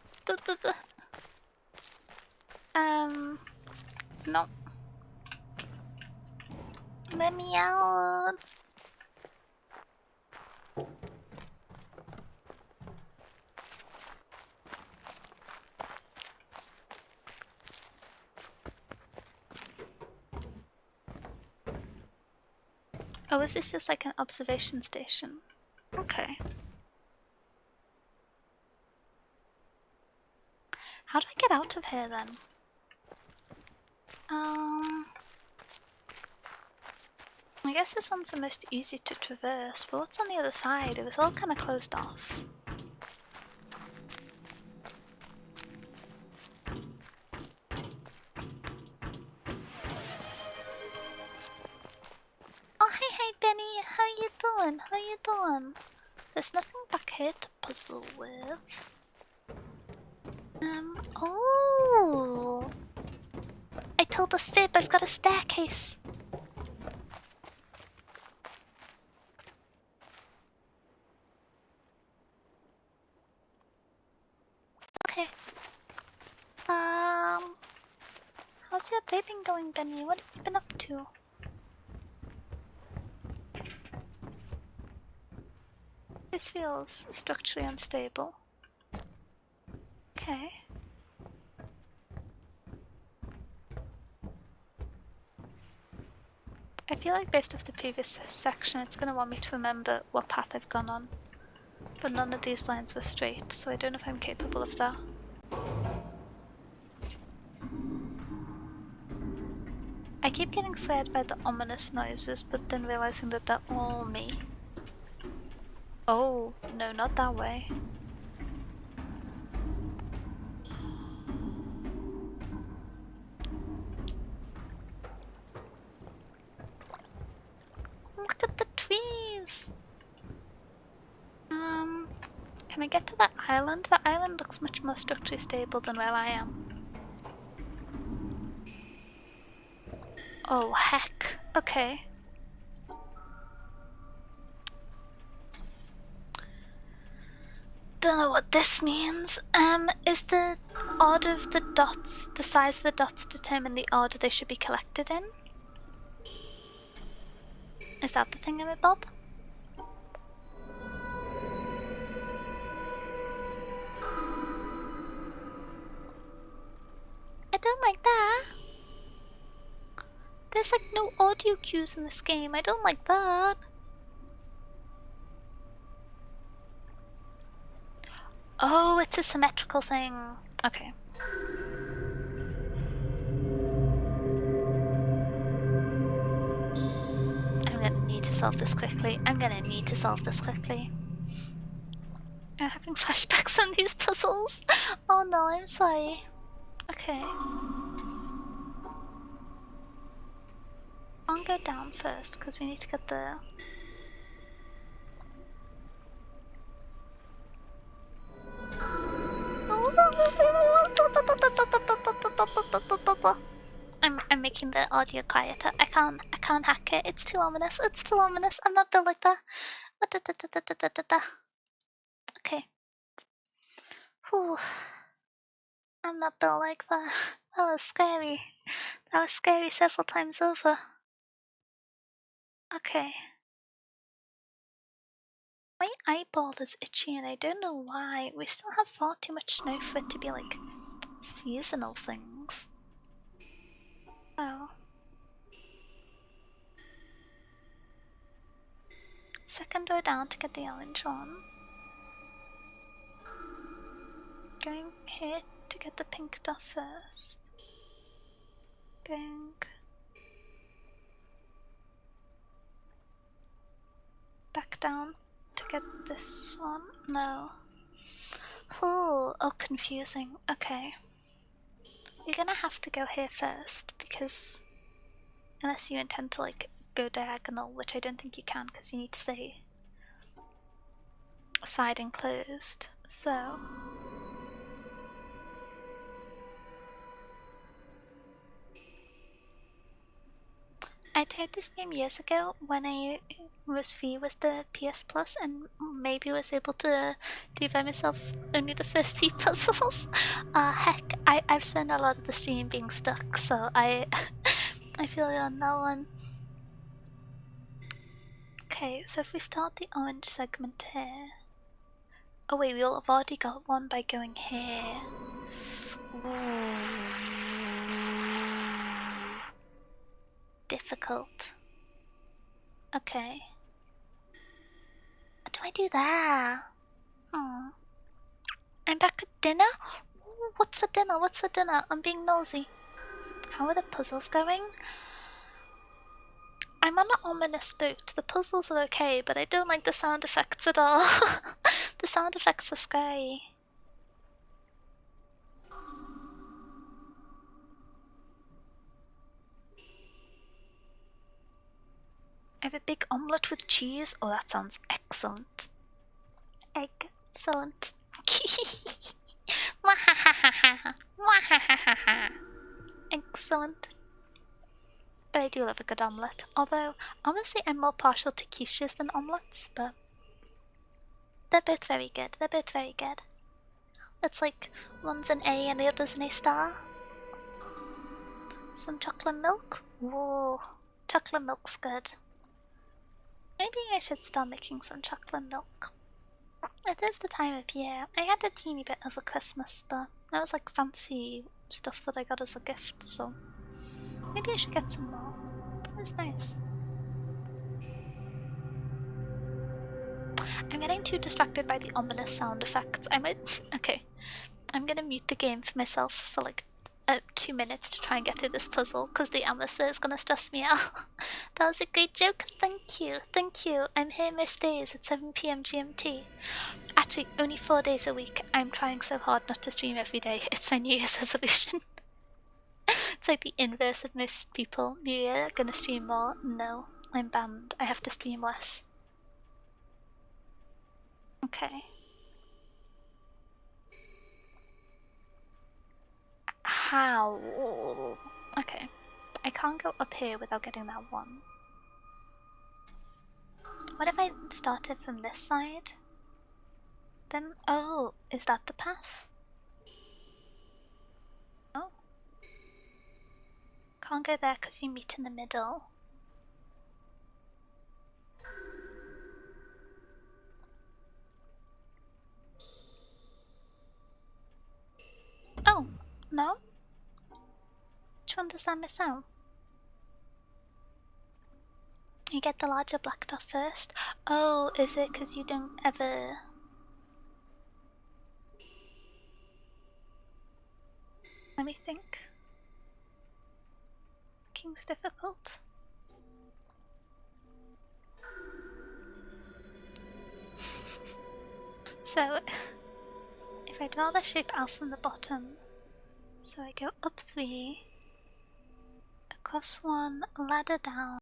No. Let me out. Oh, is this just like an observation station? Okay. How do I get out of here then? I guess this one's the most easy to traverse, but what's on the other side? It was all kind of closed off. Oh, hey, Benny. How you doing? How you doing? There's nothing back here to puzzle with. Oh! I told a fib, I've got a staircase. Okay. How's your day been going, Benny? What have you been up to? This feels structurally unstable. Okay. I feel like based off the previous section, it's going to want me to remember what path I've gone on. But none of these lines were straight, so I don't know if I'm capable of that. I keep getting scared by the ominous noises, but then realizing that they're all me. Oh, no, not that way. Look at the trees! Can I get to that island? The island looks much more structurally stable than where I am. Oh, heck. Okay. Don't know what this means. Is the order of the dots, the size of the dots determine the order they should be collected in? Is that the thing, Bob? I don't like that. There's like no audio cues in this game. I don't like that. Oh, it's a symmetrical thing. Okay. I'm gonna need to solve this quickly. I'm having flashbacks on these puzzles. Oh no, I'm sorry. Okay. I'll go down first because we need to get the. I'm making the audio quieter. I can't hack it. It's too ominous. I'm not built like that. Okay. Whew. I'm not built like that. That was scary. That was scary several times over. Okay. My eyeball is itchy and I don't know why. We still have far too much snow for it to be like seasonal things. Oh. Second door down to get the orange one. Going here to get the pink dot first. Going back down to get this one. No. Oh, confusing. Okay. You're gonna have to go here first because unless you intend to like go diagonal, which I don't think you can because you need to stay side enclosed. So I tried this game years ago when I was free with the PS Plus and maybe was able to do by myself only the first two puzzles. Heck, I've spent a lot of the stream being stuck, so I I feel you on that one. Okay, so if we start the orange segment here. Oh wait, we'll have already got one by going here. Ooh. Difficult. Okay. How do I do that? I'm back at dinner? Ooh, what's for dinner? What's for dinner? I'm being nosy. How are the puzzles going? I'm on an ominous boat. The puzzles are okay, but I don't like the sound effects at all. The sound effects are scary. I have a big omelette with cheese. Oh, that sounds excellent. Excellent. Excellent. But I do love a good omelette. Although, honestly, I'm more partial to quiches than omelettes, but they're both very good. They're both very good. It's like one's an A and the other's an A star. Some chocolate milk? Whoa, chocolate milk's good. Maybe I should start making some chocolate milk. It is the time of year. I had a teeny bit over Christmas, but that was like fancy stuff that I got as a gift, so maybe I should get some more. It's nice. I'm getting too distracted by the ominous sound effects. I might. Okay. I'm gonna mute the game for myself for like 2 minutes to try and get through this puzzle because the atmosphere is gonna stress me out. That was a great joke. Thank you. Thank you. I'm here most days at 7 p.m. GMT. Actually, only 4 days a week. I'm trying so hard not to stream every day. It's my New Year's resolution. It's like the inverse of most people. New Year, gonna stream more? No. I'm banned. I have to stream less. Okay. How? Okay. I can't go up here without getting that one. What if I started from this side? Then, oh, is that the path? Oh. Can't go there because you meet in the middle. Oh, no? Which one does that miss out? You get the larger black dot first? Oh, is it because you don't ever... Let me think. King's difficult. So, if I draw the shape out from the bottom, so I go up 3, across 1, ladder down.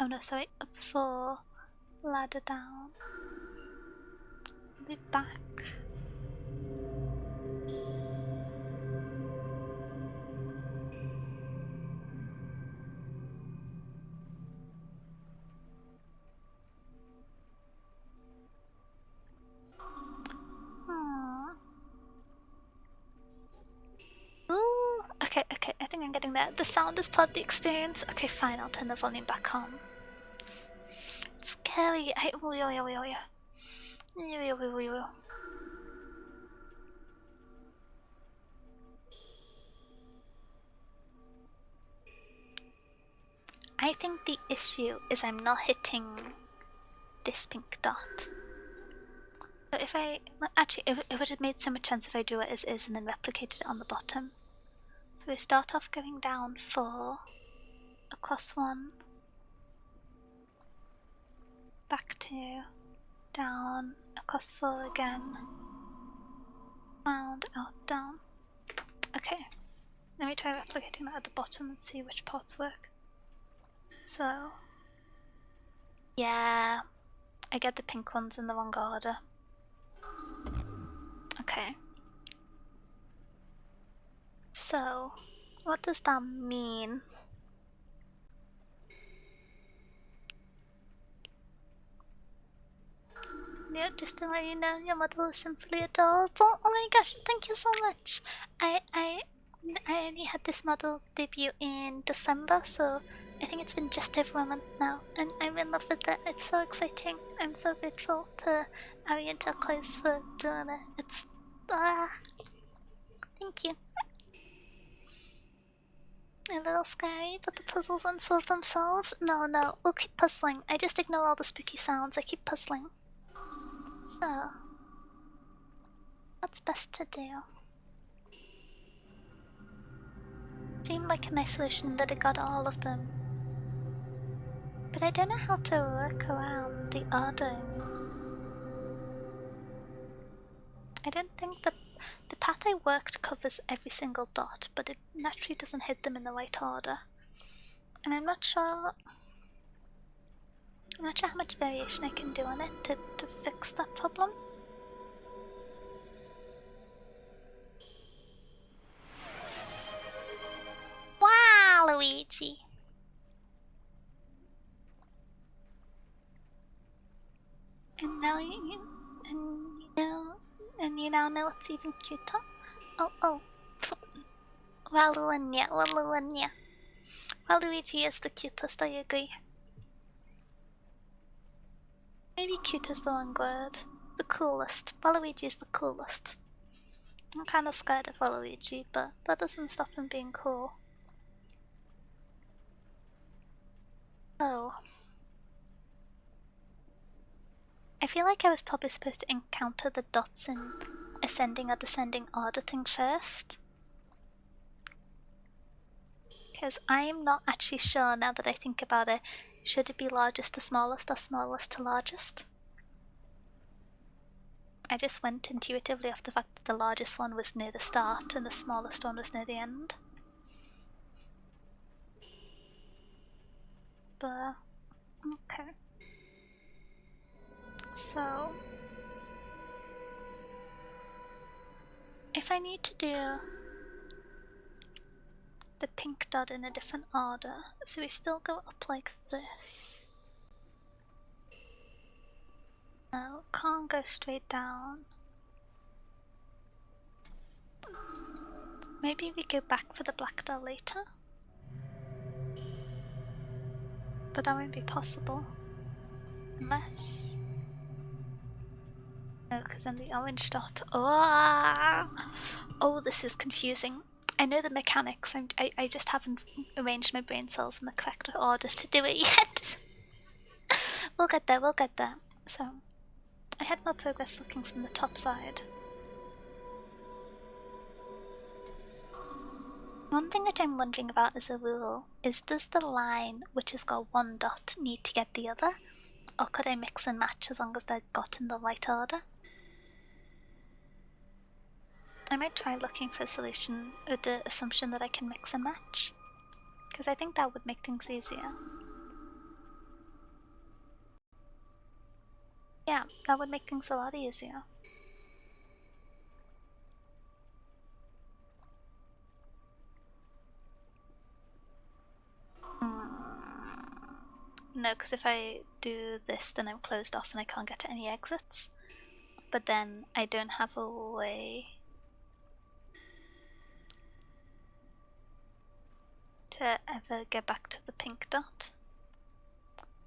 Oh no, sorry, up 4, ladder down. Loop back. Ooh, okay, I think I'm getting there. The sound is part of the experience. Okay, fine, I'll turn the volume back on. It's scary. I think the issue is I'm not hitting this pink dot. So if I actually, it would have made so much sense if I drew it as is and then replicated it on the bottom. So we start off going down 4, across 1, back 2, down, across 4 again, round, out, down. Okay, let me try replicating that at the bottom and see which parts work. So, yeah, I get the pink ones in the wrong order. Okay. So, what does that mean? Yeah, just to let you know, your model is simply adorable. Oh my gosh, thank you so much. I only had this model debut in December, so I think it's been just over a month now, and I'm in love with it. It's so exciting. I'm so grateful to Ari and Turquoise for doing it. It's thank you. A little scary, but the puzzles unsolve themselves. No, we'll keep puzzling. I just ignore all the spooky sounds. I keep puzzling. So, what's best to do? Seemed like a nice solution that it got all of them. But I don't know how to work around the ordering. I don't think the path I worked covers every single dot, but it naturally doesn't hit them in the right order. And I'm not sure how much variation I can do on it to fix that problem. Wow, Luigi! And now you now know what's even cuter. Oh. Waluigi. Waluigi is the cutest, I agree. Maybe cute is the wrong word. The coolest. Waluigi is the coolest. I'm kind of scared of Waluigi, but that doesn't stop him being cool. Oh. I feel like I was probably supposed to encounter the dots in ascending or descending order thing first. Because I am not actually sure now that I think about it. Should it be largest to smallest or smallest to largest? I just went intuitively off the fact that the largest one was near the start and the smallest one was near the end. But, okay. So, if I need to do the pink dot in a different order, so we still go up like this. No, can't go straight down. Maybe we go back for the black dot later? But that won't be possible. Unless... No, because then the orange dot... Oh! Oh, this is confusing. I know the mechanics, I just haven't arranged my brain cells in the correct order to do it yet. We'll get there, we'll get there. So, I had more progress looking from the top side. One thing that I'm wondering about as a rule is, does the line which has got one dot need to get the other? Or could I mix and match as long as they're got in the right order? I might try looking for a solution with the assumption that I can mix and match, because I think that would make things easier. Yeah, that would make things a lot easier. No, because if I do this, then I'm closed off and I can't get to any exits. But then I don't have a way to ever get back to the pink dot.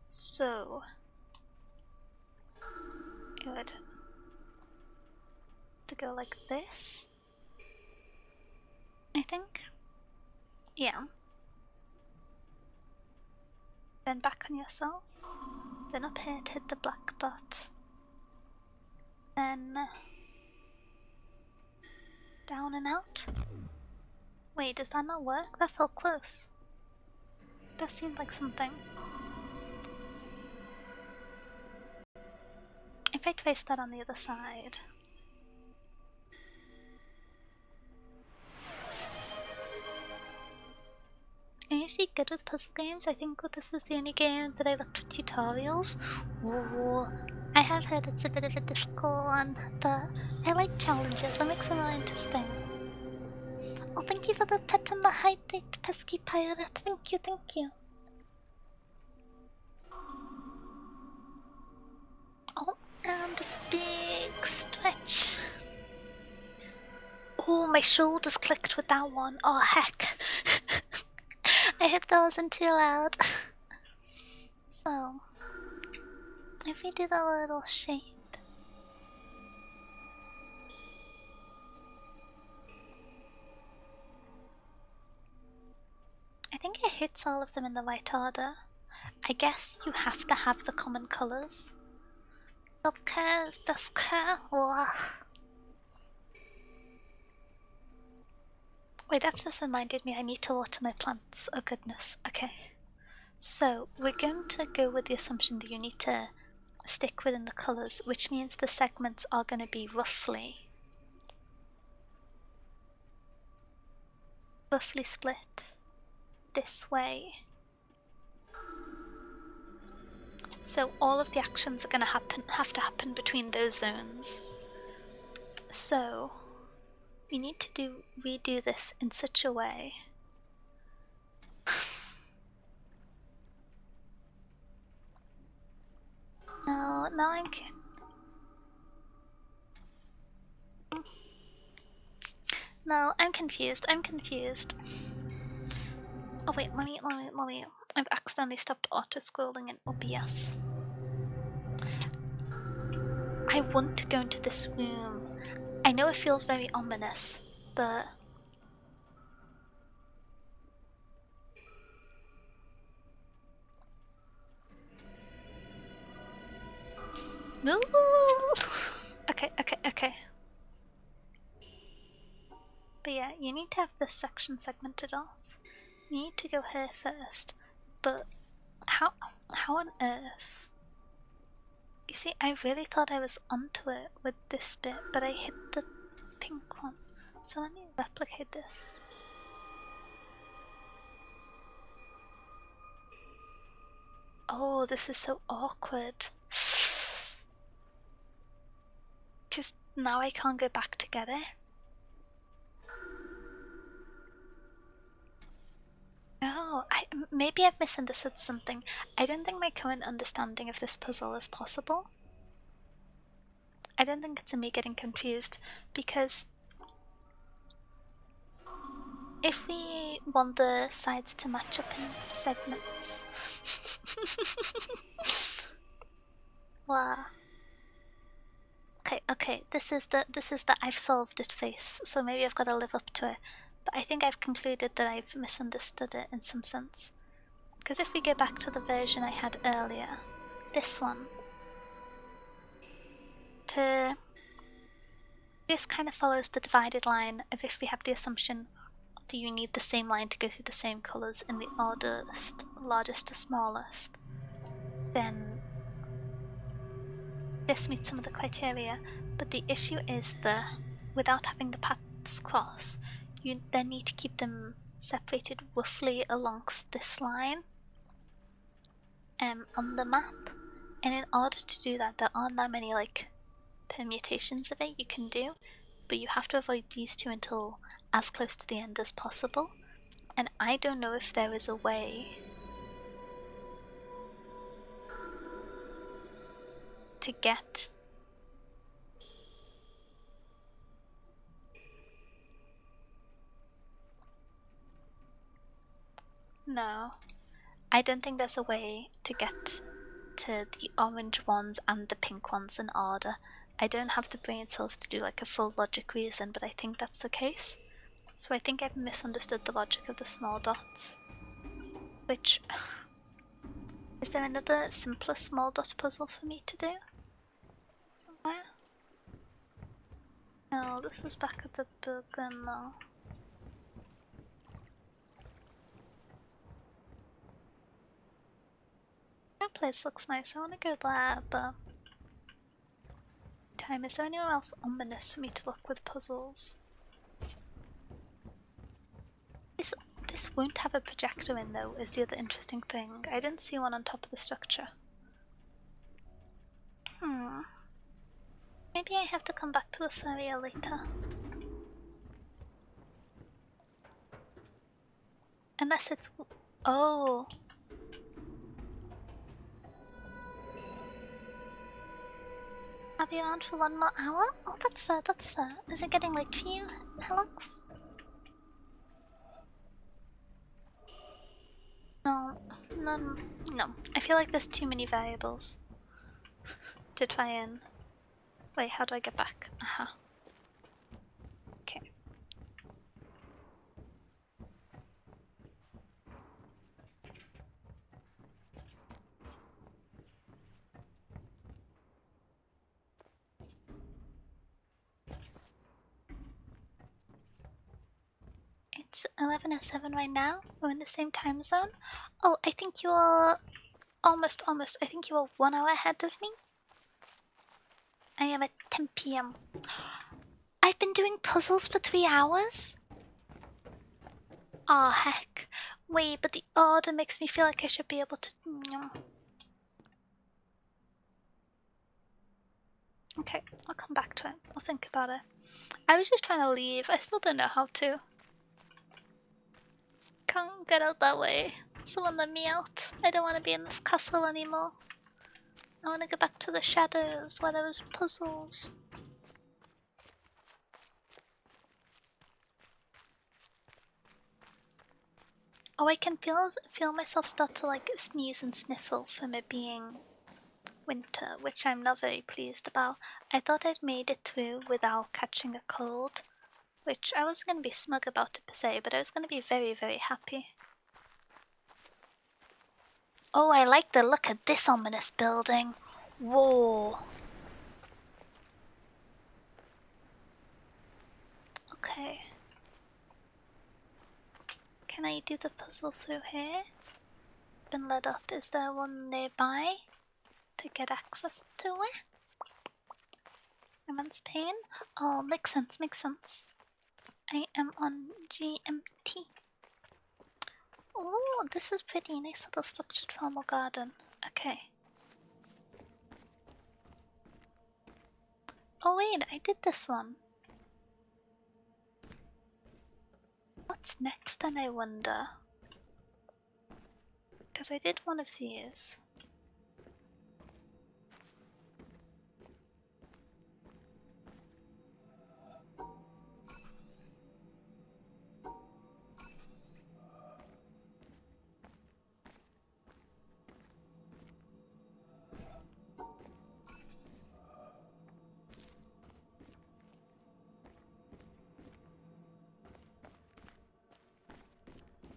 So, it would to go like this, I think. Yeah. Then back on yourself. Then up here to hit the black dot. Then down and out. Wait, does that not work? That felt close. That seemed like something. If I trace that on the other side. I'm usually good with puzzle games. I think this is the only game that I looked at tutorials. Ooh, I have heard it's a bit of a difficult one, but I like challenges. That makes it more interesting. Oh, thank you for the pet and the hydrate, pesky pirate. Thank you, thank you. Oh, and a big stretch. Oh, my shoulders clicked with that one. Oh, heck. I hope that wasn't too loud. So, if we do the little shape. I think it hits all of them in the right order. I guess you have to have the common colours. Self-care is best care. Wait, that just reminded me I need to water my plants. Oh goodness, okay. So, we're going to go with the assumption that you need to stick within the colours, which means the segments are going to be roughly split this way. So all of the actions are going to have to happen between those zones. So we need to redo this in such a way. No, now I'm No, I'm confused. I'm confused. Oh wait, let me. I've accidentally stopped auto scrolling in OBS. I want to go into this room. I know it feels very ominous, but... No! Okay. But yeah, you need to have this section segmented off. You need to go here first. But how on earth? You see, I really thought I was onto it with this bit, but I hit the pink one. So let me replicate this. Oh, this is so awkward. Because now I can't go back to get it. No, maybe I've misunderstood something. I don't think my current understanding of this puzzle is possible. I don't think it's me getting confused, because if we want the sides to match up in segments... Wow. Okay, this is the I've solved it face, so maybe I've got to live up to it. But I think I've concluded that I've misunderstood it in some sense. Because if we go back to the version I had earlier, this one, this kind of follows the divided line of if we have the assumption that you need the same line to go through the same colours in the oldest, largest to smallest, then this meets some of the criteria. But the issue is that without having the paths cross, you then need to keep them separated roughly alongst this line on the map. And in order to do that, there aren't that many like permutations of it you can do, but you have to avoid these two until as close to the end as possible. And I don't know if there is a way to get... No, I don't think there's a way to get to the orange ones and the pink ones in order. I don't have the brain cells to do like a full logic reason, but I think that's the case. So I think I've misunderstood the logic of the small dots. Which... Is there another simpler small dot puzzle for me to do? Somewhere? No, this was back at the beginning though. That place looks nice, I want to go there, but... Is there anywhere else ominous for me to look with puzzles? This won't have a projector in though, is the other interesting thing. I didn't see one on top of the structure. Maybe I have to come back to this area later. Unless it's... Oh! I'll be around for 1 more hour? Oh, that's fair, that's fair. Is it getting late for you, Alex? No. I feel like there's too many variables to try and... Wait, how do I get back? Aha. Okay. It's 11:07 right now. We're in the same time zone. Oh, I think you are almost. I think you are 1 hour ahead of me. I am at 10 p.m. I've been doing puzzles for 3 hours? Aw, heck. Wait, but the order makes me feel like I should be able to... Okay, I'll come back to it. I'll think about it. I was just trying to leave. I still don't know how to. Can't get out that way. Someone let me out. I don't want to be in this castle anymore. I want to go back to the shadows where there was puzzles. Oh, I can feel myself start to like sneeze and sniffle from it being winter, which I'm not very pleased about. I thought I'd made it through without catching a cold, which I wasn't going to be smug about it per se, but I was going to be very, very happy. Oh, I like the look of this ominous building. Whoa. Okay. Can I do the puzzle through here? Been lit up. Is there one nearby to get access to it? Immense pain? Oh, makes sense, makes sense. I am on GMT. Oh, this is pretty. Nice little structured formal garden. Okay. Oh wait, I did this one. What's next then, I wonder? Because I did one of these.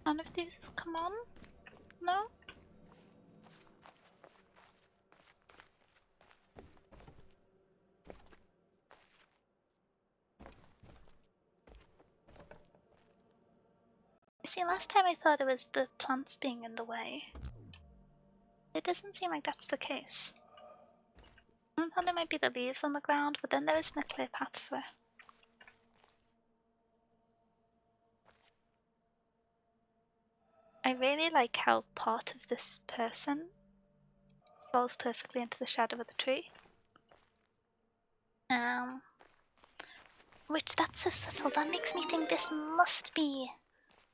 None of these have come on? No? See, last time I thought it was the plants being in the way. It doesn't seem like that's the case. I thought it might be the leaves on the ground, but then there isn't a clear path for it. I really like how part of this person falls perfectly into the shadow of the tree. Which that's so subtle, that makes me think this must be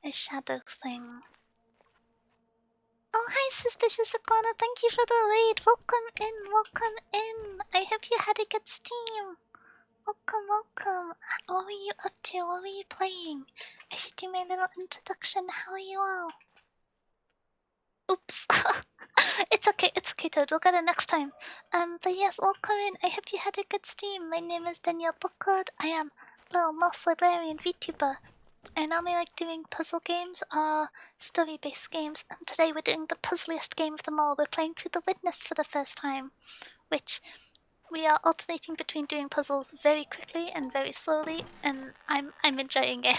a shadow thing. Oh, hi, Suspicious Iguana, thank you for the raid. Welcome in, welcome in. I hope you had a good stream. Welcome, welcome. What were you up to? What were you playing? I should do my little introduction. How are you all? Oops. It's okay, Toad. We'll get it next time. But yes, welcome in. I hope you had a good stream. My name is Danielle Bookwood. I am Little Mouse Librarian VTuber. I normally like doing puzzle games or story-based games, and today we're doing the puzzliest game of them all. We're playing through The Witness for the first time, which we are alternating between doing puzzles very quickly and very slowly, and I'm enjoying it.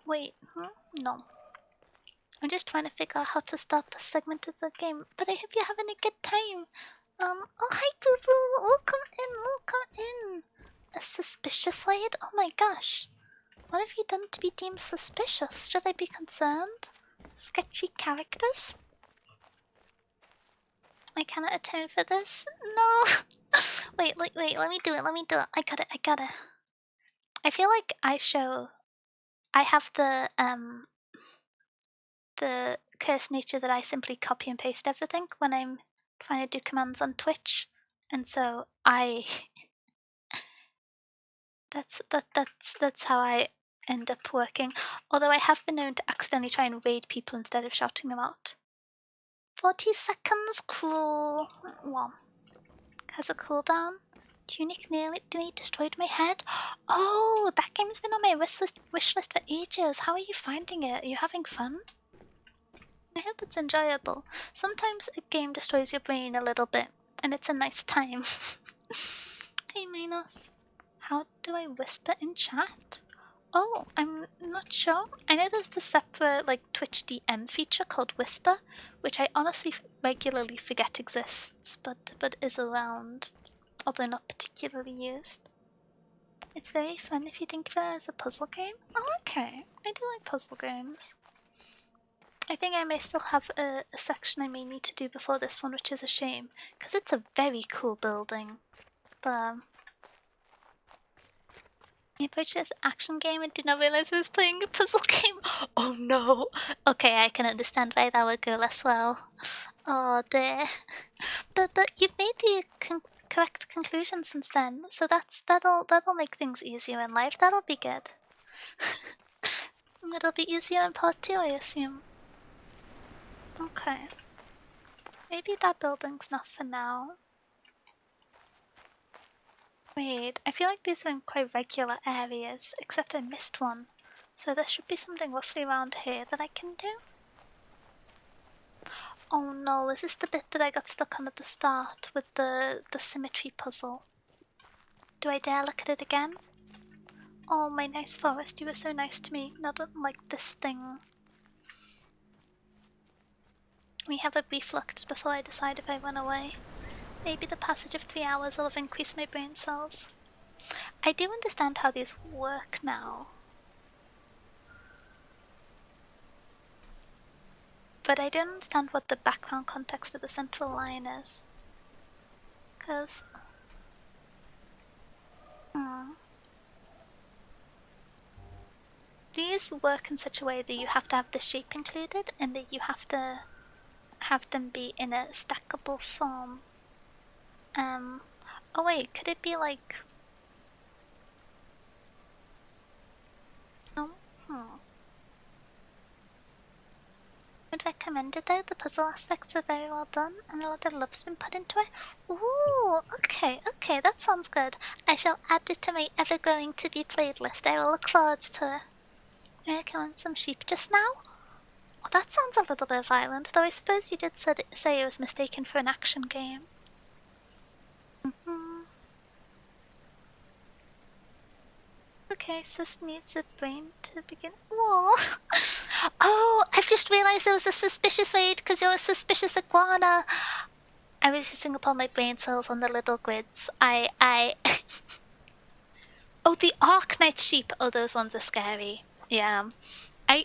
Wait, no. I'm just trying to figure out how to start this segment of the game, but I hope you're having a good time. Oh hi Boo Boo, welcome in, welcome in. A suspicious raid? Oh my gosh. What have you done to be deemed suspicious? Should I be concerned? Sketchy characters? I cannot atone for this? No! wait, let me do it, I got it. I feel like I have the cursed nature that I simply copy and paste everything when I'm trying to do commands on Twitch. And so that's how I end up working. Although I have been known to accidentally try and raid people instead of shouting them out. 40 seconds, cool. Well, has a cooldown. Tunic nearly destroyed my head. Oh, that game's been on my wish list for ages. How are you finding it? Are you having fun? I hope it's enjoyable. Sometimes a game destroys your brain a little bit, and it's a nice time. Hey, Minos. How do I whisper in chat? Oh, I'm not sure. I know there's the separate like Twitch DM feature called Whisper, which I honestly regularly forget exists, but is around, although not particularly used. It's very fun if you think of it as a puzzle game. Oh, okay. I do like puzzle games. I think I may still have a section I may need to do before this one, which is a shame, because it's a very cool building. But I approached this action game and did not realize I was playing a puzzle game. Oh no! Okay, I can understand why that would go less well. Oh dear. But you've made the correct conclusion since then, so that'll make things easier in life. That'll be good. It'll be easier in part 2, I assume. Okay. Maybe that building's not for now. Wait, I feel like these are in quite regular areas, except I missed one. So there should be something roughly around here that I can do. Oh no, is this the bit that I got stuck on at the start with the symmetry puzzle? Do I dare look at it again? Oh, my nice forest, you were so nice to me, not like this thing. We have a brief look just before I decide if I run away. Maybe the passage of 3 hours will have increased my brain cells. I do understand how these work now. But I don't understand what the background context of the central line is. Because... These work in such a way that you have to have the shape included and that you have to have them be in a stackable form. Oh wait, could it be like... I'd recommend it though, the puzzle aspects are very well done and a lot of love's been put into it. Ooh, okay, that sounds good. I shall add it to my ever-growing to-be played list. I will look forward to it. I recommend some sheep just now? Well, that sounds a little bit violent, though I suppose you did say it was mistaken for an action game. Okay, sis needs a brain to begin. Whoa! Oh, I've just realized there was a suspicious raid because you're a suspicious iguana. I was using up all my brain cells on the little grids. Oh, the Arknight sheep. Oh, those ones are scary. Yeah. I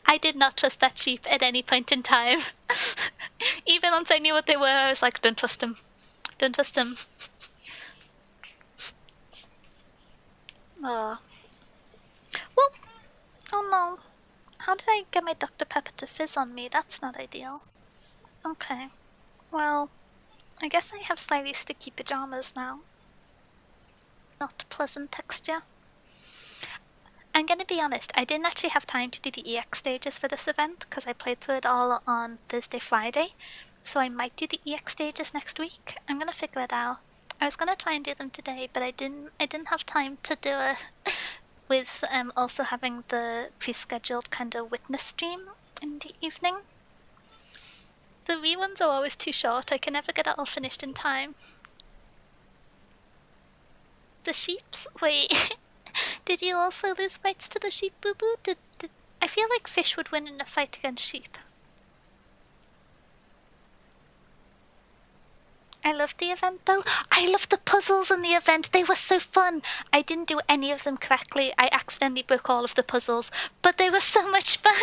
I did not trust that sheep at any point in time. Even once I knew what they were, I was like, don't trust him. Don't trust him. Oh. Well, oh no. How did I get my Dr. Pepper to fizz on me? That's not ideal. Okay. Well, I guess I have slightly sticky pajamas now. Not pleasant texture. I'm gonna be honest, I didn't actually have time to do the EX stages for this event because I played through it all on Thursday, Friday. So I might do the EX stages next week. I'm gonna figure it out. I was gonna try and do them today, but I didn't have time to do it with also having the pre-scheduled kind of witness stream in the evening. The reruns are always too short. I can never get it all finished in time. The sheeps? Wait. Did you also lose fights to the sheep, Boo Boo? I feel like fish would win in a fight against sheep. I loved the event though. I loved the puzzles in the event. They were so fun. I didn't do any of them correctly. I accidentally broke all of the puzzles, but they were so much fun.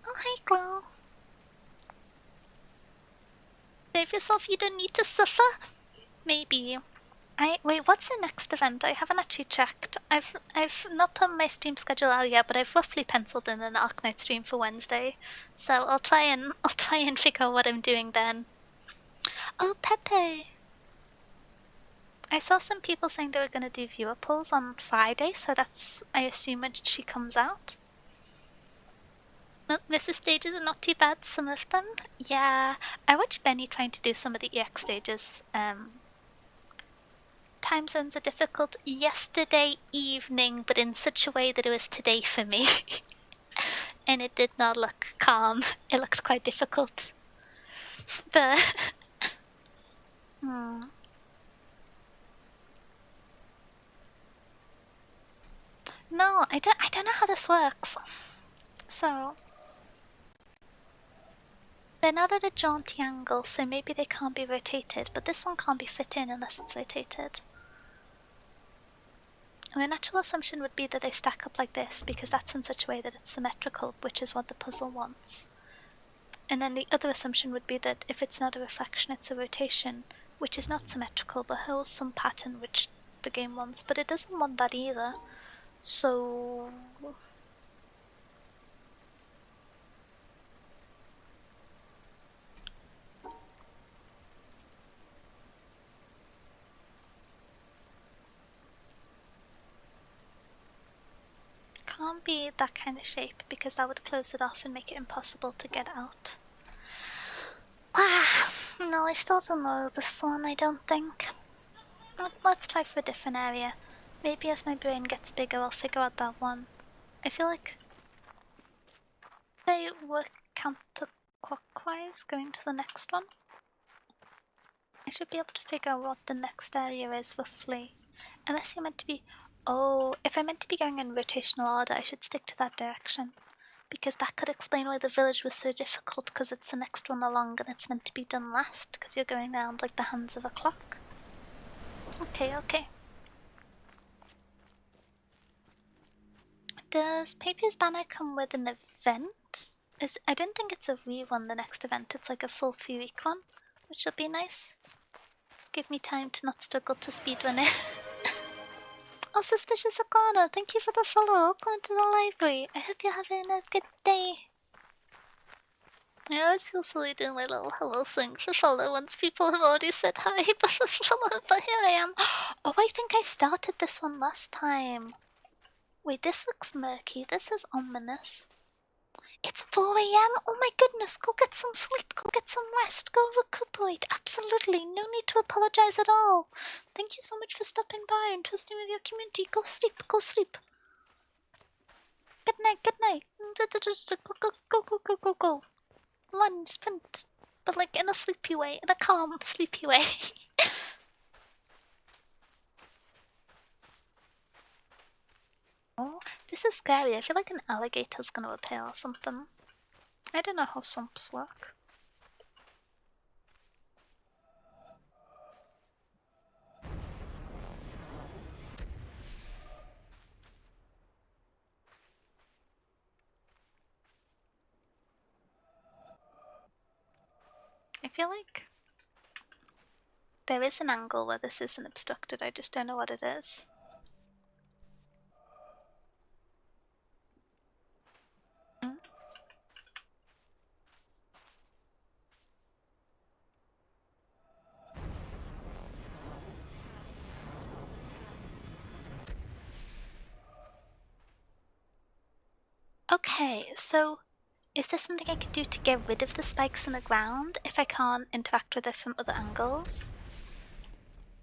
Oh, hi, Glow. Save yourself, you don't need to suffer. Maybe. Wait, what's the next event? I haven't actually checked. I've not put my stream schedule out yet, but I've roughly penciled in an Arknight stream for Wednesday. So I'll try and figure out what I'm doing then. Oh, Pepe! I saw some people saying they were gonna do viewer polls on Friday, so that's I assume when she comes out. Mrs. Stages are not too bad, some of them. Yeah, I watched Benny trying to do some of the EX stages. Time zones are difficult yesterday evening, but in such a way that it was today for me. And it did not look calm. It looked quite difficult. But no, I don't know how this works. So they're not at a jaunty angle, so maybe they can't be rotated, but this one can't be fit in unless it's rotated. And the natural assumption would be that they stack up like this, because that's in such a way that it's symmetrical, which is what the puzzle wants. And then the other assumption would be that if it's not a reflection, it's a rotation, which is not symmetrical, but holds some pattern which the game wants, but it doesn't want that either. So... Can't shouldn't be that kind of shape because that would close it off and make it impossible to get out. Wow, no, I still don't know this one, I don't think. Let's try for a different area. Maybe as my brain gets bigger, I'll figure out that one. I feel like if I work counterclockwise going to the next one, I should be able to figure out what the next area is roughly. Unless you're meant to be... Oh, if I'm meant to be going in rotational order, I should stick to that direction. Because that could explain why the village was so difficult, because it's the next one along and it's meant to be done last, because you're going around like the hands of a clock. Okay, okay. Does Paper's Banner come with an event? I don't think it's a rerun, the next event. It's like a full 3-week one, which will be nice. Give me time to not struggle to speedrun it. Oh, Suspicious Iguana, thank you for the follow. Welcome to the library. I hope you're having a good day. I always feel silly doing my little hello thing for follow once people have already said hi, but here I am. Oh, I think I started this one last time. Wait, this looks murky. This is ominous. It's 4 a.m. Oh my goodness, go get some sleep, go get some rest, go recuperate. Absolutely, no need to apologize at all. Thank you so much for stopping by and trusting with your community. Go sleep, go sleep. Good night, good night. Go. Run, sprint. But like in a sleepy way, in a calm, sleepy way. Oh, this is scary. I feel like an alligator's gonna appear or something. I don't know how swamps work. I feel like there is an angle where this isn't obstructed, I just don't know what it is. Hmm? Okay, so is there something I could do to get rid of the spikes in the ground if I can't interact with it from other angles?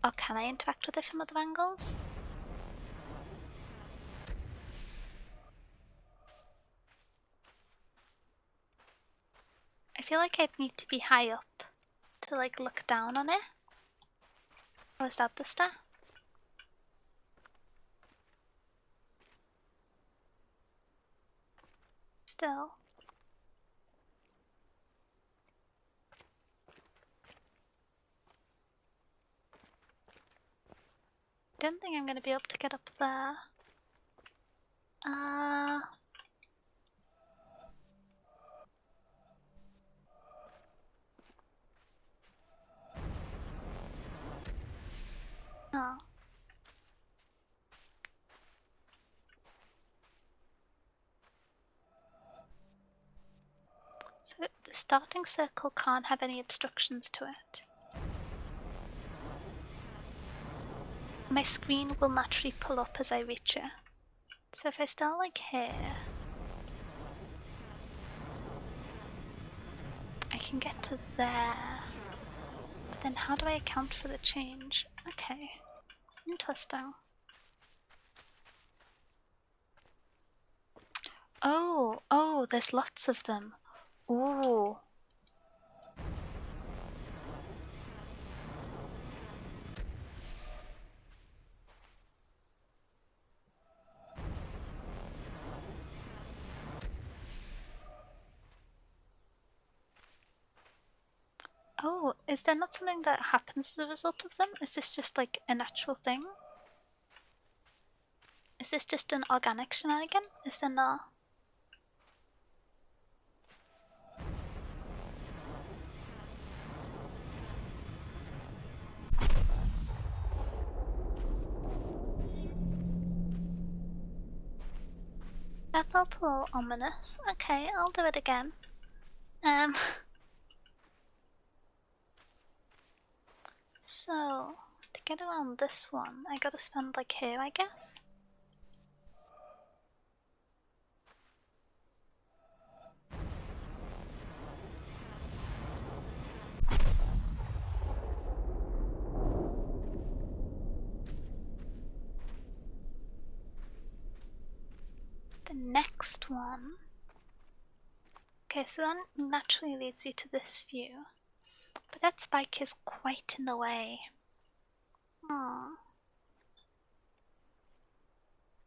Or can I interact with it from other angles? I feel like I'd need to be high up to like look down on it. Or is that the step? Still. Don't think I'm gonna be able to get up there. No. So the starting circle can't have any obstructions to it. My screen will naturally pull up as I reach it. So if I start like here, I can get to there. But then how do I account for the change? Okay, interesting. Oh, there's lots of them. Ooh. Oh, is there not something that happens as a result of them? Is this just like a natural thing? Is this just an organic shenanigan? Is there not? That felt a little ominous. Okay, I'll do it again. So, to get around this one, I gotta stand like here, I guess? next one. Okay, so that naturally leads you to this view. But that spike is quite in the way. Hmm.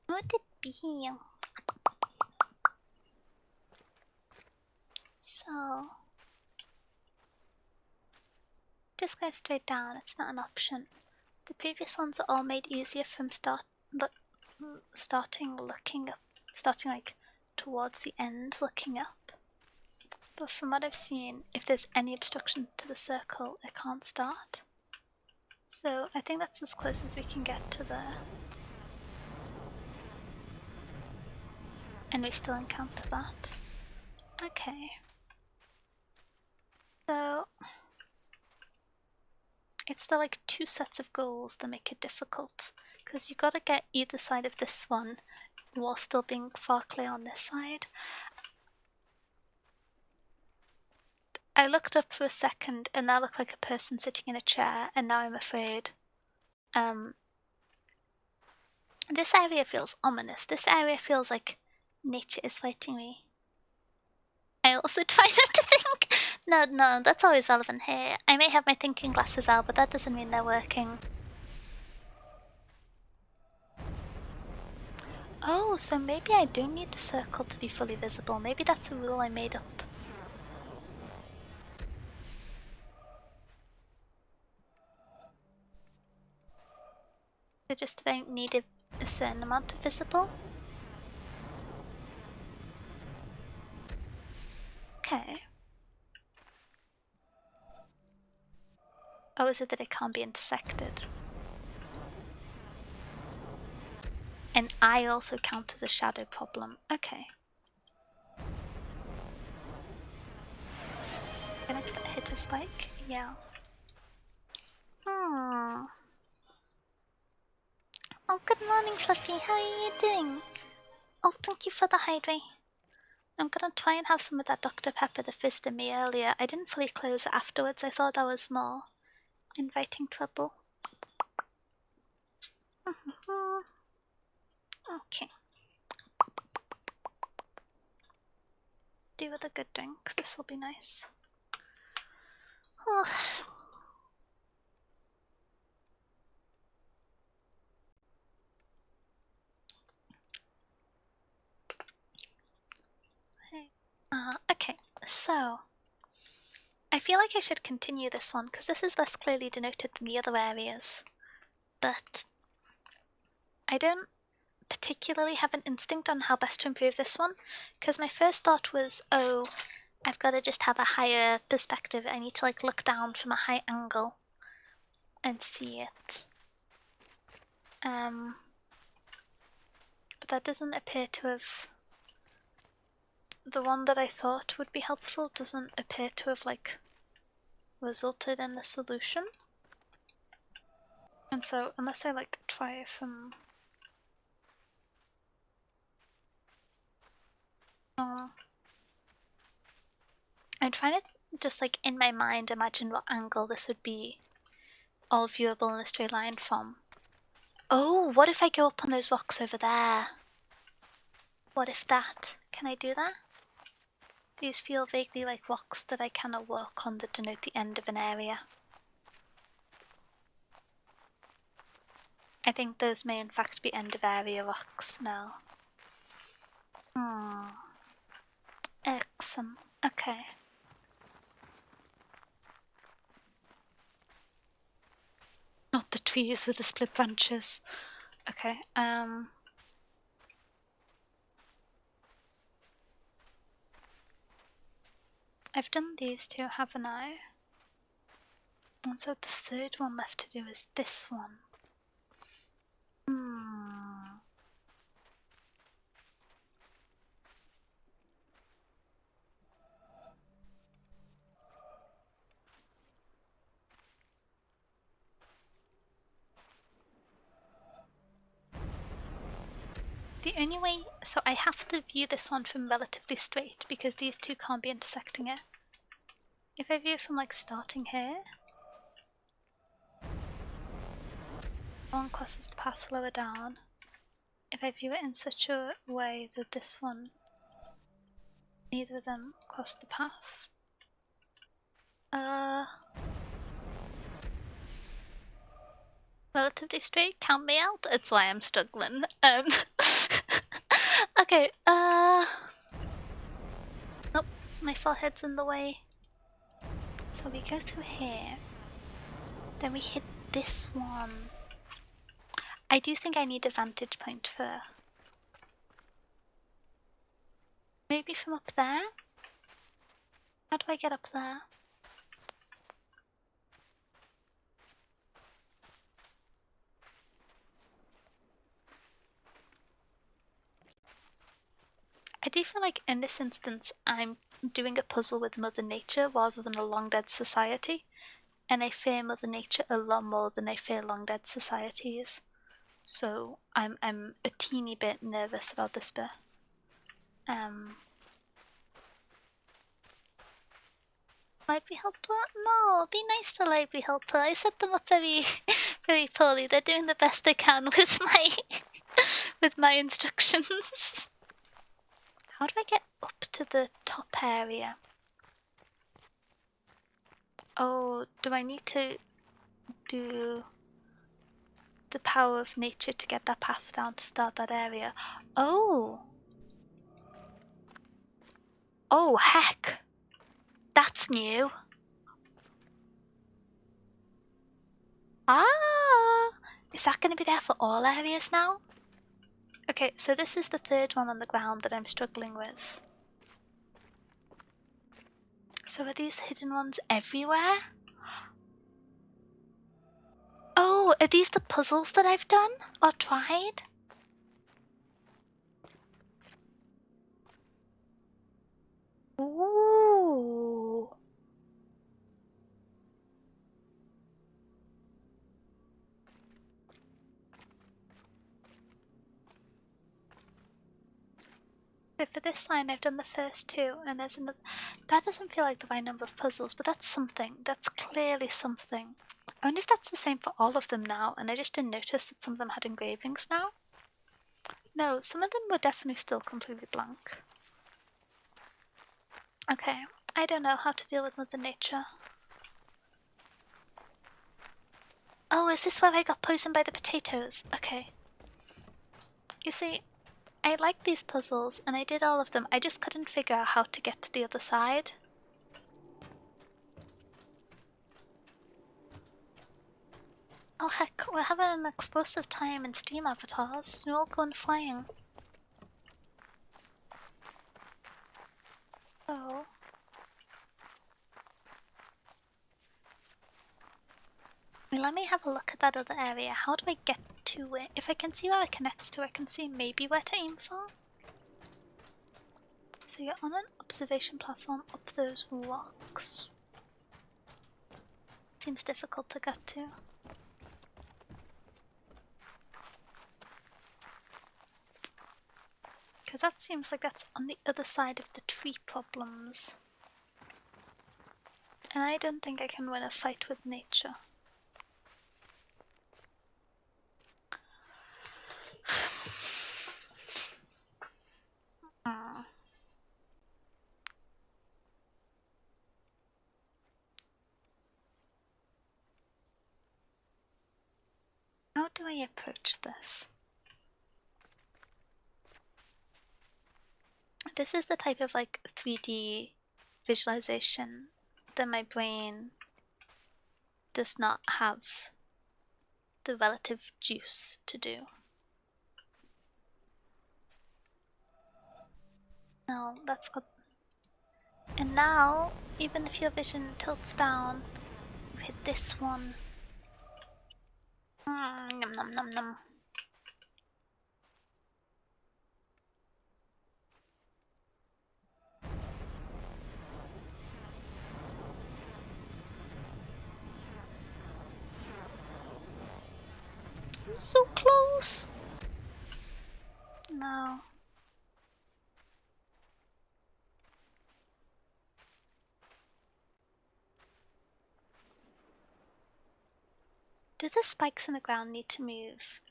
What would it be? So just go straight down, it's not an option. The previous ones are all made easier from starting like towards the end looking up. But from what I've seen, if there's any obstruction to the circle, it can't start. So I think that's as close as we can get to there. And we still encounter that. Okay. So it's the like two sets of goals that make it difficult. Because you've got to get either side of this one while still being far clear on this side. I looked up for a second and that looked like a person sitting in a chair, and now I'm afraid. This area feels ominous. This area feels like nature is fighting me. I also try not to think. No, that's always relevant here. I may have my thinking glasses out, but that doesn't mean they're working. Oh, so maybe I do need the circle to be fully visible. Maybe that's a rule I made up. It's just that I needed a certain amount of visible. Okay. Oh, is it that it can't be intersected? And I also count as a shadow problem. Okay. Can I hit a spike? Yeah. Oh, good morning, Fluffy. How are you doing? Oh, thank you for the hydrate. I'm gonna try and have some of that Dr. Pepper that fizzed in me earlier. I didn't fully close it afterwards. I thought that was more inviting trouble. Okay. Do with a good drink. This will be nice. Oh. Okay, so I feel like I should continue this one because this is less clearly denoted than the other areas. But I don't particularly have an instinct on how best to improve this one, because my first thought was, oh, I've got to just have a higher perspective. I need to like look down from a high angle and see it. But that doesn't appear to have. The one that I thought would be helpful doesn't appear to have like resulted in the solution. And so unless I like try it from I'm trying to just like in my mind imagine what angle this would be all viewable in a straight line from. Oh, what if I go up on those rocks over there? What if that? Can I do that? These feel vaguely like rocks that I cannot walk on that denote the end of an area. I think those may in fact be end of area rocks now. Excellent. Okay. Not the trees with the split branches. Okay, I've done these two, haven't I? And so the third one left to do is this one. The only way, so I have to view this one from relatively straight because these two can't be intersecting it. If I view it from like starting here, one crosses the path lower down, if I view it in such a way that this one, neither of them cross the path. Relatively straight, count me out. That's why I'm struggling. Okay, nope, my forehead's in the way. So we go through here. Then we hit this one. I do think I need a vantage point for... Maybe from up there? How do I get up there? I do feel like in this instance I'm doing a puzzle with Mother Nature rather than a Long Dead Society, and I fear Mother Nature a lot more than I fear Long Dead Societies. So I'm a teeny bit nervous about this bit. Library helper? No, be nice to library helper. I set them up very, very poorly. They're doing the best they can with my, with my instructions. How do I get up to the top area? Oh, do I need to do the power of nature to get that path down to start that area? Oh! Oh, heck! That's new! Ah! Is that going to be there for all areas now? Okay, so this is the third one on the ground that I'm struggling with. So are these hidden ones everywhere? Oh, are these the puzzles that I've done or tried? Ooh. So for this line I've done the first two, and there's another. That doesn't feel like the right number of puzzles, but that's something. That's clearly something. I wonder if that's the same for all of them now, and I just didn't notice that some of them had engravings now. No, some of them were definitely still completely blank. Okay, I don't know how to deal with Mother Nature. Oh, is this where I got poisoned by the potatoes? Okay. You see, I like these puzzles, and I did all of them. I just couldn't figure out how to get to the other side. Oh heck, we're having an explosive time in Steam avatars. You're all going flying. Oh. Let me have a look at that other area. How do I get to it? If I can see where it connects to, I can see maybe where to aim for. So you're on an observation platform up those rocks. Seems difficult to get to. Because that seems like that's on the other side of the tree problems. And I don't think I can win a fight with nature. Hmm. How do I approach this? This is the type of like 3D visualization that my brain does not have the relative juice to do. No, that's good. And now, even if your vision tilts down, you hit this one. Nom nom nom nom. I'm so close. No. Do the spikes in the ground need to move?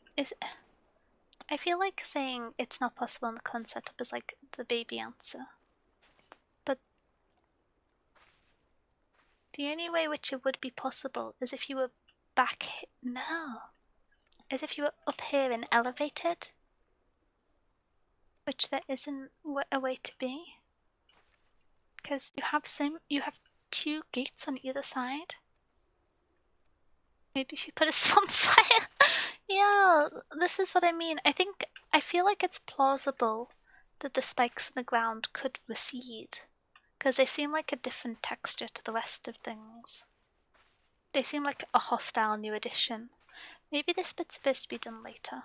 I feel like saying it's not possible in the current setup is like the baby answer. But the only way which it would be possible is if you were back. No. As if you were up here and elevated. Which there isn't a way to be. Because you have two gates on either side. Maybe if you put a swamp fire. Yeah, this is what I mean. I feel like it's plausible that the spikes in the ground could recede. Because they seem like a different texture to the rest of things. They seem like a hostile new addition. Maybe this bit's supposed to be done later.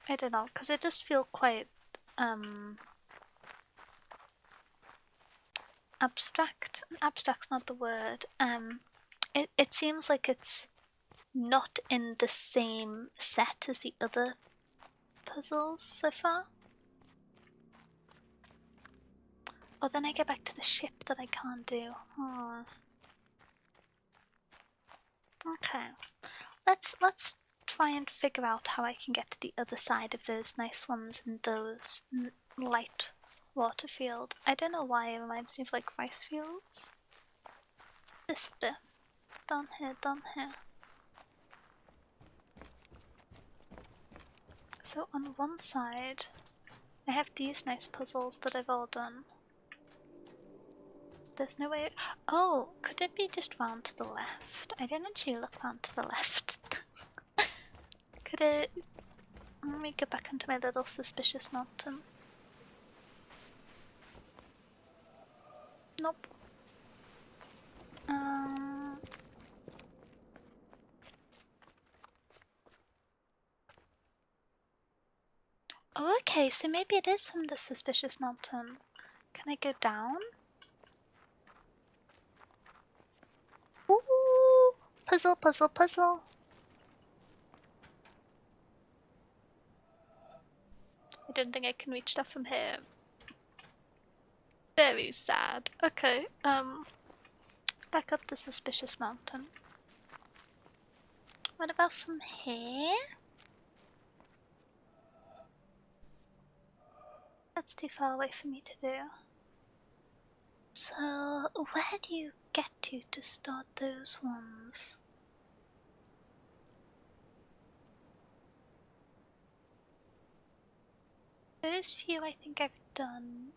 I don't know, because it does feel quite abstract. Abstract's not the word. It seems like it's not in the same set as the other puzzles so far. Oh, then I get back to the ship that I can't do. Okay. Let's try and figure out how I can get to the other side of those nice ones and those light water field. I don't know why it reminds me of like rice fields. This bit. Down here, down here. So on one side, I have these nice puzzles that I've all done. There's no way. Oh, could it be just round to the left? I didn't actually look round to the left. Could it. Let me go back into my little suspicious mountain. Nope. Oh, okay, so maybe it is from the suspicious mountain. Can I go down? Ooh! Puzzle, puzzle, puzzle. I don't think I can reach that from here. Very sad. Okay, back up the suspicious mountain. What about from here? That's too far away for me to do. So, where do you get to start those ones? Those few I think I've done.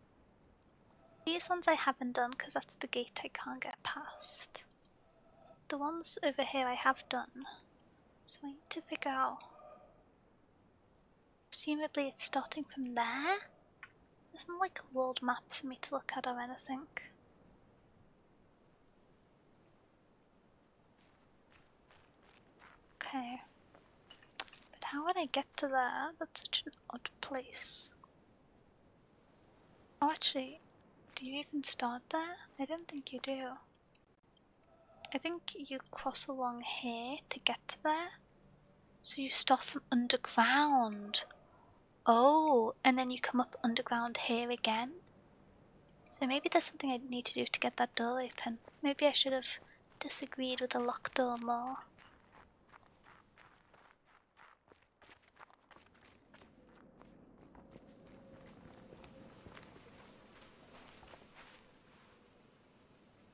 These ones I haven't done because that's the gate I can't get past. The ones over here I have done. So I need to figure out. Presumably it's starting from there? There's not like a world map for me to look at or anything. Okay. But how would I get to there? That's such an odd place. Oh, actually, do you even start there? I don't think you do. I think you cross along here to get to there. So you start from underground. Oh, and then you come up underground here again. So maybe there's something I need to do to get that door open. Maybe I should have disagreed with the locked door more.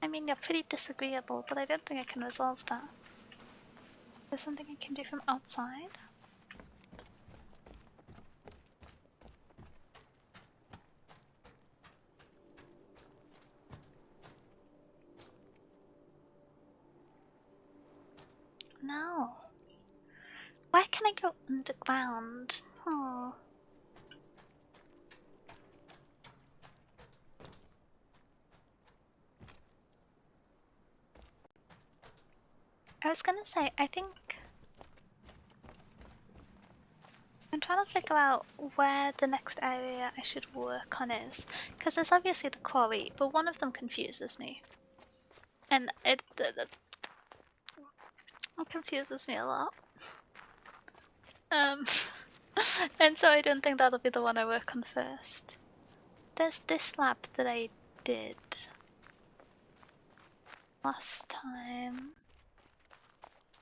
I mean, you're pretty disagreeable, but I don't think I can resolve that. There's something I can do from outside? No. Where can I go underground? Oh. I was gonna say, I think I'm trying to figure out where the next area I should work on is. Because there's obviously the quarry, but one of them confuses me. And it confuses me a lot. And so I don't think that'll be the one I work on first. There's this lab that I did last time.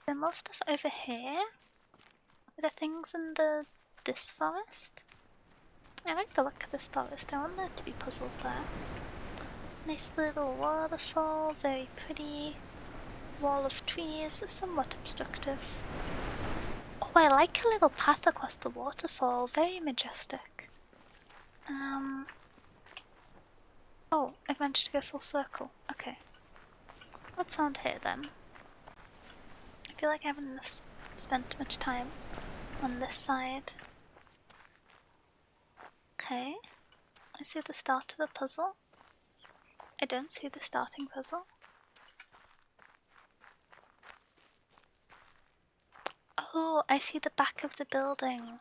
There's more stuff over here. Are there things in this forest? I like the look of this forest. I want there to be puzzles there. Nice little waterfall, very pretty. Wall of trees, somewhat obstructive. Oh, I like a little path across the waterfall, very majestic. Oh, I've managed to go full circle. Okay. What's around here then? I feel like I haven't spent much time on this side. Okay. I see the start of a puzzle. I don't see the starting puzzle. Oh, I see the back of the building.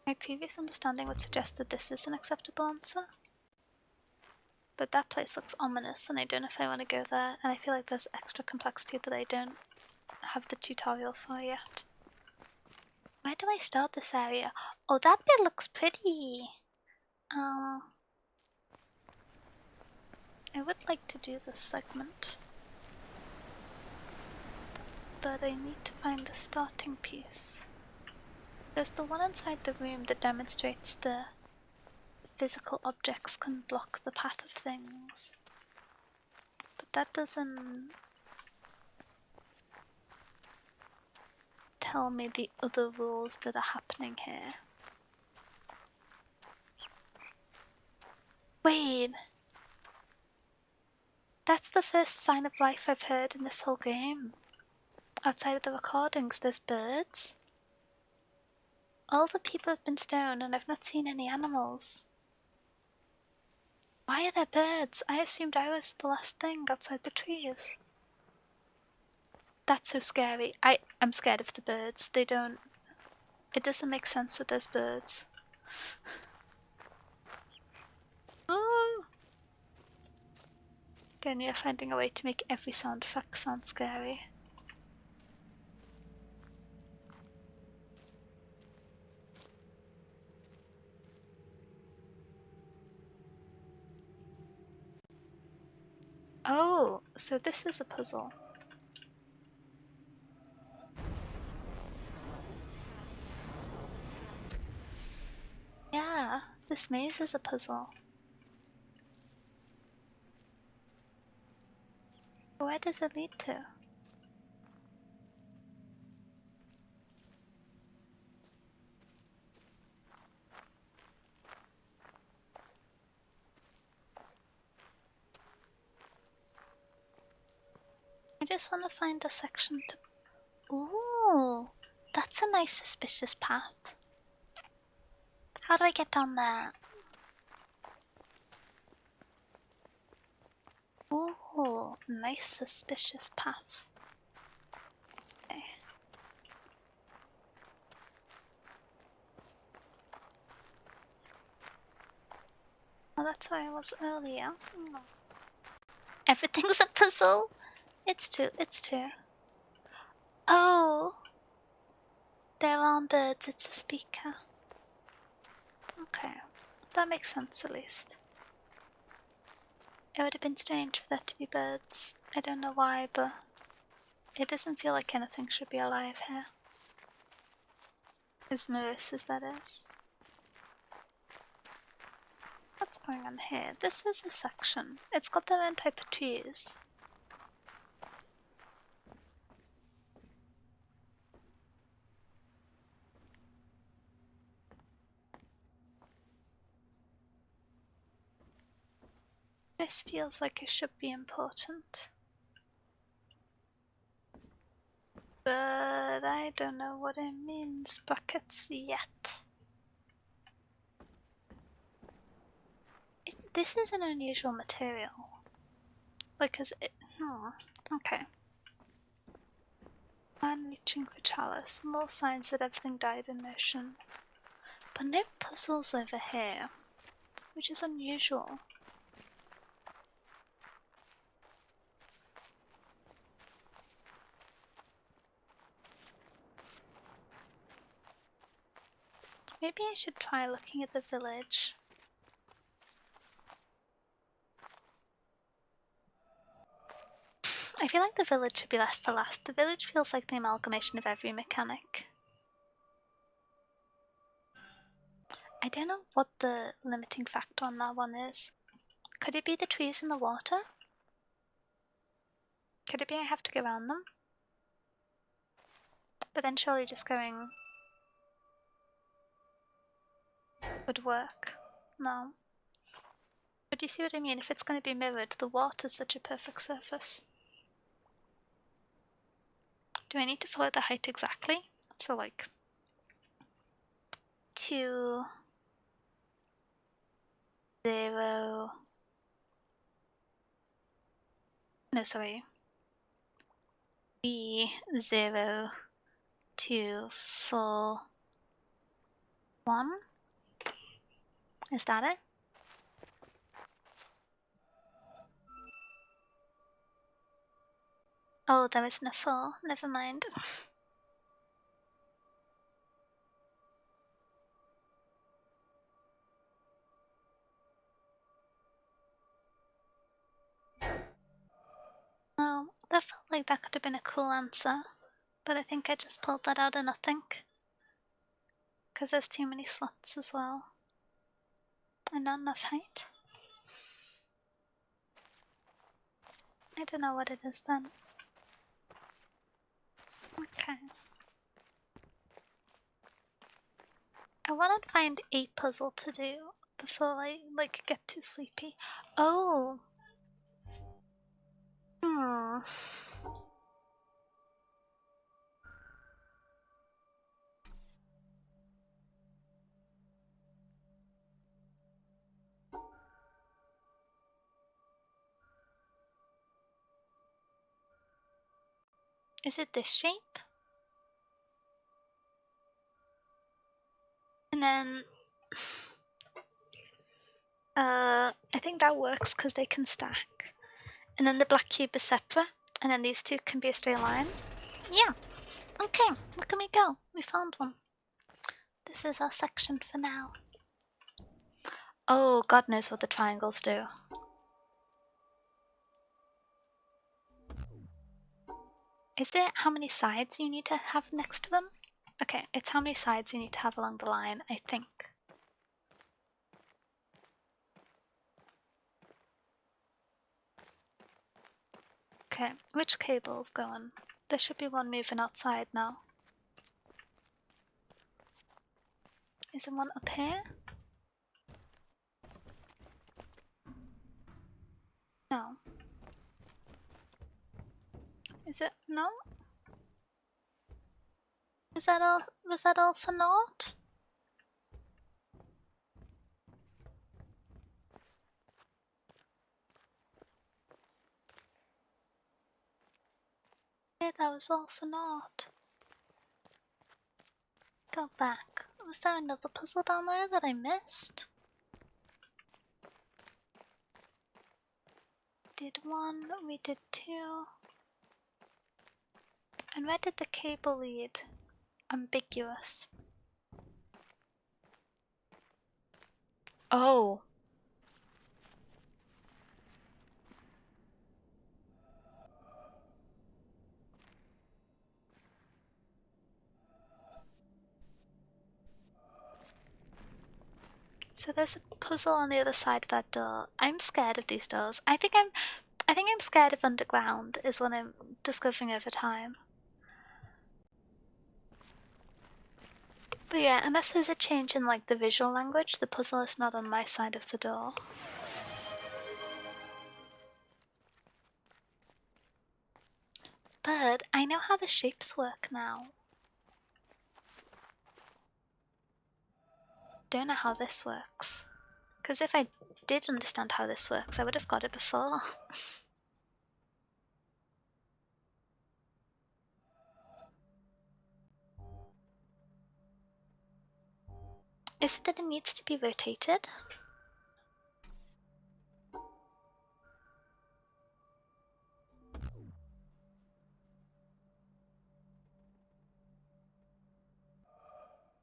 My previous understanding would suggest that this is an acceptable answer. But that place looks ominous and I don't know if I want to go there, and I feel like there's extra complexity that I don't have the tutorial for yet. Where do I start this area? Oh, that bit looks pretty! I would like to do this segment, but I need to find the starting piece. There's the one inside the room that demonstrates the physical objects can block the path of things. But that doesn't tell me the other rules that are happening here. Wait! That's the first sign of life I've heard in this whole game. Outside of the recordings, there's birds. All the people have been stoned and I've not seen any animals. Why are there birds? I assumed I was the last thing outside the trees. That's so scary. I'm scared of the birds. It doesn't make sense that there's birds. Ooh! Then you're finding a way to make every sound effect sound scary. Oh, so this is a puzzle. Yeah, this maze is a puzzle. Where does it lead to? I just want to find a section to... Ooh, that's a nice suspicious path. How do I get down there? Ooh, nice suspicious path. Okay. Well, that's where I was earlier. Everything's a puzzle. It's true, it's true. Oh, there aren't birds, it's a speaker. Okay, that makes sense at least. It would have been strange for there to be birds. I don't know why, but it doesn't feel like anything should be alive here. As Maris as that is. What's going on here? This is a section. It's got their own type of trees. This feels like it should be important. But I don't know what it means, brackets, yet. This is an unusual material. Because it... okay. Man reaching for chalice. More signs that everything died in motion. But no puzzles over here, which is unusual. Maybe I should try looking at the village. I feel like the village should be left for last. The village feels like the amalgamation of every mechanic. I don't know what the limiting factor on that one is. Could it be the trees and the water? Could it be I have to go around them? But then surely just going would work. No. But do you see what I mean? If it's going to be mirrored, the water's such a perfect surface. Do I need to follow the height exactly? So like 2, 0. No, sorry. B 0, 2, 4, 1. Is that it? Oh, there isn't a 4. Never mind. Oh, that felt like that could have been a cool answer. But I think I just pulled that out of nothing. Because there's too many slots as well. And not enough height. I don't know what it is then. Okay. I want to find a puzzle to do before I get too sleepy. Oh. Hmm. Is it this shape? And then I think that works because they can stack. And then the black cube is separate, and then these two can be a straight line. Yeah. Okay, look at me go. We found one. This is our section for now. Oh, God knows what the triangles do. Is it how many sides you need to have next to them? Okay, it's how many sides you need to have along the line, I think. Okay, which cable's going? There should be one moving outside now. Is there one up here? No. Is it? No? Is that all? Was that all for naught? Yeah, that was all for naught. Go back. Was there another puzzle down there that I missed? Did 1, we did 2. And where did the cable lead? Ambiguous. Oh. So there's a puzzle on the other side of that door. I'm scared of these doors. I think I'm scared of underground is what I'm discovering over time. But yeah, unless there's a change in the visual language, the puzzle is not on my side of the door. But I know how the shapes work now. Don't know how this works. Because if I did understand how this works, I would have got it before. Is it that it needs to be rotated?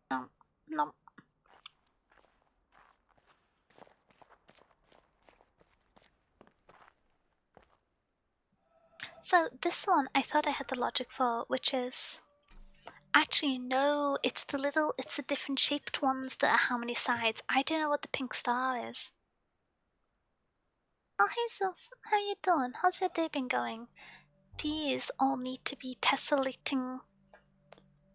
No, no. So this one I thought I had the logic for, which is actually no, it's the different shaped ones that are how many sides. I don't know what the pink star is. Oh hey Sus, how you doing? How's your day been going? These all need to be tessellating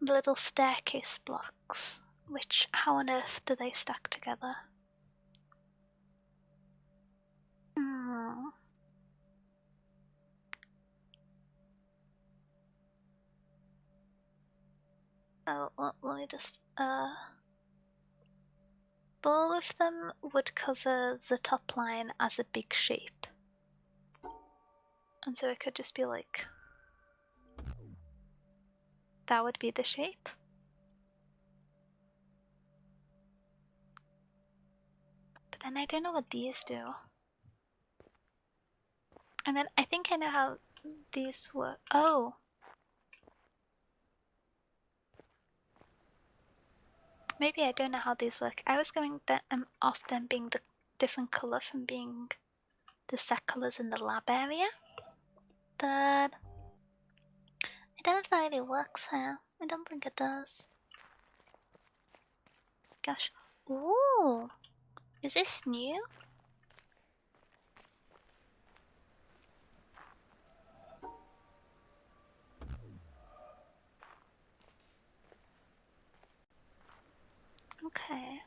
little staircase blocks. Which, how on earth do they stack together? Hmm. So let me just both of them would cover the top line as a big shape. And so it could just be like that would be the shape. But then I don't know what these do. And then I think I know how these work. Oh. Maybe I don't know how these work. I was going that off them being the different colour from being the set colours in the lab area. But I don't know if that really works here. I don't think it does. Gosh. Ooh. Is this new? Okay.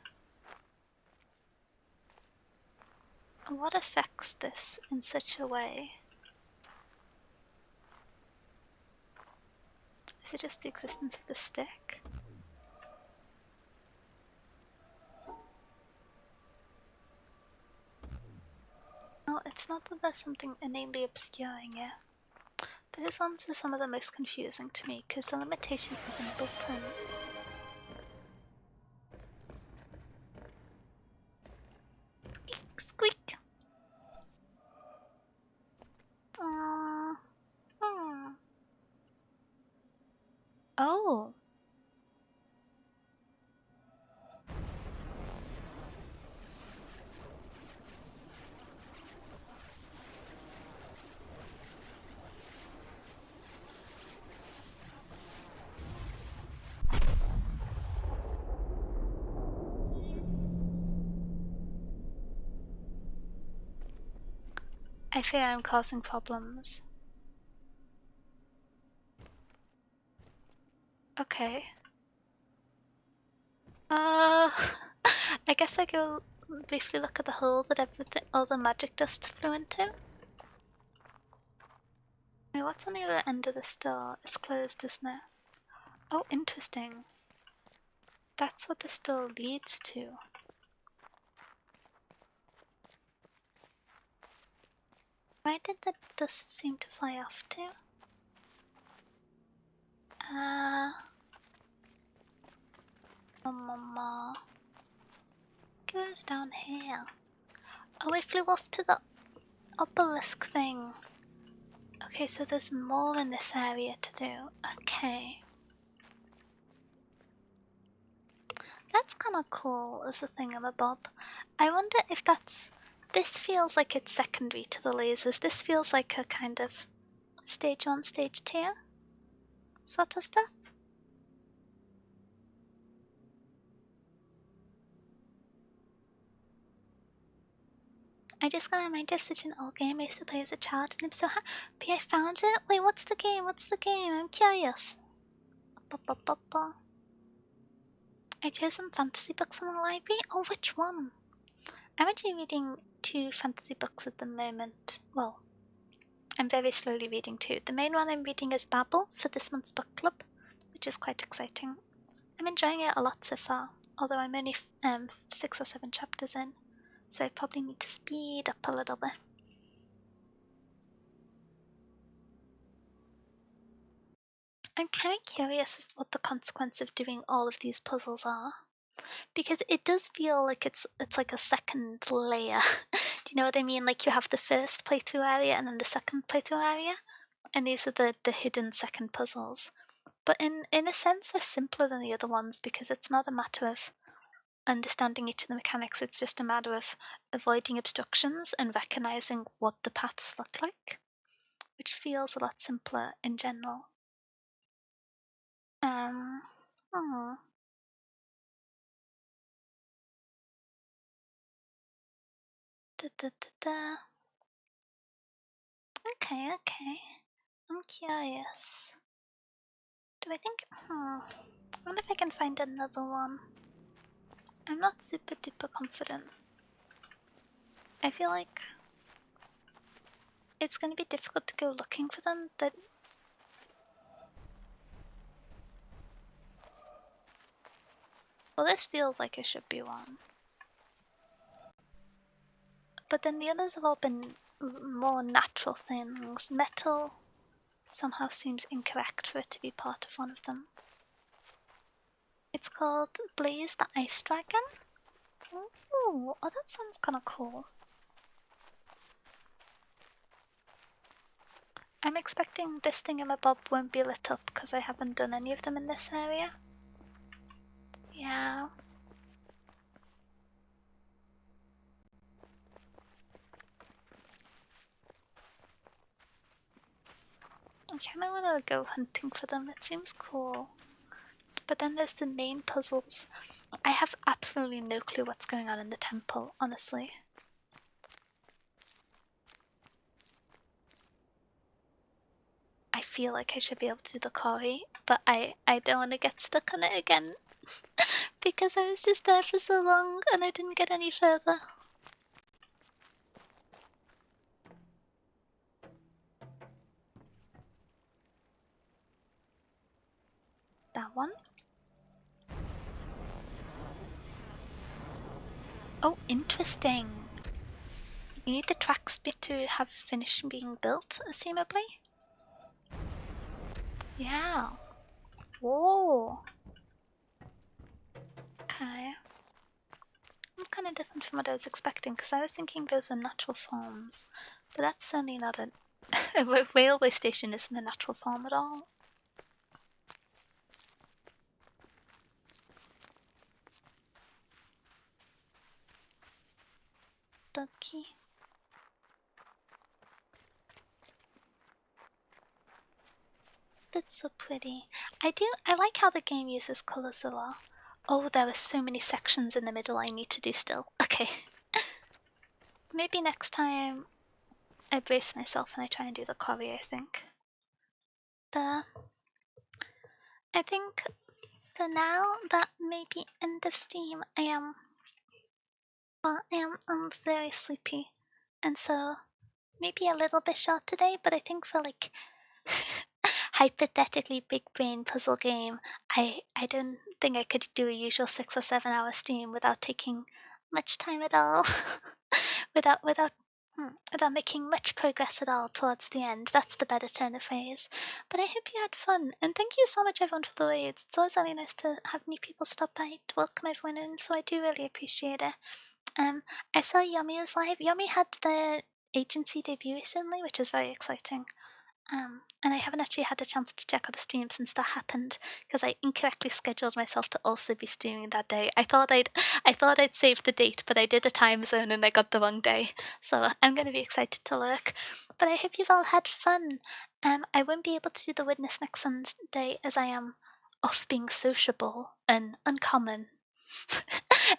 What affects this in such a way? Is it just the existence of the stick? No, it's not that there's something innately obscuring it. Those ones are some of the most confusing to me because the limitation isn't built in. Squeak! Hmm. Oh! I fear I'm causing problems. Okay. I guess I go briefly look at the hole that everything, all the magic dust flew into. Wait, what's on the other end of this door? It's closed, isn't it? Oh, interesting. That's what this door leads to. Where did the dust seem to fly off to? Mama goes down here. Oh, it flew off to the obelisk thing. Okay, so there's more in this area to do. Okay. That's kind of cool as a thingamabob. I wonder if that's... This feels like it's secondary to the lasers. This feels like a kind of stage 1, stage 2 sort of stuff. I just got reminded of such an old game I used to play as a child, and I'm so happy I found it. Wait, what's the game? What's the game? I'm curious. Ba-ba-ba-ba. I chose some fantasy books from the library. Oh, which one? I'm actually reading 2 fantasy books at the moment. Well, I'm very slowly reading 2. The main one I'm reading is Babel for this month's book club, which is quite exciting. I'm enjoying it a lot so far, although I'm only 6 or 7 chapters in, so I probably need to speed up a little bit. I'm kind of curious as what the consequence of doing all of these puzzles are, because it does feel like it's like a second layer. Do you know what I mean? Like you have the first playthrough area and then the second playthrough area, and these are the hidden second puzzles. But in a sense, they're simpler than the other ones because it's not a matter of understanding each of the mechanics. It's just a matter of avoiding obstructions and recognizing what the paths look like. which feels a lot simpler in general. Oh. Da, da, da, da. Okay, okay. I'm curious. Do I think? I wonder if I can find another one. I'm not super duper confident. I feel like it's gonna be difficult to go looking for them. Well, this feels like it should be one. But then the others have all been more natural things. Metal somehow seems incorrect for it to be part of one of them. It's called Blaze the Ice Dragon. Ooh, oh, that sounds kind of cool. I'm expecting this thingamabob won't be lit up because I haven't done any of them in this area. Yeah. I kinda wanna go hunting for them, it seems cool. But then there's the main puzzles. I have absolutely no clue what's going on in the temple, honestly. I feel like I should be able to do the quarry, but I don't want to get stuck on it again. Because I was just there for so long and I didn't get any further. That one. Oh, interesting. You need the tracks bit to have finished being built, assumably? Yeah. Whoa. Okay. It's kind of different from what I was expecting, because I was thinking those were natural forms. But that's certainly not a... a railway station isn't a natural form at all. Ducky. That's so pretty. I like how the game uses colors a lot. Oh, there are so many sections in the middle I need to do still. Okay. Maybe next time I brace myself and I try and do the quarry, I think. I think for now that may be end of Steam. I'm very sleepy. And so maybe a little bit short today, but I think for like hypothetically big brain puzzle game, I don't think I could do a usual 6 or 7 hour stream without taking much time at all. Without making much progress at all towards the end. That's the better turn of phrase. But I hope you had fun, and thank you so much everyone for the raids. It's always really nice to have new people stop by to welcome everyone in, so I do really appreciate it. I saw Yummy was live. Yummy had the agency debut recently, which is very exciting. And I haven't actually had a chance to check out the stream since that happened because I incorrectly scheduled myself to also be streaming that day. I thought I'd saved the date, but I did a time zone and I got the wrong day. So I'm gonna be excited to lurk. But I hope you've all had fun. I won't be able to do the witness next Sunday as I am off being sociable and uncommon.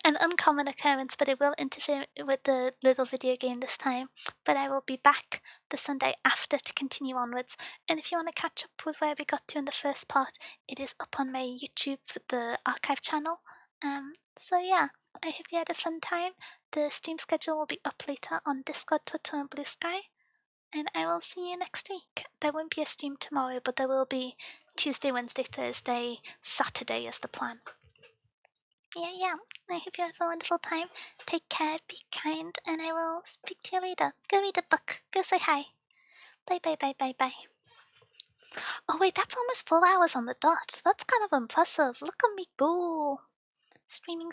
An uncommon occurrence, but it will interfere with the little video game this time. But I will be back the Sunday after to continue onwards. And if you want to catch up with where we got to in the first part, it is up on my YouTube, the archive channel. So yeah, I hope you had a fun time. The stream schedule will be up later on Discord, Twitter, and Blue Sky. And I will see you next week. There won't be a stream tomorrow, but there will be Tuesday, Wednesday, Thursday, Saturday is the plan. Yeah. I hope you have a wonderful time. Take care, be kind, and I will speak to you later. Go read a book. Go say hi. Bye. Oh wait, that's almost 4 hours on the dot. That's kind of impressive. Look at me go. Streaming.